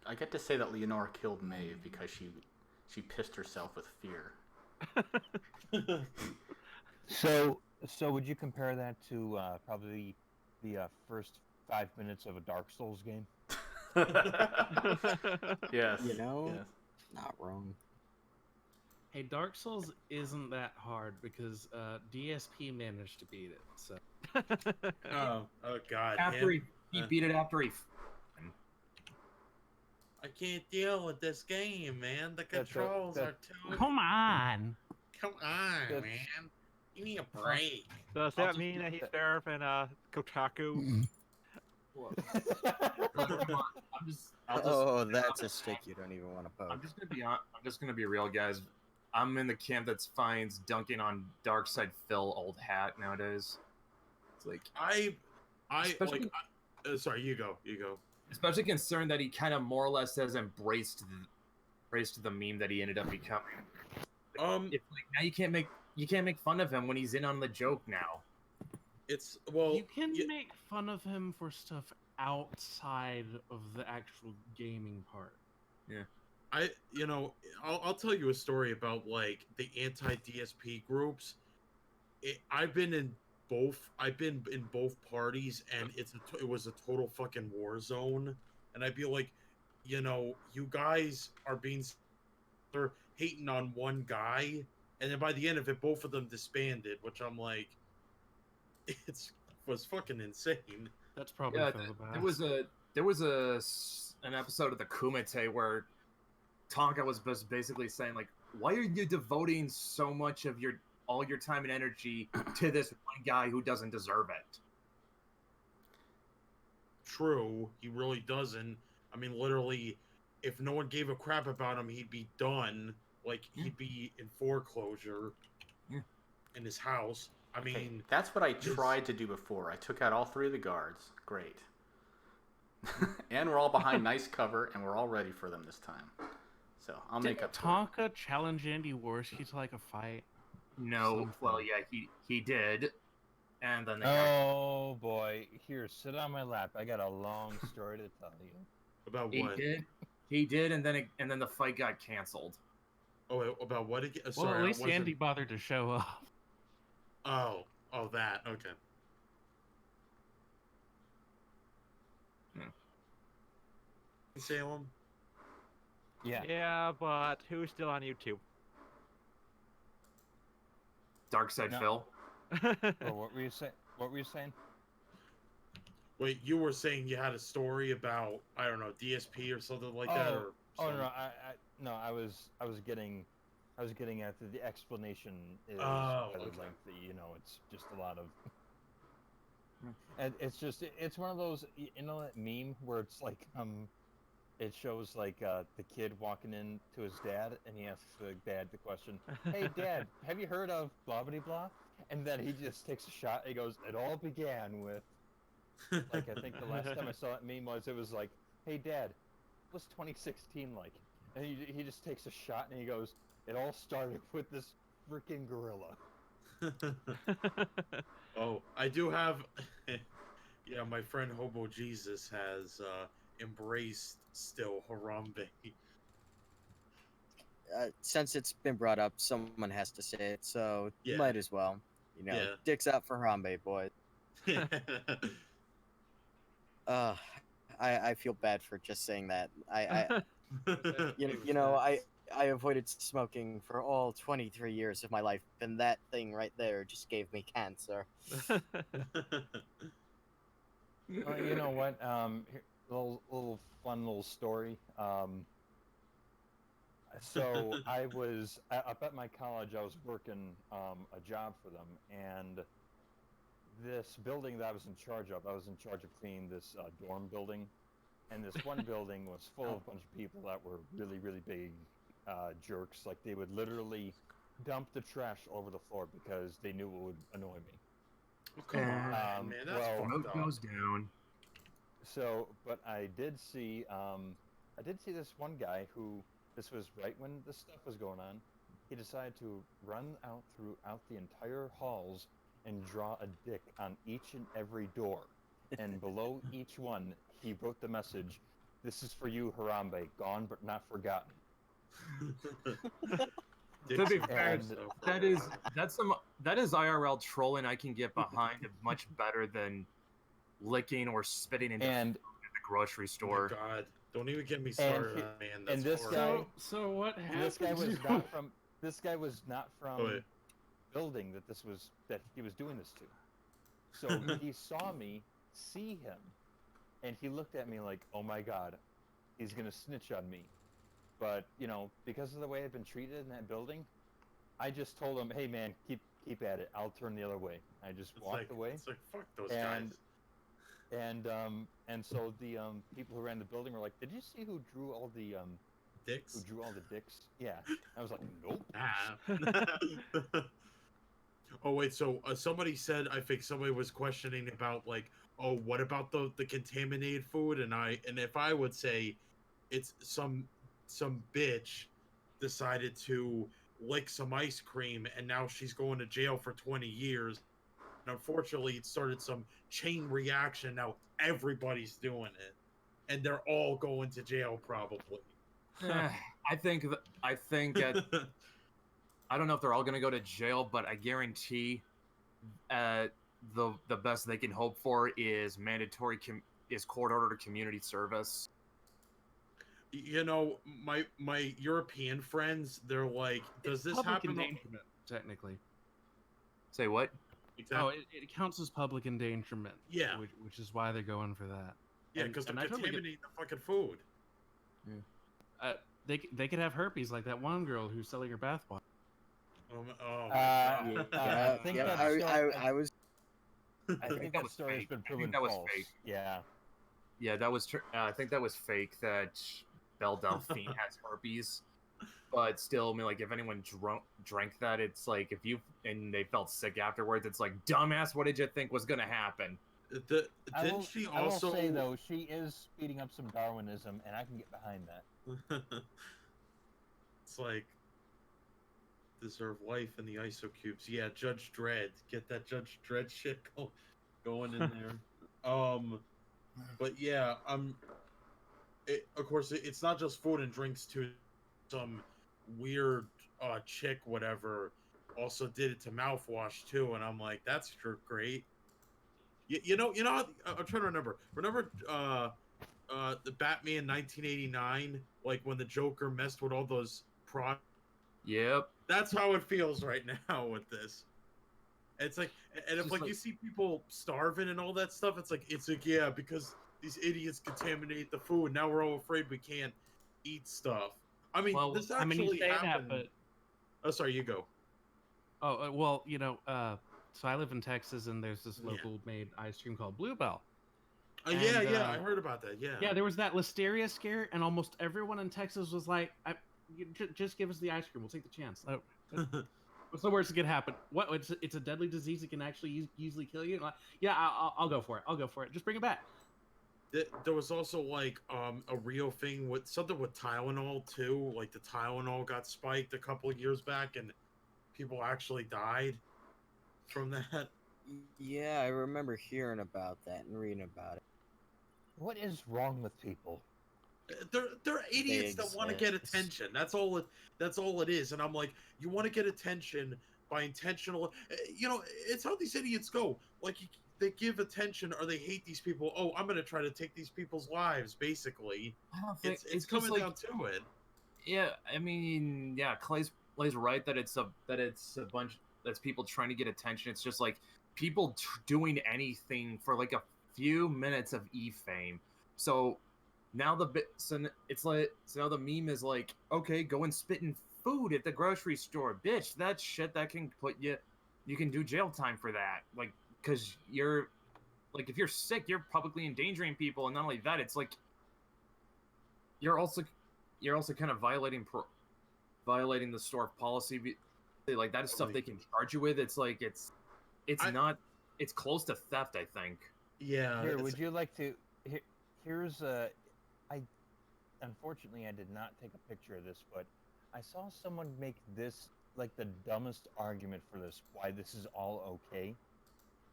[SPEAKER 2] I get to say that Leonora killed Maeve because she pissed herself with fear.
[SPEAKER 7] So would you compare that to probably the first 5 minutes of a Dark Souls game?
[SPEAKER 2] Yes.
[SPEAKER 5] You know?
[SPEAKER 2] Yes.
[SPEAKER 5] Not wrong.
[SPEAKER 4] Hey, Dark Souls isn't that hard because DSP managed to beat it. So
[SPEAKER 6] Oh God.
[SPEAKER 3] After
[SPEAKER 6] him?
[SPEAKER 3] he beat it after he.
[SPEAKER 6] I can't deal with this game, man. The
[SPEAKER 7] That's
[SPEAKER 6] controls
[SPEAKER 7] that-
[SPEAKER 6] are too.
[SPEAKER 4] come on.
[SPEAKER 6] Come on,
[SPEAKER 7] That's-
[SPEAKER 6] man. Give me a break.
[SPEAKER 1] Does
[SPEAKER 3] I'll
[SPEAKER 1] that
[SPEAKER 3] just
[SPEAKER 1] mean
[SPEAKER 3] do
[SPEAKER 1] that he's
[SPEAKER 3] that.
[SPEAKER 1] there in Kotaku?
[SPEAKER 5] Oh, that's a stick you don't even want to poke.
[SPEAKER 3] I'm just gonna be real, guys. I'm in the camp that finds dunking on Darkside Phil old hat nowadays. It's like,
[SPEAKER 6] Especially, sorry, you go.
[SPEAKER 3] especially concerned that he kind of more or less has embraced the meme that he ended up becoming. It's like now you can't make fun of him when he's in on the joke now.
[SPEAKER 6] It's well.
[SPEAKER 4] You can make fun of him for stuff outside of the actual gaming part.
[SPEAKER 6] I'll tell you a story about like the anti-DSP groups. I've been in both parties, and it was a total fucking war zone. And I'd be like, you guys are they're hating on one guy, and then by the end of it, both of them disbanded. Which I'm like, was fucking insane.
[SPEAKER 4] That's probably
[SPEAKER 3] Yeah,
[SPEAKER 4] for the best.
[SPEAKER 3] there was an episode of the Kumite where Tonka was basically saying like, why are you devoting so much of all your time and energy to this one guy who doesn't deserve it?
[SPEAKER 6] True, he really doesn't. I mean, literally, if no one gave a crap about him, he'd be done. Like, he'd be in foreclosure in his house. I mean,
[SPEAKER 2] Okay, that's what I tried to do before. I took out all 3 of the guards. Great. And we're all behind nice cover, and we're all ready for them this time. So I'll make up for it.
[SPEAKER 4] Tonka challenge Andy Worski to like a fight.
[SPEAKER 3] No,
[SPEAKER 4] Something.
[SPEAKER 3] well, yeah, he did, and then
[SPEAKER 7] Oh boy, here, sit on my lap. I got a long story to tell you.
[SPEAKER 6] about
[SPEAKER 3] he
[SPEAKER 6] what?
[SPEAKER 3] did, and then the fight got canceled.
[SPEAKER 6] Oh, about what again?
[SPEAKER 4] Well,
[SPEAKER 6] Sorry,
[SPEAKER 4] at least
[SPEAKER 6] I wasn't...
[SPEAKER 4] Andy bothered to show up.
[SPEAKER 6] Oh, that. Okay. Salem.
[SPEAKER 7] Yeah.
[SPEAKER 1] Yeah, but who's still on YouTube?
[SPEAKER 3] Darkside
[SPEAKER 7] No.
[SPEAKER 3] Phil.
[SPEAKER 7] Well, what were you saying? What were you saying?
[SPEAKER 6] Wait, you were saying you had a story about, I don't know, DSP or something like that, or
[SPEAKER 7] Oh
[SPEAKER 6] something?
[SPEAKER 7] no, I was getting at the explanation is
[SPEAKER 6] Oh,
[SPEAKER 7] rather
[SPEAKER 6] okay.
[SPEAKER 7] lengthy. It's just a lot of. And it's one of those that meme where it's like it shows like the kid walking in to his dad and he asks the dad the question, "Hey Dad, have you heard of blah blah blah?" And then he just takes a shot. And he goes, "It all began with." Like, I think the last time I saw that meme it was like, "Hey Dad, what's 2016 like?" And he just takes a shot and he goes, "It all started with this freaking gorilla."
[SPEAKER 6] Oh, I do have. Yeah, my friend Hobo Jesus has embraced still Harambe.
[SPEAKER 5] Since it's been brought up, someone has to say it, so
[SPEAKER 6] Yeah.
[SPEAKER 5] might as well.
[SPEAKER 6] Yeah.
[SPEAKER 5] Dicks out for Harambe, boys. I feel bad for just saying that. You know, I avoided smoking for all 23 years of my life, and that thing right there just gave me cancer.
[SPEAKER 7] Well, you know what? Little fun little story. So up at my college. I was working a job for them, and this building that I was in charge of. I was in charge of cleaning this dorm building, and this one building was full of a bunch of people that were really, really big jerks. Like they would literally dump the trash over the floor because they knew it would annoy me.
[SPEAKER 6] Oh, come on, man. That's
[SPEAKER 7] well,
[SPEAKER 6] fucked up.
[SPEAKER 3] goes down.
[SPEAKER 7] So, but I did see this one guy who, this was right when this stuff was going on. He decided to run out throughout the entire halls and draw a dick on each and every door, and below each one he wrote the message, "This is for you, Harambe, gone but not forgotten."
[SPEAKER 3] To be fair,
[SPEAKER 7] And
[SPEAKER 3] that is IRL trolling I can get behind much better than licking or spitting into food at the grocery
[SPEAKER 6] Oh my
[SPEAKER 3] store.
[SPEAKER 6] God, don't even get me started, man. That's
[SPEAKER 7] and this
[SPEAKER 6] horrible.
[SPEAKER 4] So what happened?
[SPEAKER 7] This guy was not from building that he was doing this to. So he saw me see him, and he looked at me like, "Oh my God, he's gonna snitch on me." But you know, because of the way I've been treated in that building, I just told him, "Hey man, keep at it. I'll turn the other way." I just walked away.
[SPEAKER 6] It's like fuck those guys.
[SPEAKER 7] And so the people who ran the building were like, "Did you see who drew all the
[SPEAKER 6] Dicks.
[SPEAKER 7] Who drew all the dicks?" Yeah. I was like, "Nope."
[SPEAKER 6] Ah. Oh wait, so somebody said, I think somebody was questioning about like, oh, what about the contaminated food? And if I would say, it's some bitch decided to lick some ice cream and now she's going to jail for 20 years. And unfortunately, it started some chain reaction. Now everybody's doing it, and they're all going to jail probably.
[SPEAKER 3] I think I don't know if they're all going to go to jail, but I guarantee the best they can hope for is mandatory court ordered community service.
[SPEAKER 6] You know, my European friends, they're like, does this
[SPEAKER 4] public
[SPEAKER 6] happen?
[SPEAKER 4] endangerment, technically.
[SPEAKER 3] Say what?
[SPEAKER 6] Exactly.
[SPEAKER 4] Oh, it counts as public endangerment.
[SPEAKER 6] Yeah.
[SPEAKER 4] Which is why they're going for that.
[SPEAKER 6] Yeah, because they're contaminating the fucking food.
[SPEAKER 4] They could have herpes like that one girl who's selling her bathwater.
[SPEAKER 6] Oh my God.
[SPEAKER 5] I think
[SPEAKER 7] that story has been proven false.
[SPEAKER 3] Fake.
[SPEAKER 7] Yeah.
[SPEAKER 3] Yeah, that was. I think that was fake. That Belle Delphine has herpes, but still, I mean, like, if anyone drank that, it's like and they felt sick afterwards. It's like, dumbass, what did you think was gonna happen?
[SPEAKER 7] I will say though, she is speeding up some Darwinism, and I can get behind that.
[SPEAKER 6] It's like, deserve life in the ISO cubes. Yeah, Judge Dredd, get that Judge Dredd shit going in there. But yeah, of course, it's not just food and drinks too. Some weird chick, whatever, also did it to mouthwash too, and I'm like, that's great. You know, I'm trying to remember. Remember the Batman 1989, like when the Joker messed with all those
[SPEAKER 3] Yep.
[SPEAKER 6] That's how it feels right now with this. It's like, and if like you see people starving and all that stuff, it's like yeah, because these idiots contaminate the food. Now we're all afraid we can't eat stuff. I mean, this actually happened.
[SPEAKER 4] But...
[SPEAKER 6] Oh, sorry, you go.
[SPEAKER 4] Oh well, you know, so I live in Texas, and there's this local made ice cream called Bluebell.
[SPEAKER 6] Yeah, I heard about that. Yeah.
[SPEAKER 4] Yeah, there was that listeria scare, and almost everyone in Texas was like, just give us the ice cream. We'll take the chance. What's the worst that could happen? What? It's a deadly disease that can actually easily kill you. Like, yeah, I'll go for it. I'll go for it. Just bring it back.
[SPEAKER 6] There was also like a real thing with something with Tylenol too. Like the Tylenol got spiked a couple of years back, and people actually died from that.
[SPEAKER 5] Yeah, I remember hearing about that and reading about it.
[SPEAKER 7] What is wrong with people?
[SPEAKER 6] They're idiots that want to get attention. That's all it is. And I'm like, you want to get attention by intentional. You know, it's how these idiots go. Like they give attention or they hate these people. Oh, I'm gonna try to take these people's lives. Basically,
[SPEAKER 3] I don't think
[SPEAKER 6] it's
[SPEAKER 3] just
[SPEAKER 6] coming
[SPEAKER 3] like,
[SPEAKER 6] down to it.
[SPEAKER 3] yeah. I mean, yeah. Clay's right that it's a bunch that's people trying to get attention. It's just like people doing anything for like a few minutes of fame. So now so now the meme is like, okay, go and spit in food at the grocery store, bitch. That shit that can put you can do jail time for that, like, because you're like, if you're sick, you're publicly endangering people, and not only that, it's like you're also kind of violating the store policy. Like, that is stuff they can charge you with. It's like it's close to theft, I think.
[SPEAKER 6] Yeah.
[SPEAKER 7] Here, would you like to? Here's I unfortunately I did not take a picture of this, but I saw someone make this like the dumbest argument for this. Why this is all okay?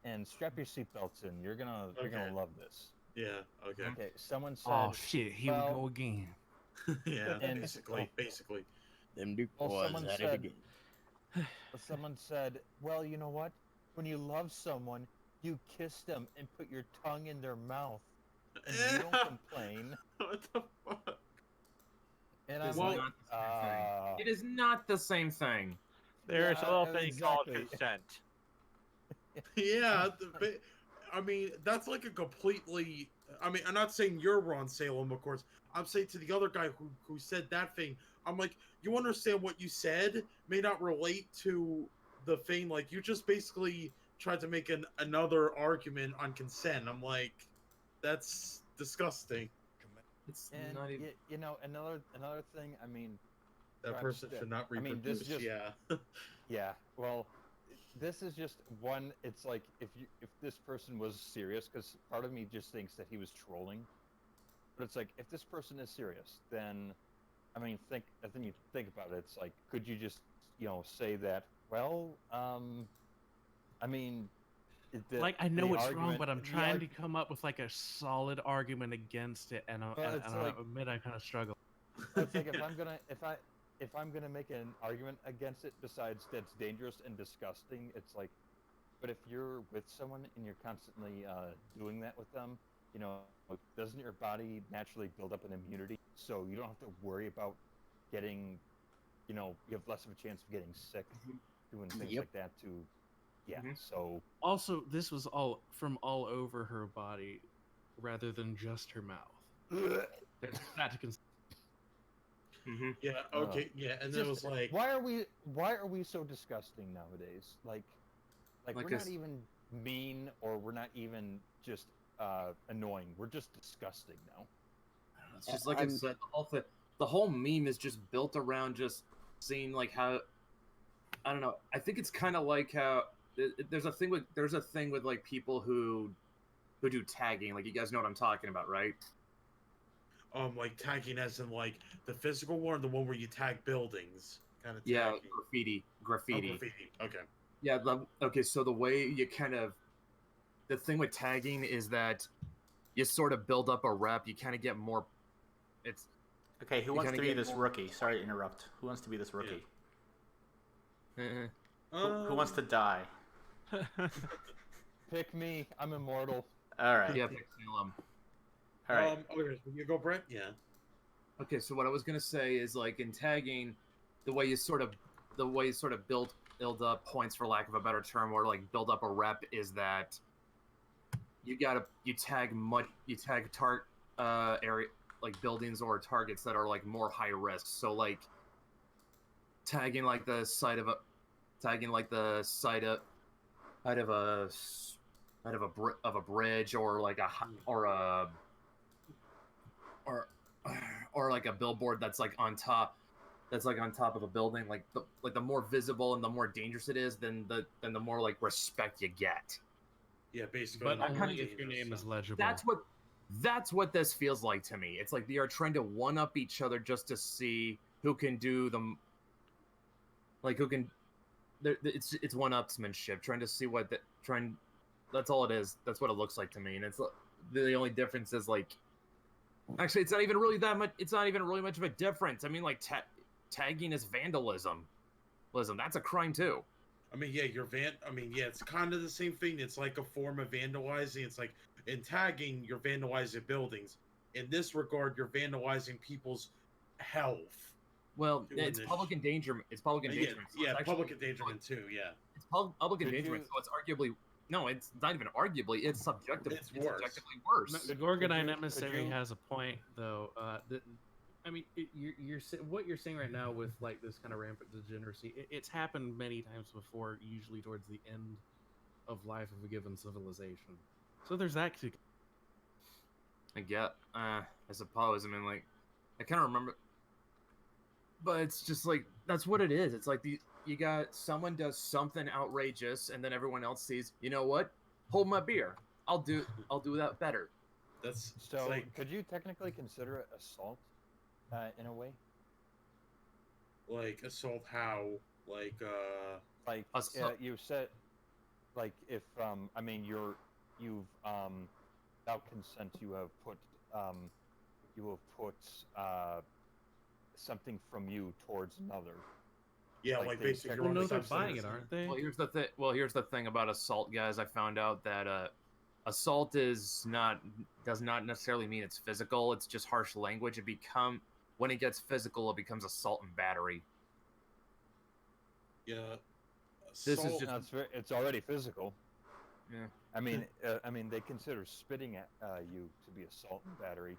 [SPEAKER 7] And strap your seatbelts in. You're gonna love this.
[SPEAKER 6] Yeah. Okay.
[SPEAKER 7] Okay. Someone said.
[SPEAKER 4] Oh shit! Here we go again.
[SPEAKER 6] Yeah.
[SPEAKER 7] And-
[SPEAKER 6] Basically.
[SPEAKER 5] Them do
[SPEAKER 7] Well,
[SPEAKER 5] was
[SPEAKER 7] someone
[SPEAKER 5] at
[SPEAKER 7] said-
[SPEAKER 5] it again.
[SPEAKER 7] Someone said, "Well, you know what? When you love someone, you kiss them and put your tongue in their mouth, and you don't complain."
[SPEAKER 6] What the fuck?
[SPEAKER 7] And
[SPEAKER 3] It's
[SPEAKER 7] I'm like,
[SPEAKER 3] not the same thing. It is not the same thing.
[SPEAKER 1] There's
[SPEAKER 7] Yeah,
[SPEAKER 1] a little thing called
[SPEAKER 7] exactly.
[SPEAKER 1] consent.
[SPEAKER 6] Yeah, I mean, that's like a completely. I mean, I'm not saying you're Ron Salem, of course. I'm saying to the other guy who said that thing. I'm like, you understand what you said may not relate to the thing. Like, you just basically tried to make another argument on consent. I'm like, that's disgusting.
[SPEAKER 3] It's
[SPEAKER 7] and
[SPEAKER 3] not even.
[SPEAKER 7] you know, another thing. I mean,
[SPEAKER 6] That
[SPEAKER 7] Perhaps
[SPEAKER 6] person
[SPEAKER 7] that-
[SPEAKER 6] should not
[SPEAKER 7] I mean,
[SPEAKER 6] reproduce.
[SPEAKER 7] this just-
[SPEAKER 6] Yeah.
[SPEAKER 7] yeah. Well, this is just one. It's like if this person was serious, because part of me just thinks that he was trolling. But it's like, if this person is serious, then, I mean, you think about it. It's like, could you just, say that? Well, I mean,
[SPEAKER 4] Like, I know
[SPEAKER 7] the
[SPEAKER 4] it's wrong,
[SPEAKER 7] argument-
[SPEAKER 4] but I'm
[SPEAKER 7] the
[SPEAKER 4] trying to
[SPEAKER 7] arg-
[SPEAKER 4] come up with like a solid argument against it, and
[SPEAKER 7] Well, it's
[SPEAKER 4] I
[SPEAKER 7] like-
[SPEAKER 4] admit I kind of struggle.
[SPEAKER 7] It's like if I'm gonna make an argument against it, besides that's dangerous and disgusting, it's like, but if you're with someone and you're constantly doing that with them, doesn't your body naturally build up an immunity, so you don't have to worry about getting, you have less of a chance of getting sick doing things
[SPEAKER 5] Yep.
[SPEAKER 7] like that too. Yeah.
[SPEAKER 3] Mhm.
[SPEAKER 7] So
[SPEAKER 4] Also, this was all from all over her body, rather than just her mouth. There's that to consider.
[SPEAKER 3] Mhm.
[SPEAKER 6] Yeah. Okay. Yeah. And then it was like,
[SPEAKER 7] why are we so disgusting nowadays? Like
[SPEAKER 3] Like
[SPEAKER 7] we're
[SPEAKER 3] this-
[SPEAKER 7] not even mean, or we're not even just annoying. We're just disgusting now.
[SPEAKER 3] It's just like I
[SPEAKER 5] I'm-
[SPEAKER 3] said, the whole meme is just built around just seeing like how, I don't know. I think it's kind of like how there's a thing with like people who do tagging. Like, you guys know what I'm talking about, right?
[SPEAKER 6] like tagging as in like the physical one, or the one where you tag buildings, kind of.
[SPEAKER 3] Yeah,
[SPEAKER 6] tagging.
[SPEAKER 3] graffiti.
[SPEAKER 6] Oh,
[SPEAKER 3] Graffiti.
[SPEAKER 6] Okay.
[SPEAKER 3] Yeah. Okay. So the way you the thing with tagging is that you sort of build up a rep. You kind of get more. It's
[SPEAKER 2] Okay, who
[SPEAKER 3] You
[SPEAKER 2] wants
[SPEAKER 3] kinda
[SPEAKER 2] to be
[SPEAKER 3] get
[SPEAKER 2] this
[SPEAKER 3] more-
[SPEAKER 2] rookie? Sorry to interrupt. Who wants to be this rookie? Who wants to
[SPEAKER 6] Um,
[SPEAKER 2] die?
[SPEAKER 7] Pick me. I'm immortal.
[SPEAKER 2] All right.
[SPEAKER 3] yeah. Pick Salem.
[SPEAKER 2] All right.
[SPEAKER 6] Okay, you go, Brent. Yeah.
[SPEAKER 3] Okay, so what I was gonna say is, like, in tagging, the way you sort of build up points, for lack of a better term, or like build up a rep, is that you tag area, like buildings or targets that are like more high risk. So like tagging like the side of a bridge, or like or like a billboard that's like on top of a building. Like the more visible and the more dangerous it is, then the more like respect you get.
[SPEAKER 6] Yeah, basically.
[SPEAKER 4] But
[SPEAKER 6] not
[SPEAKER 4] only
[SPEAKER 6] dangerous
[SPEAKER 4] if your name is
[SPEAKER 6] stuff.
[SPEAKER 4] legible.
[SPEAKER 3] That's what this feels like to me. It's like they are trying to one up each other just to see who can do them. Like, who can. It's one-upsmanship, trying to see that's all it is. That's what it looks like to me, and it's the only difference is like. Actually, it's not even really that much. It's not even really much of a difference. I mean, like tagging is vandalism. That's a crime too.
[SPEAKER 6] I mean, yeah, it's kind of the same thing. It's like a form of vandalizing. It's like in tagging, you're vandalizing buildings. In this regard, you're vandalizing people's health.
[SPEAKER 3] Well,
[SPEAKER 6] Doing
[SPEAKER 3] it's
[SPEAKER 6] this
[SPEAKER 3] public endangerment. It's public endangerment. So
[SPEAKER 6] yeah,
[SPEAKER 3] it's actually,
[SPEAKER 6] public endangerment too. Yeah,
[SPEAKER 3] it's public
[SPEAKER 7] Could
[SPEAKER 3] endangerment.
[SPEAKER 7] you-
[SPEAKER 3] So it's arguably no. It's not even arguably. It's subjective.
[SPEAKER 6] It's
[SPEAKER 3] It's
[SPEAKER 6] worse.
[SPEAKER 3] objectively worse.
[SPEAKER 4] The Gorgonite
[SPEAKER 7] you-
[SPEAKER 4] emissary
[SPEAKER 7] could you-
[SPEAKER 4] has a point, though. I mean, what you're saying right now with like this kind of rampant degeneracy, it's happened many times before, usually towards the end of life of a given civilization. So there's that to.
[SPEAKER 3] I suppose. I mean, like, I kind of remember, but it's just like that's what it is. It's like you got someone does something outrageous, and then everyone else sees, you know what? Hold my beer. I'll do that better.
[SPEAKER 6] that's
[SPEAKER 7] So,
[SPEAKER 6] like
[SPEAKER 7] could you technically consider it assault, in a way?
[SPEAKER 6] assault. How like
[SPEAKER 7] Like,
[SPEAKER 3] Assault-
[SPEAKER 7] you said, like, if I mean, you've without consent, you have put something from you towards another.
[SPEAKER 6] yeah,
[SPEAKER 7] like
[SPEAKER 6] like
[SPEAKER 7] they
[SPEAKER 6] basically
[SPEAKER 7] check
[SPEAKER 6] you're
[SPEAKER 4] Well,
[SPEAKER 6] on
[SPEAKER 4] no,
[SPEAKER 6] the
[SPEAKER 4] they're
[SPEAKER 6] substance.
[SPEAKER 4] buying it, aren't they?
[SPEAKER 3] Well, here's the thing about assault, guys. I found out that assault does not necessarily mean it's physical. It's just harsh language. When it gets physical, it becomes assault and battery.
[SPEAKER 6] Yeah,
[SPEAKER 3] This is
[SPEAKER 6] assault-
[SPEAKER 3] just-
[SPEAKER 7] No, it's already physical.
[SPEAKER 3] Yeah.
[SPEAKER 7] I mean, they consider spitting at you to be assault and battery.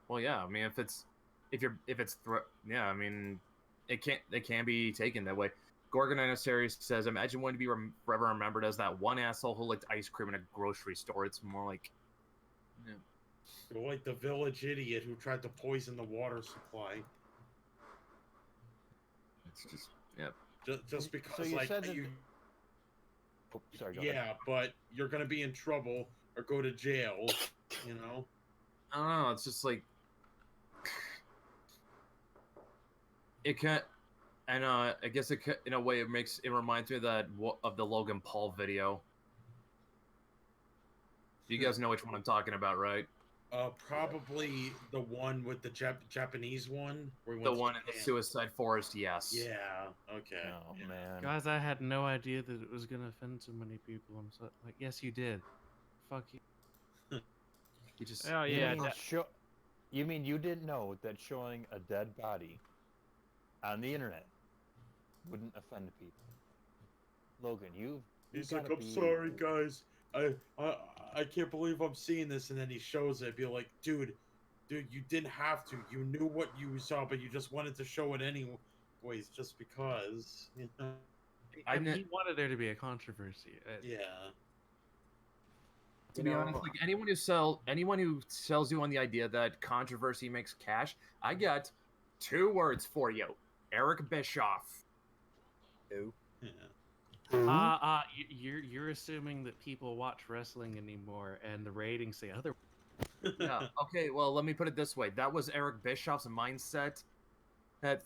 [SPEAKER 3] Well, yeah. I mean, I mean, it can be taken that way. Gorgonite series says, "Imagine wanting to be forever remembered as that one asshole who licked ice cream in a grocery store." It's more like,
[SPEAKER 6] You're like the village idiot who tried to poison the water supply.
[SPEAKER 3] it's just, yeah.
[SPEAKER 6] Just because
[SPEAKER 7] So you
[SPEAKER 6] like
[SPEAKER 7] said that
[SPEAKER 6] you,
[SPEAKER 7] Oh, sorry, go ahead.
[SPEAKER 6] yeah, but you're gonna be in trouble or go to jail. You know.
[SPEAKER 3] I don't know. It's just like it can't. And I guess in a way, it reminds me of of the Logan Paul video. You guys know which one I'm talking about, right?
[SPEAKER 6] Probably the one with the Japanese one. Where he
[SPEAKER 3] The
[SPEAKER 6] went to
[SPEAKER 3] one in the
[SPEAKER 6] Japan.
[SPEAKER 3] Suicide Forest. Yes.
[SPEAKER 6] Yeah. Okay.
[SPEAKER 7] Oh
[SPEAKER 6] yeah.
[SPEAKER 7] man.
[SPEAKER 4] Guys, I had no idea that it was gonna offend so many people. I'm so like, yes, you did. Fuck you.
[SPEAKER 3] You just.
[SPEAKER 1] Oh
[SPEAKER 7] You
[SPEAKER 1] yeah,
[SPEAKER 7] mean you mean you didn't know that showing a dead body on the internet wouldn't offend people? Logan,
[SPEAKER 6] He's
[SPEAKER 7] gotta
[SPEAKER 6] like, I'm
[SPEAKER 7] be-
[SPEAKER 6] sorry, guys. I can't believe I'm seeing this, and then he shows it. Be like, dude, you didn't have to. You knew what you saw, but you just wanted to show it anyways, just because. You know?
[SPEAKER 3] I
[SPEAKER 4] He wanted there to be a controversy.
[SPEAKER 6] Yeah.
[SPEAKER 3] To be honest, like anyone who sells you on the idea that controversy makes cash, I got 2 words for you: Eric Bischoff.
[SPEAKER 5] Who?
[SPEAKER 6] Yeah.
[SPEAKER 4] You're assuming that people watch wrestling anymore, and the ratings say other.
[SPEAKER 3] Yeah. Okay. Well, let me put it this way: that was Eric Bischoff's mindset.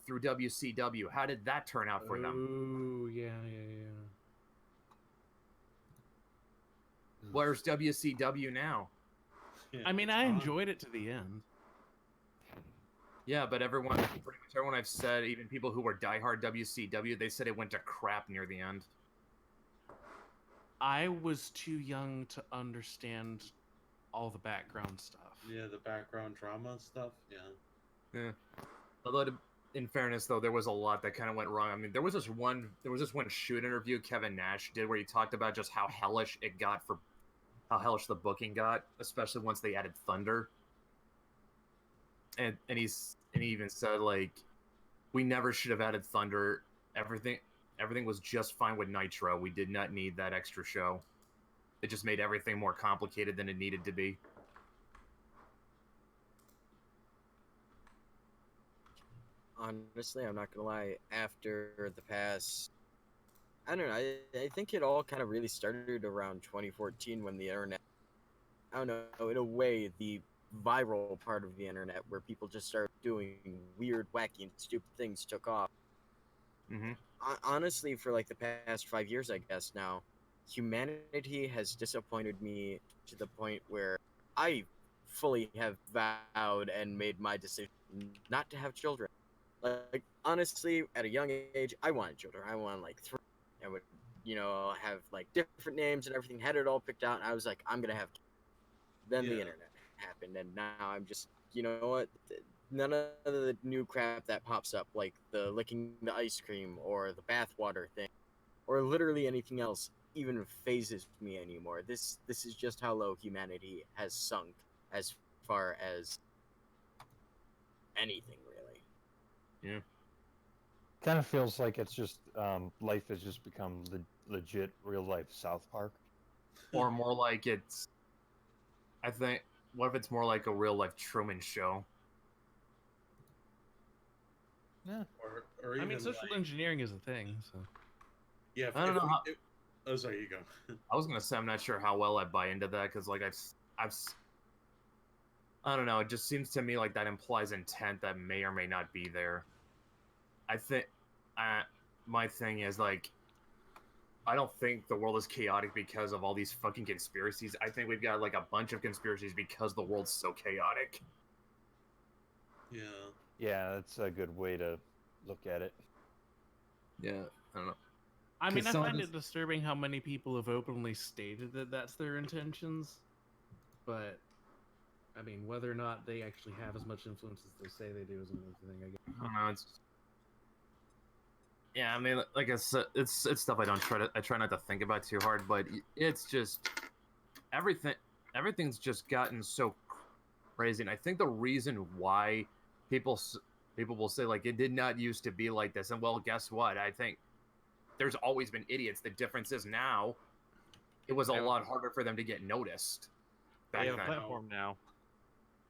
[SPEAKER 3] Through WCW. How did that turn out for them?
[SPEAKER 4] Ooh, yeah.
[SPEAKER 3] Where's WCW now?
[SPEAKER 6] Yeah,
[SPEAKER 4] I mean,
[SPEAKER 6] it's
[SPEAKER 4] I
[SPEAKER 6] fine.
[SPEAKER 4] enjoyed it to the end.
[SPEAKER 3] Yeah, but pretty much everyone I've said, even people who were diehard WCW, they said it went to crap near the end.
[SPEAKER 4] I was too young to understand all the background stuff.
[SPEAKER 6] Yeah, the background drama and stuff. Yeah.
[SPEAKER 3] Although, in fairness, though, there was a lot that kind of went wrong. I mean, there was this one shoot interview Kevin Nash did where he talked about just how hellish it got for how hellish the booking got, especially once they added Thunder. And he even said, like, we never should have added Thunder. Everything was just fine with Nitro. We did not need that extra show. It just made everything more complicated than it needed to be.
[SPEAKER 5] Honestly, I'm not gonna lie. After the past, I don't know. I think it all kind of really started around 2014 when the internet. I don't know. In a way, the viral part of the internet where people just started doing weird, wacky, and stupid things took off.
[SPEAKER 3] Mm-hmm.
[SPEAKER 5] Honestly, for like the past 5 years, I guess now, humanity has disappointed me to the point where I fully have vowed and made my decision not to have children. Like honestly, at a young age, I wanted children. I wanted like three. I would, have like different names and everything. Had it all picked out, and I was like, I'm gonna have. Then the
[SPEAKER 6] Yeah.
[SPEAKER 5] internet happened, and now I'm just, you know what? None of the new crap that pops up, like the licking the ice cream or the bathwater thing, or literally anything else, even phases me anymore. This is just how low humanity has sunk as far as anything really.
[SPEAKER 3] Yeah.
[SPEAKER 7] Kind of feels like it's just life has just become legit real life South Park.
[SPEAKER 3] Or more like it's. I think. What if it's more like a real life Truman Show?
[SPEAKER 7] Yeah.
[SPEAKER 6] Or
[SPEAKER 4] I
[SPEAKER 6] even
[SPEAKER 4] mean, social
[SPEAKER 6] like,
[SPEAKER 4] engineering is a thing, so.
[SPEAKER 6] yeah.
[SPEAKER 3] I don't know how.
[SPEAKER 6] Oh, sorry, you go.
[SPEAKER 3] I was gonna say I'm not sure how well I buy into that because like I don't know. It just seems to me like that implies intent that may or may not be there. I think my thing is like I don't think the world is chaotic because of all these fucking conspiracies. I think we've got like a bunch of conspiracies because the world's so chaotic.
[SPEAKER 6] Yeah.
[SPEAKER 7] Yeah, that's a good way to look at it.
[SPEAKER 3] Yeah, I don't know.
[SPEAKER 4] I mean, I
[SPEAKER 3] some of
[SPEAKER 4] find
[SPEAKER 3] this-
[SPEAKER 4] it disturbing how many people have openly stated that that's their intentions, but I mean, whether or not they actually have as much influence as they say they do is another thing. I guess.
[SPEAKER 3] I don't know. Yeah, I mean, like I said, it's stuff I try not to think about too hard, but it's just everything's just gotten so crazy, and I think the reason why people people will say like it did not used to be like this, and well, guess what? I think there's always been idiots. The difference is now it was a
[SPEAKER 1] Yeah.
[SPEAKER 3] lot harder for them to get noticed
[SPEAKER 1] They
[SPEAKER 3] back
[SPEAKER 1] have a
[SPEAKER 3] then.
[SPEAKER 1] platform now.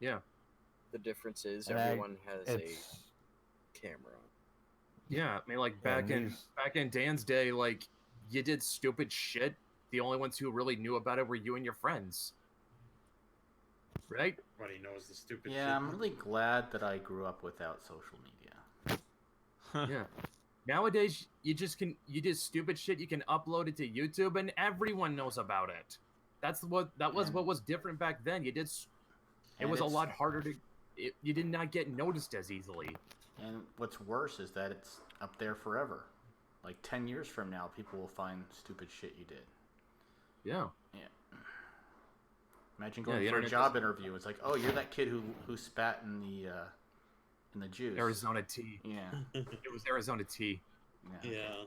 [SPEAKER 3] Yeah,
[SPEAKER 5] The difference is
[SPEAKER 7] And
[SPEAKER 5] everyone has a
[SPEAKER 7] it's
[SPEAKER 5] camera.
[SPEAKER 3] yeah. I mean, like
[SPEAKER 7] And
[SPEAKER 3] back in Dan's day, like you did stupid shit. The only ones who really knew about it were you and your friends, right?
[SPEAKER 6] Everybody knows the stupid
[SPEAKER 2] Yeah,
[SPEAKER 6] shit.
[SPEAKER 2] I'm really glad that I grew up without social media.
[SPEAKER 3] Yeah. Nowadays, you did stupid shit. You can upload it to YouTube, and everyone knows about it. That was
[SPEAKER 2] And-
[SPEAKER 3] what was different back then. It
[SPEAKER 2] and
[SPEAKER 3] was a
[SPEAKER 2] it's-
[SPEAKER 3] lot harder to. You did not get noticed as easily.
[SPEAKER 2] And what's worse is that it's up there forever. Like 10 years from now, people will find stupid shit you did.
[SPEAKER 3] Yeah.
[SPEAKER 2] Yeah. Imagine
[SPEAKER 3] Yeah,
[SPEAKER 2] going
[SPEAKER 3] the
[SPEAKER 2] for a
[SPEAKER 3] internet
[SPEAKER 2] job interview. It's like, oh, you're that kid who spat in the juice.
[SPEAKER 3] Arizona tea.
[SPEAKER 2] Yeah.
[SPEAKER 3] It was Arizona tea.
[SPEAKER 6] Yeah.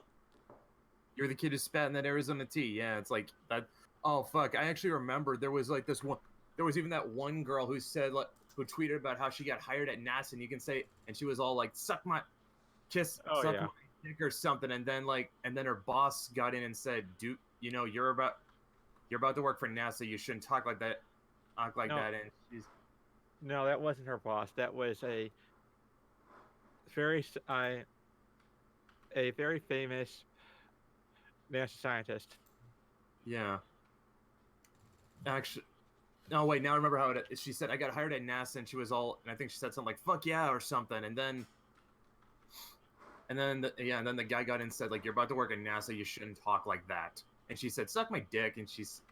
[SPEAKER 3] You're the kid who spat in that Arizona tea. Yeah, it's like that. Oh fuck! I actually remember there was like this one. There was even that one girl who said like who tweeted about how she got hired at NASA, and you can say, and she was all like, "Suck my kiss,
[SPEAKER 1] Oh,
[SPEAKER 3] suck
[SPEAKER 1] yeah.
[SPEAKER 3] my dick" or something, and then her boss got in and said, "Dude, you know you're about to work for NASA. You shouldn't talk like that, act like
[SPEAKER 1] No.
[SPEAKER 3] that." And she's
[SPEAKER 1] No, that wasn't her boss. That was very s- I a very famous NASA scientist.
[SPEAKER 3] yeah, actually. No, wait. Now I remember how she said I got hired at NASA, and she was all, and I think she said something like "fuck yeah" or something, and then and then the guy got in and said like you're about to work at NASA, you shouldn't talk like that, and she said suck my dick, and she's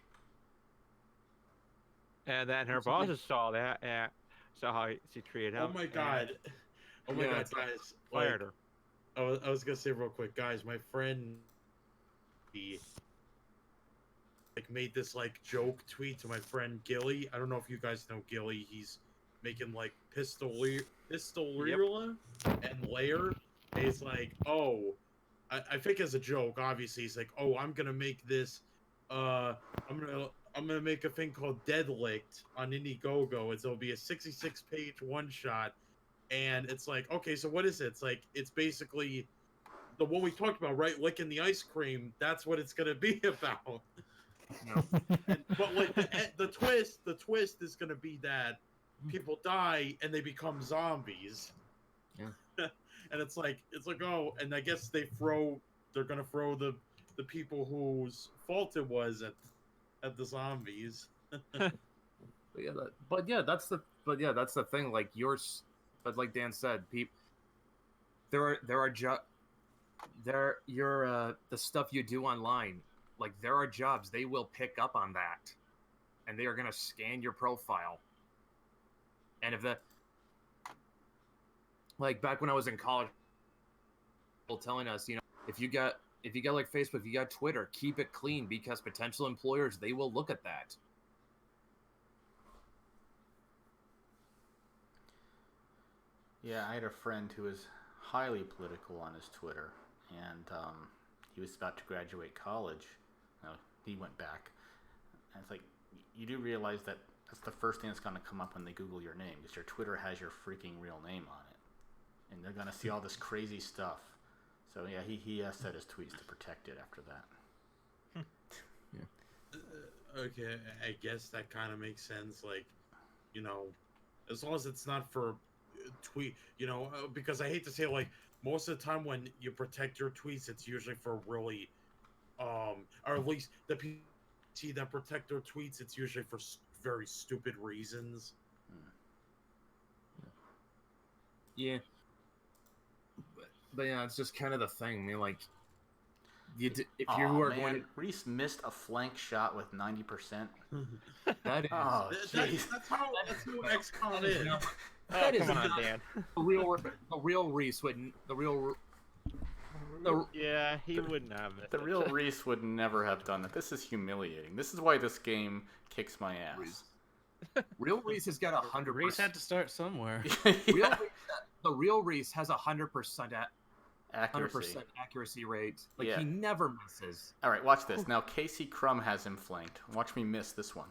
[SPEAKER 1] And then her
[SPEAKER 3] Something-
[SPEAKER 1] bosses saw that and saw how she treated
[SPEAKER 6] Oh
[SPEAKER 1] him.
[SPEAKER 6] my
[SPEAKER 1] and
[SPEAKER 6] god. Oh my
[SPEAKER 3] Yeah,
[SPEAKER 6] god,
[SPEAKER 3] it's like-
[SPEAKER 6] guys.
[SPEAKER 1] Fired her.
[SPEAKER 6] I was gonna say real quick, guys. My friend, he like made this like joke tweet to my friend Gilly. I don't know if you guys know Gilly. He's making like pistolera and layer. And he's like, oh, I think as a joke. Obviously, he's like, oh, I'm gonna make this. I'm gonna make a thing called Deadlicked on Indiegogo. It'll be a 66-page one shot. And it's like, okay, so what is it? It's like, it's basically the one we talked about, right? Licking the ice cream. That's what it's gonna be about. But like the twist is gonna be that people die and they become zombies.
[SPEAKER 3] Yeah.
[SPEAKER 6] And it's like oh, and I guess they're gonna throw the people whose fault it was at the zombies.
[SPEAKER 3] but yeah, that's the thing. Like but like Dan said, there are the stuff you do online. Like there are jobs they will pick up on that, and they are gonna scan your profile. And like back when I was in college, people telling us, you know, if you got like Facebook, if you got Twitter, keep it clean because potential employers, they will look at that.
[SPEAKER 2] Yeah, I had a friend who was highly political on his Twitter, and he was about to graduate college. He went back, and it's like, you do realize that that's the first thing that's going to come up when they Google your name, because your Twitter has your freaking real name on it, and they're going to see all this crazy stuff. So yeah, he set his tweets to protect it after that.
[SPEAKER 6] Okay, I guess that kind of makes sense. Like, you know, as long as it's not for tweet, you know, because I hate to say, like, most of the time when you protect your tweets, it's usually for really, or at least the people that protect their tweets, it's usually for very stupid reasons.
[SPEAKER 3] Yeah. But yeah, it's just kind of the thing. I mean, like, if you are going to,
[SPEAKER 2] Reese missed a flank shot with 90%.
[SPEAKER 3] that is
[SPEAKER 6] That's how XCOM is.
[SPEAKER 3] that is
[SPEAKER 1] come on,
[SPEAKER 3] not
[SPEAKER 1] Dan.
[SPEAKER 3] the real Reese wouldn't
[SPEAKER 1] Yeah, he wouldn't have it.
[SPEAKER 2] The real Reese would never have done that. This is humiliating. This is why this game kicks my ass.
[SPEAKER 3] Real Reese has got 100%.
[SPEAKER 4] Reese had to start somewhere.
[SPEAKER 2] Yeah.
[SPEAKER 3] The real Reese has 100%
[SPEAKER 2] Accuracy.
[SPEAKER 3] accuracy rate. Like,
[SPEAKER 2] Yeah.
[SPEAKER 3] he never misses.
[SPEAKER 2] All right, watch this. Now Casey Crum has him flanked. Watch me miss this one.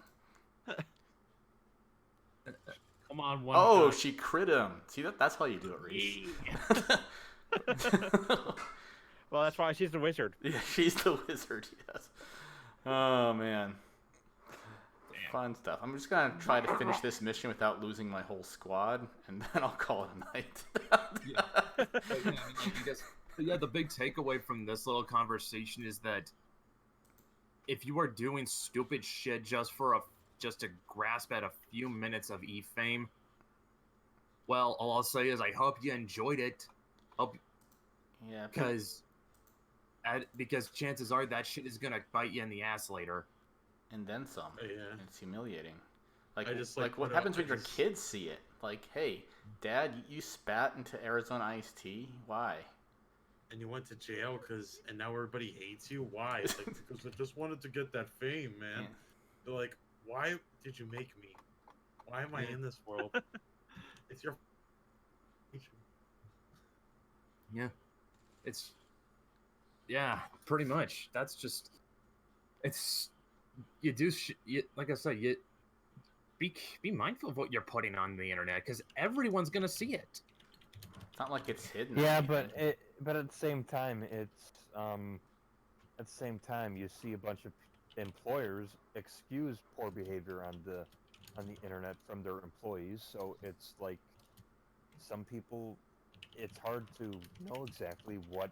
[SPEAKER 4] Come on, one.
[SPEAKER 2] Oh,
[SPEAKER 4] shot.
[SPEAKER 2] she crit him. See, that's how you do it, Reese.
[SPEAKER 1] Well, that's why she's the wizard.
[SPEAKER 2] Yeah, she's the wizard, yes. Oh, man.
[SPEAKER 3] Damn.
[SPEAKER 2] Fun stuff. I'm just going to try to finish this mission without losing my whole squad, and then I'll call it a night.
[SPEAKER 3] Yeah, the big takeaway from this little conversation is that if you are doing stupid shit just to grasp at a few minutes of e-fame, well, all I'll say is I hope you enjoyed it.
[SPEAKER 2] Yeah,
[SPEAKER 3] Because chances are that shit is gonna bite you in the ass later.
[SPEAKER 2] and then some.
[SPEAKER 6] Yeah.
[SPEAKER 2] It's humiliating. Like,
[SPEAKER 6] I just,
[SPEAKER 2] what
[SPEAKER 6] put
[SPEAKER 2] happens
[SPEAKER 6] up-
[SPEAKER 2] when
[SPEAKER 6] I
[SPEAKER 2] your
[SPEAKER 6] just-
[SPEAKER 2] kids see it? Like, hey, Dad, you spat into Arizona iced tea? Why?
[SPEAKER 6] And you went to jail and now everybody hates you. Why? It's like, because I just wanted to get that fame, man.
[SPEAKER 2] Yeah.
[SPEAKER 6] They're like, why did you make me? Why am I in this world? It's your.
[SPEAKER 3] Yeah, pretty much. That's just like I said, you be mindful of what you're putting on the internet because everyone's gonna see it.
[SPEAKER 2] It's not like it's hidden. or
[SPEAKER 7] Yeah,
[SPEAKER 2] anything.
[SPEAKER 7] but at the same time, you see a bunch of employers excuse poor behavior on the internet from their employees. So it's like some people, it's hard to know exactly what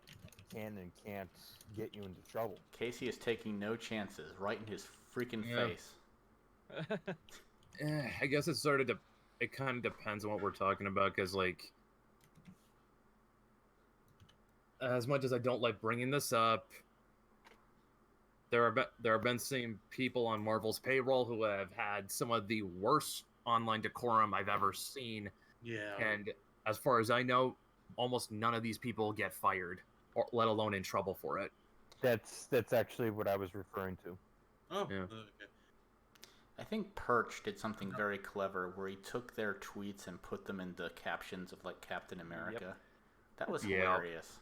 [SPEAKER 7] can and can't get you into trouble.
[SPEAKER 2] Casey is taking no chances, right in his freaking
[SPEAKER 3] Yeah.
[SPEAKER 2] face.
[SPEAKER 3] I guess it kind of depends on what we're talking about because, like, as much as I don't like bringing this up, there have been some people on Marvel's payroll who have had some of the worst online decorum I've ever seen.
[SPEAKER 6] Yeah.
[SPEAKER 3] And as far as I know, almost none of these people get fired, or let alone in trouble for it.
[SPEAKER 7] That's actually what I was referring to.
[SPEAKER 6] Oh.
[SPEAKER 3] Yeah.
[SPEAKER 6] Okay.
[SPEAKER 2] I think Perch did something very clever where he took their tweets and put them in the captions of, like, Captain America. That was
[SPEAKER 3] Yeah.
[SPEAKER 2] hilarious.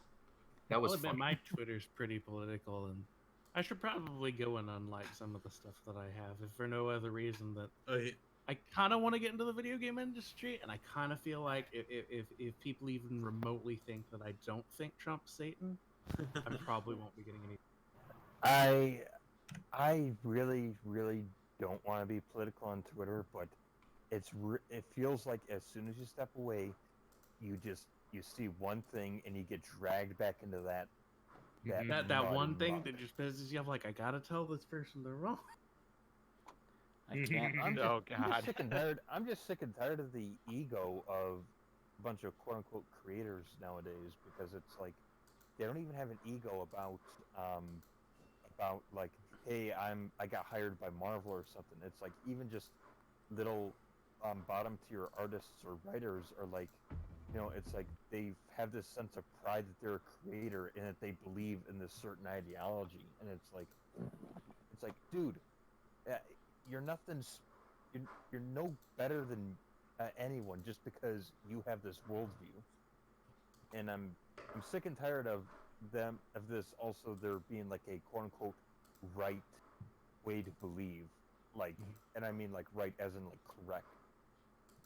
[SPEAKER 3] That
[SPEAKER 4] I'll
[SPEAKER 3] was
[SPEAKER 4] admit
[SPEAKER 3] fun.
[SPEAKER 4] my Twitter's pretty political, and I should probably go and unlike some of the stuff that I have, if for no other reason that I kind of want to get into the video game industry, and I kind of feel like if people even remotely think that I don't think Trump's Satan, I probably won't be getting any.
[SPEAKER 7] I really don't want to be political on Twitter, but it feels like as soon as you step away, you see one thing and you get dragged back into that.
[SPEAKER 4] That one thing
[SPEAKER 7] muck.
[SPEAKER 4] that just pisses you off, like I gotta tell this person they're wrong.
[SPEAKER 2] I can't.
[SPEAKER 1] Oh God.
[SPEAKER 7] I'm just sick and tired of the ego of a bunch of quote unquote creators nowadays, because it's like they don't even have an ego about like, hey, I got hired by Marvel or something. It's like even just little bottom tier artists or writers are like, it's like they have this sense of pride that they're a creator and that they believe in this certain ideology, and it's like, dude, uh, you're nothing. You're no better than anyone just because you have this worldview. And I'm sick and tired of this. Also, there being like a quote unquote right way to believe, like, and I mean like right as in like correct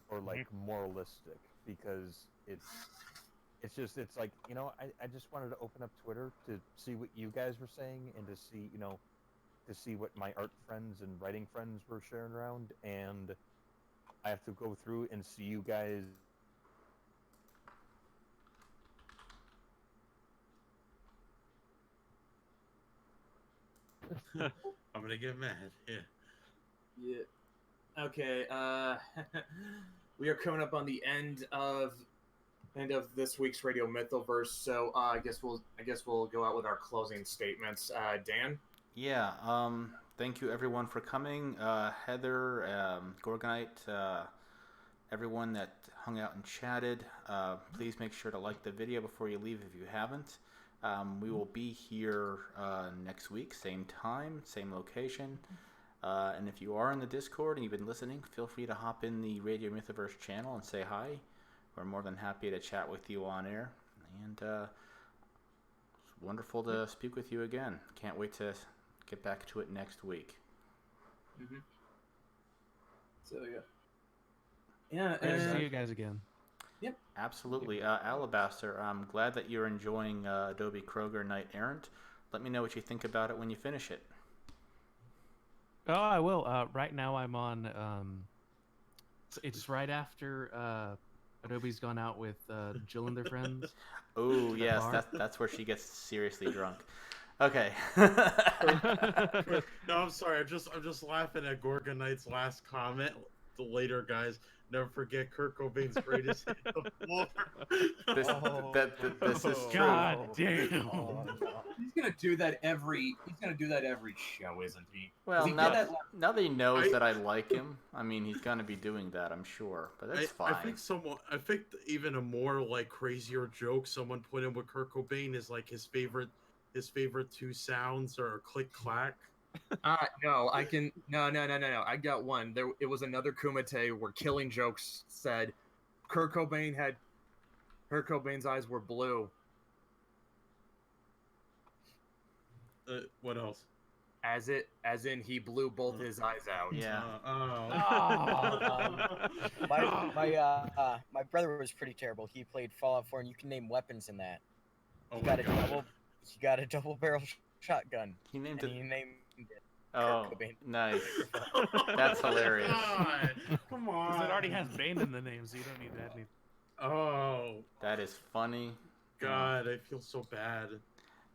[SPEAKER 7] or like moralistic, because it's like, I just wanted to open up Twitter to see what you guys were saying and to see, to see what my art friends and writing friends were sharing around, and I have to go through and see you guys.
[SPEAKER 6] I'm gonna get mad. Yeah.
[SPEAKER 3] Yeah. Okay. We are coming up on the end of this week's Radio Mythoverse, so I guess we'll go out with our closing statements. Dan.
[SPEAKER 2] Yeah. Thank you everyone for coming. Heather, Gorgonite, everyone that hung out and chatted. Please make sure to like the video before you leave if you haven't. We will be here next week, same time, same location. And if you are in the Discord and you've been listening, feel free to hop in the Radio Mythoverse channel and say hi. We're more than happy to chat with you on air. And it's wonderful to speak with you again. Can't wait to get back to it next week.
[SPEAKER 3] Mm-hmm. So, yeah.
[SPEAKER 4] Yeah, and see you guys again.
[SPEAKER 3] Yep.
[SPEAKER 2] Absolutely. Alabaster, I'm glad that you're enjoying Adobe Kroger Knight Errant. Let me know what you think about it when you finish it.
[SPEAKER 4] Oh, I will. Right now I'm on, it's right after Adobe's gone out with Jill and their friends.
[SPEAKER 2] Oh, yes, that's where she gets seriously drunk. Okay.
[SPEAKER 6] No, I'm sorry. I'm just laughing at Gorgonite's last comment. The later guys, never forget Kurt Cobain's greatest hit, The Floor.
[SPEAKER 2] This is true.
[SPEAKER 4] God damn.
[SPEAKER 3] He's gonna do that every show, isn't he?
[SPEAKER 2] Well,
[SPEAKER 3] he
[SPEAKER 2] now that he knows
[SPEAKER 6] I-
[SPEAKER 2] that I like him, I mean, he's gonna be doing that, I'm sure. But that's fine.
[SPEAKER 6] I think even a more like crazier joke someone put in with Kurt Cobain is like his favorite two sounds are click clack.
[SPEAKER 3] No, I can no. I got one. It was another Kumite where Killing Jokes said Kurt Cobain's eyes were blue.
[SPEAKER 6] What else?
[SPEAKER 3] As in he blew both his eyes out.
[SPEAKER 2] Yeah.
[SPEAKER 5] My brother was pretty terrible. He played Fallout 4, and you can name weapons in that.
[SPEAKER 6] Oh
[SPEAKER 5] He
[SPEAKER 6] my
[SPEAKER 5] got
[SPEAKER 6] God.
[SPEAKER 5] he got a double barrel shotgun.
[SPEAKER 2] He named
[SPEAKER 5] and
[SPEAKER 2] it.
[SPEAKER 5] he named it
[SPEAKER 2] Oh,
[SPEAKER 5] Kurt Cobain.
[SPEAKER 2] nice. That's hilarious.
[SPEAKER 6] God, come on.
[SPEAKER 4] Because it already has Bane in the name, so you don't need to add any.
[SPEAKER 6] Oh
[SPEAKER 2] That is funny.
[SPEAKER 6] God, I feel so bad.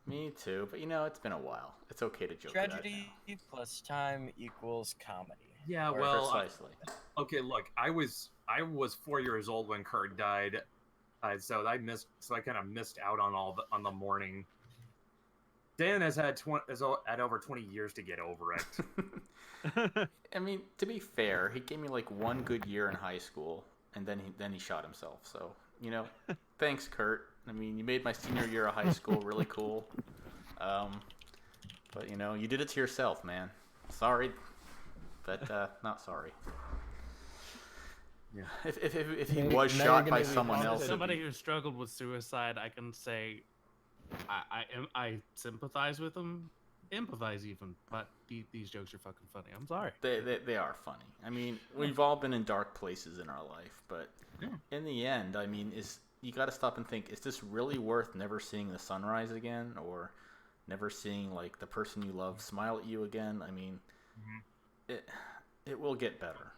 [SPEAKER 2] Me too, but it's been a while. It's okay to joke
[SPEAKER 5] Tragedy plus time equals comedy.
[SPEAKER 3] Yeah,
[SPEAKER 2] about
[SPEAKER 3] well,
[SPEAKER 2] precisely.
[SPEAKER 3] okay. Look, I was 4 years old when Kurt died, so I kind of missed out on the mourning. Dan has had over 20 years to get over it.
[SPEAKER 2] I mean, to be fair, he gave me like one good year in high school, and then he shot himself. So thanks, Kurt. I mean, you made my senior year of high school really cool. But you did it to yourself, man. Sorry, but not sorry.
[SPEAKER 3] Yeah.
[SPEAKER 2] If he was shot by someone else,
[SPEAKER 4] Somebody who struggled with suicide, I can say I sympathize with them, empathize even, but these jokes are fucking funny. I'm sorry.
[SPEAKER 2] They are funny. I mean, we've all been in dark places in our life, but in the end, I mean, you got to stop and think: is this really worth never seeing the sunrise again, or never seeing like the person you love smile at you again? I mean, it will get better.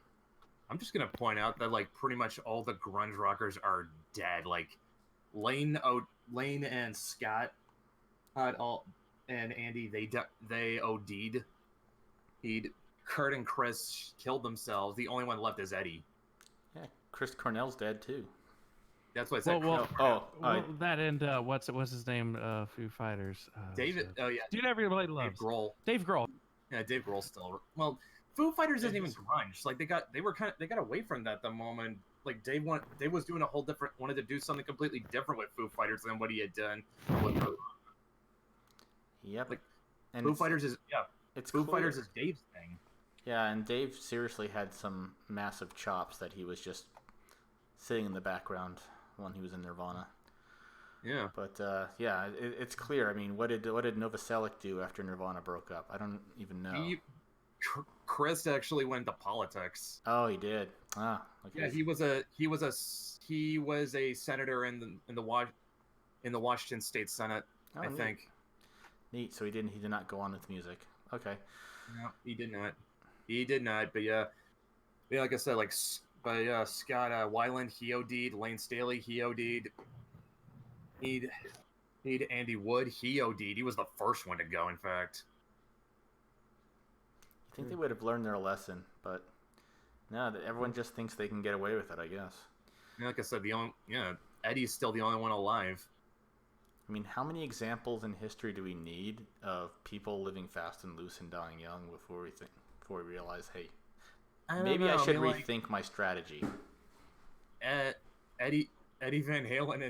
[SPEAKER 3] I'm just gonna point out that like pretty much all the grunge rockers are dead. Like Lane and Scott, and Andy, they OD'd. Kurt and Chris killed themselves. The only one left is Eddie.
[SPEAKER 2] Yeah, Chris Cornell's dead too.
[SPEAKER 3] That's what I said.
[SPEAKER 4] Well, that and what's his name? Foo Fighters.
[SPEAKER 3] David. Oh yeah.
[SPEAKER 4] Dude, everybody loves Dave Grohl.
[SPEAKER 3] Yeah, Dave Grohl still. Well, Foo Fighters isn't even grunge. Like they got away from that the moment Dave was doing a whole different, wanted to do something completely different with Foo Fighters than what he had done with
[SPEAKER 2] Yep.
[SPEAKER 3] Like,
[SPEAKER 2] And
[SPEAKER 3] Foo Fighters is Foo
[SPEAKER 2] clear.
[SPEAKER 3] Fighters is Dave's thing.
[SPEAKER 2] Yeah, and Dave seriously had some massive chops that he was just sitting in the background when he was in Nirvana.
[SPEAKER 3] Yeah.
[SPEAKER 2] But yeah, it's clear. I mean, what did Novoselic do after Nirvana broke up? I don't even know.
[SPEAKER 3] Chris actually went into politics.
[SPEAKER 2] Oh, he did. Ah, okay.
[SPEAKER 3] Yeah, he was a senator in the Washington State Senate, I
[SPEAKER 2] neat.
[SPEAKER 3] think.
[SPEAKER 2] Neat. So he did not go on with music. Okay.
[SPEAKER 3] No, he did not. He did not. But yeah, like I said, Scott Weiland, he OD'd. Lane Staley, he OD'd. He'd Andy Wood, he OD'd. He was the first one to go, in fact.
[SPEAKER 2] I think they would have learned their lesson, but no, everyone just thinks they can get away with it, I guess.
[SPEAKER 3] Yeah, like I said, Eddie's still the only one alive.
[SPEAKER 2] I mean, how many examples in history do we need of people living fast and loose and dying young before we realize, hey, maybe I should rethink my strategy?
[SPEAKER 3] Eddie Van Halen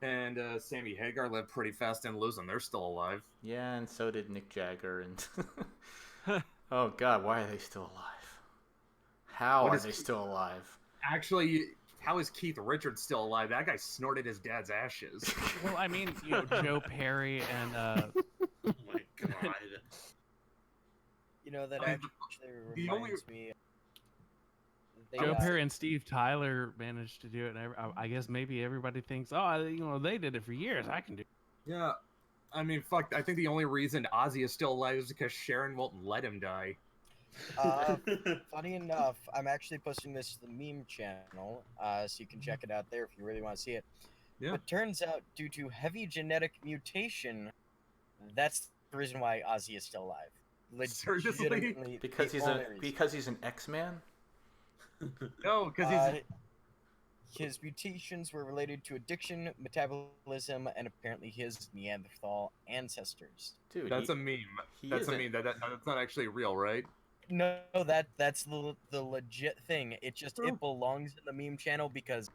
[SPEAKER 3] and Sammy Hagar lived pretty fast and loose, and they're still alive.
[SPEAKER 2] Yeah, and so did Mick Jagger. And oh God, why are they still alive? How are they still alive?
[SPEAKER 3] Actually, how is Keith Richards still alive? That guy snorted his dad's ashes.
[SPEAKER 4] Well, I mean, Joe Perry and
[SPEAKER 6] Oh my God.
[SPEAKER 5] That actually reminds me.
[SPEAKER 4] Joe Perry and Steve Tyler managed to do it, and I guess maybe everybody thinks, oh, they did it for years. I can do it.
[SPEAKER 3] Yeah, I mean, fuck. I think the only reason Ozzy is still alive is because Sharon won't let him die.
[SPEAKER 5] Funny enough, I'm actually posting this to the meme channel, so you can check it out there if you really want to see it.
[SPEAKER 3] Yeah.
[SPEAKER 5] But turns out, due to heavy genetic mutation, that's the reason why Ozzy is still alive.
[SPEAKER 3] Seriously?
[SPEAKER 2] Because he's an X-Man?
[SPEAKER 3] No, because
[SPEAKER 5] his mutations were related to addiction, metabolism, and apparently his Neanderthal ancestors.
[SPEAKER 2] Dude,
[SPEAKER 3] that's a meme. That's a meme. That's not actually real, right?
[SPEAKER 5] No, that's the legit thing. It belongs in the meme channel because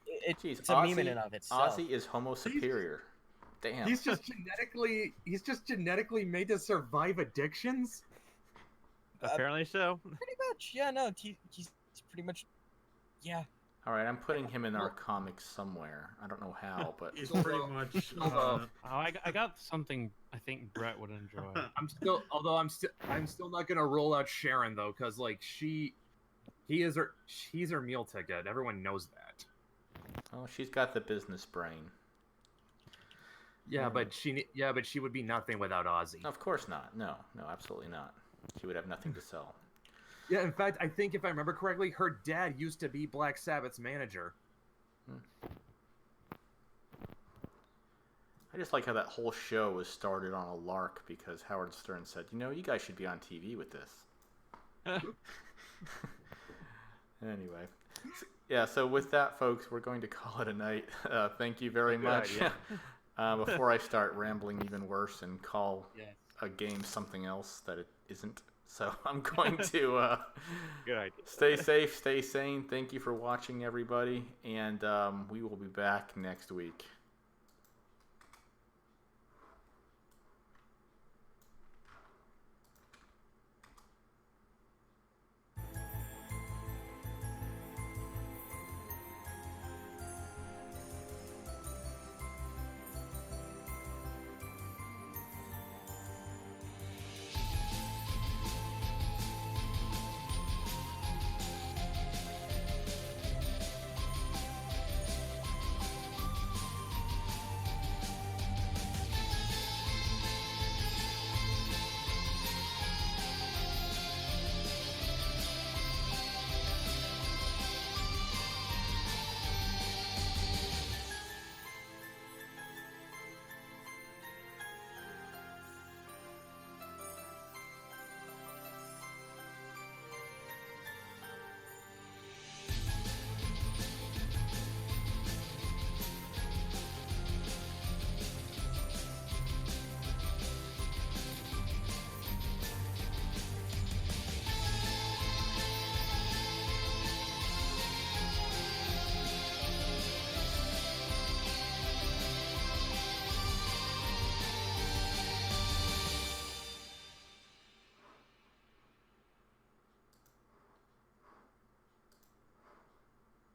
[SPEAKER 5] it's a meme in and of itself.
[SPEAKER 2] Ozzy is Homo superior. Damn.
[SPEAKER 3] He's just genetically made to survive addictions.
[SPEAKER 1] Apparently so.
[SPEAKER 5] Pretty much, yeah. No, he's pretty much, yeah.
[SPEAKER 2] All right, I'm putting him in our comics somewhere. I don't know how, but
[SPEAKER 6] he's pretty much.
[SPEAKER 4] I got something I think Brett would enjoy.
[SPEAKER 3] I'm still not gonna roll out Sharon though, because she's her meal ticket. Everyone knows that.
[SPEAKER 2] Oh, she's got the business brain.
[SPEAKER 3] Yeah, but she would be nothing without Ozzy.
[SPEAKER 2] Of course not. No, absolutely not. She would have nothing to sell.
[SPEAKER 3] Yeah, in fact, I think if I remember correctly, her dad used to be Black Sabbath's manager.
[SPEAKER 2] I just like how that whole show was started on a lark because Howard Stern said, you guys should be on TV with this. Anyway. Yeah, so with that, folks, we're going to call it a night. Thank you very much. Before I start rambling even worse and call a game something else that it isn't. So I'm going to
[SPEAKER 1] good idea.
[SPEAKER 2] Stay safe, stay sane. Thank you for watching, everybody, and we will be back next week.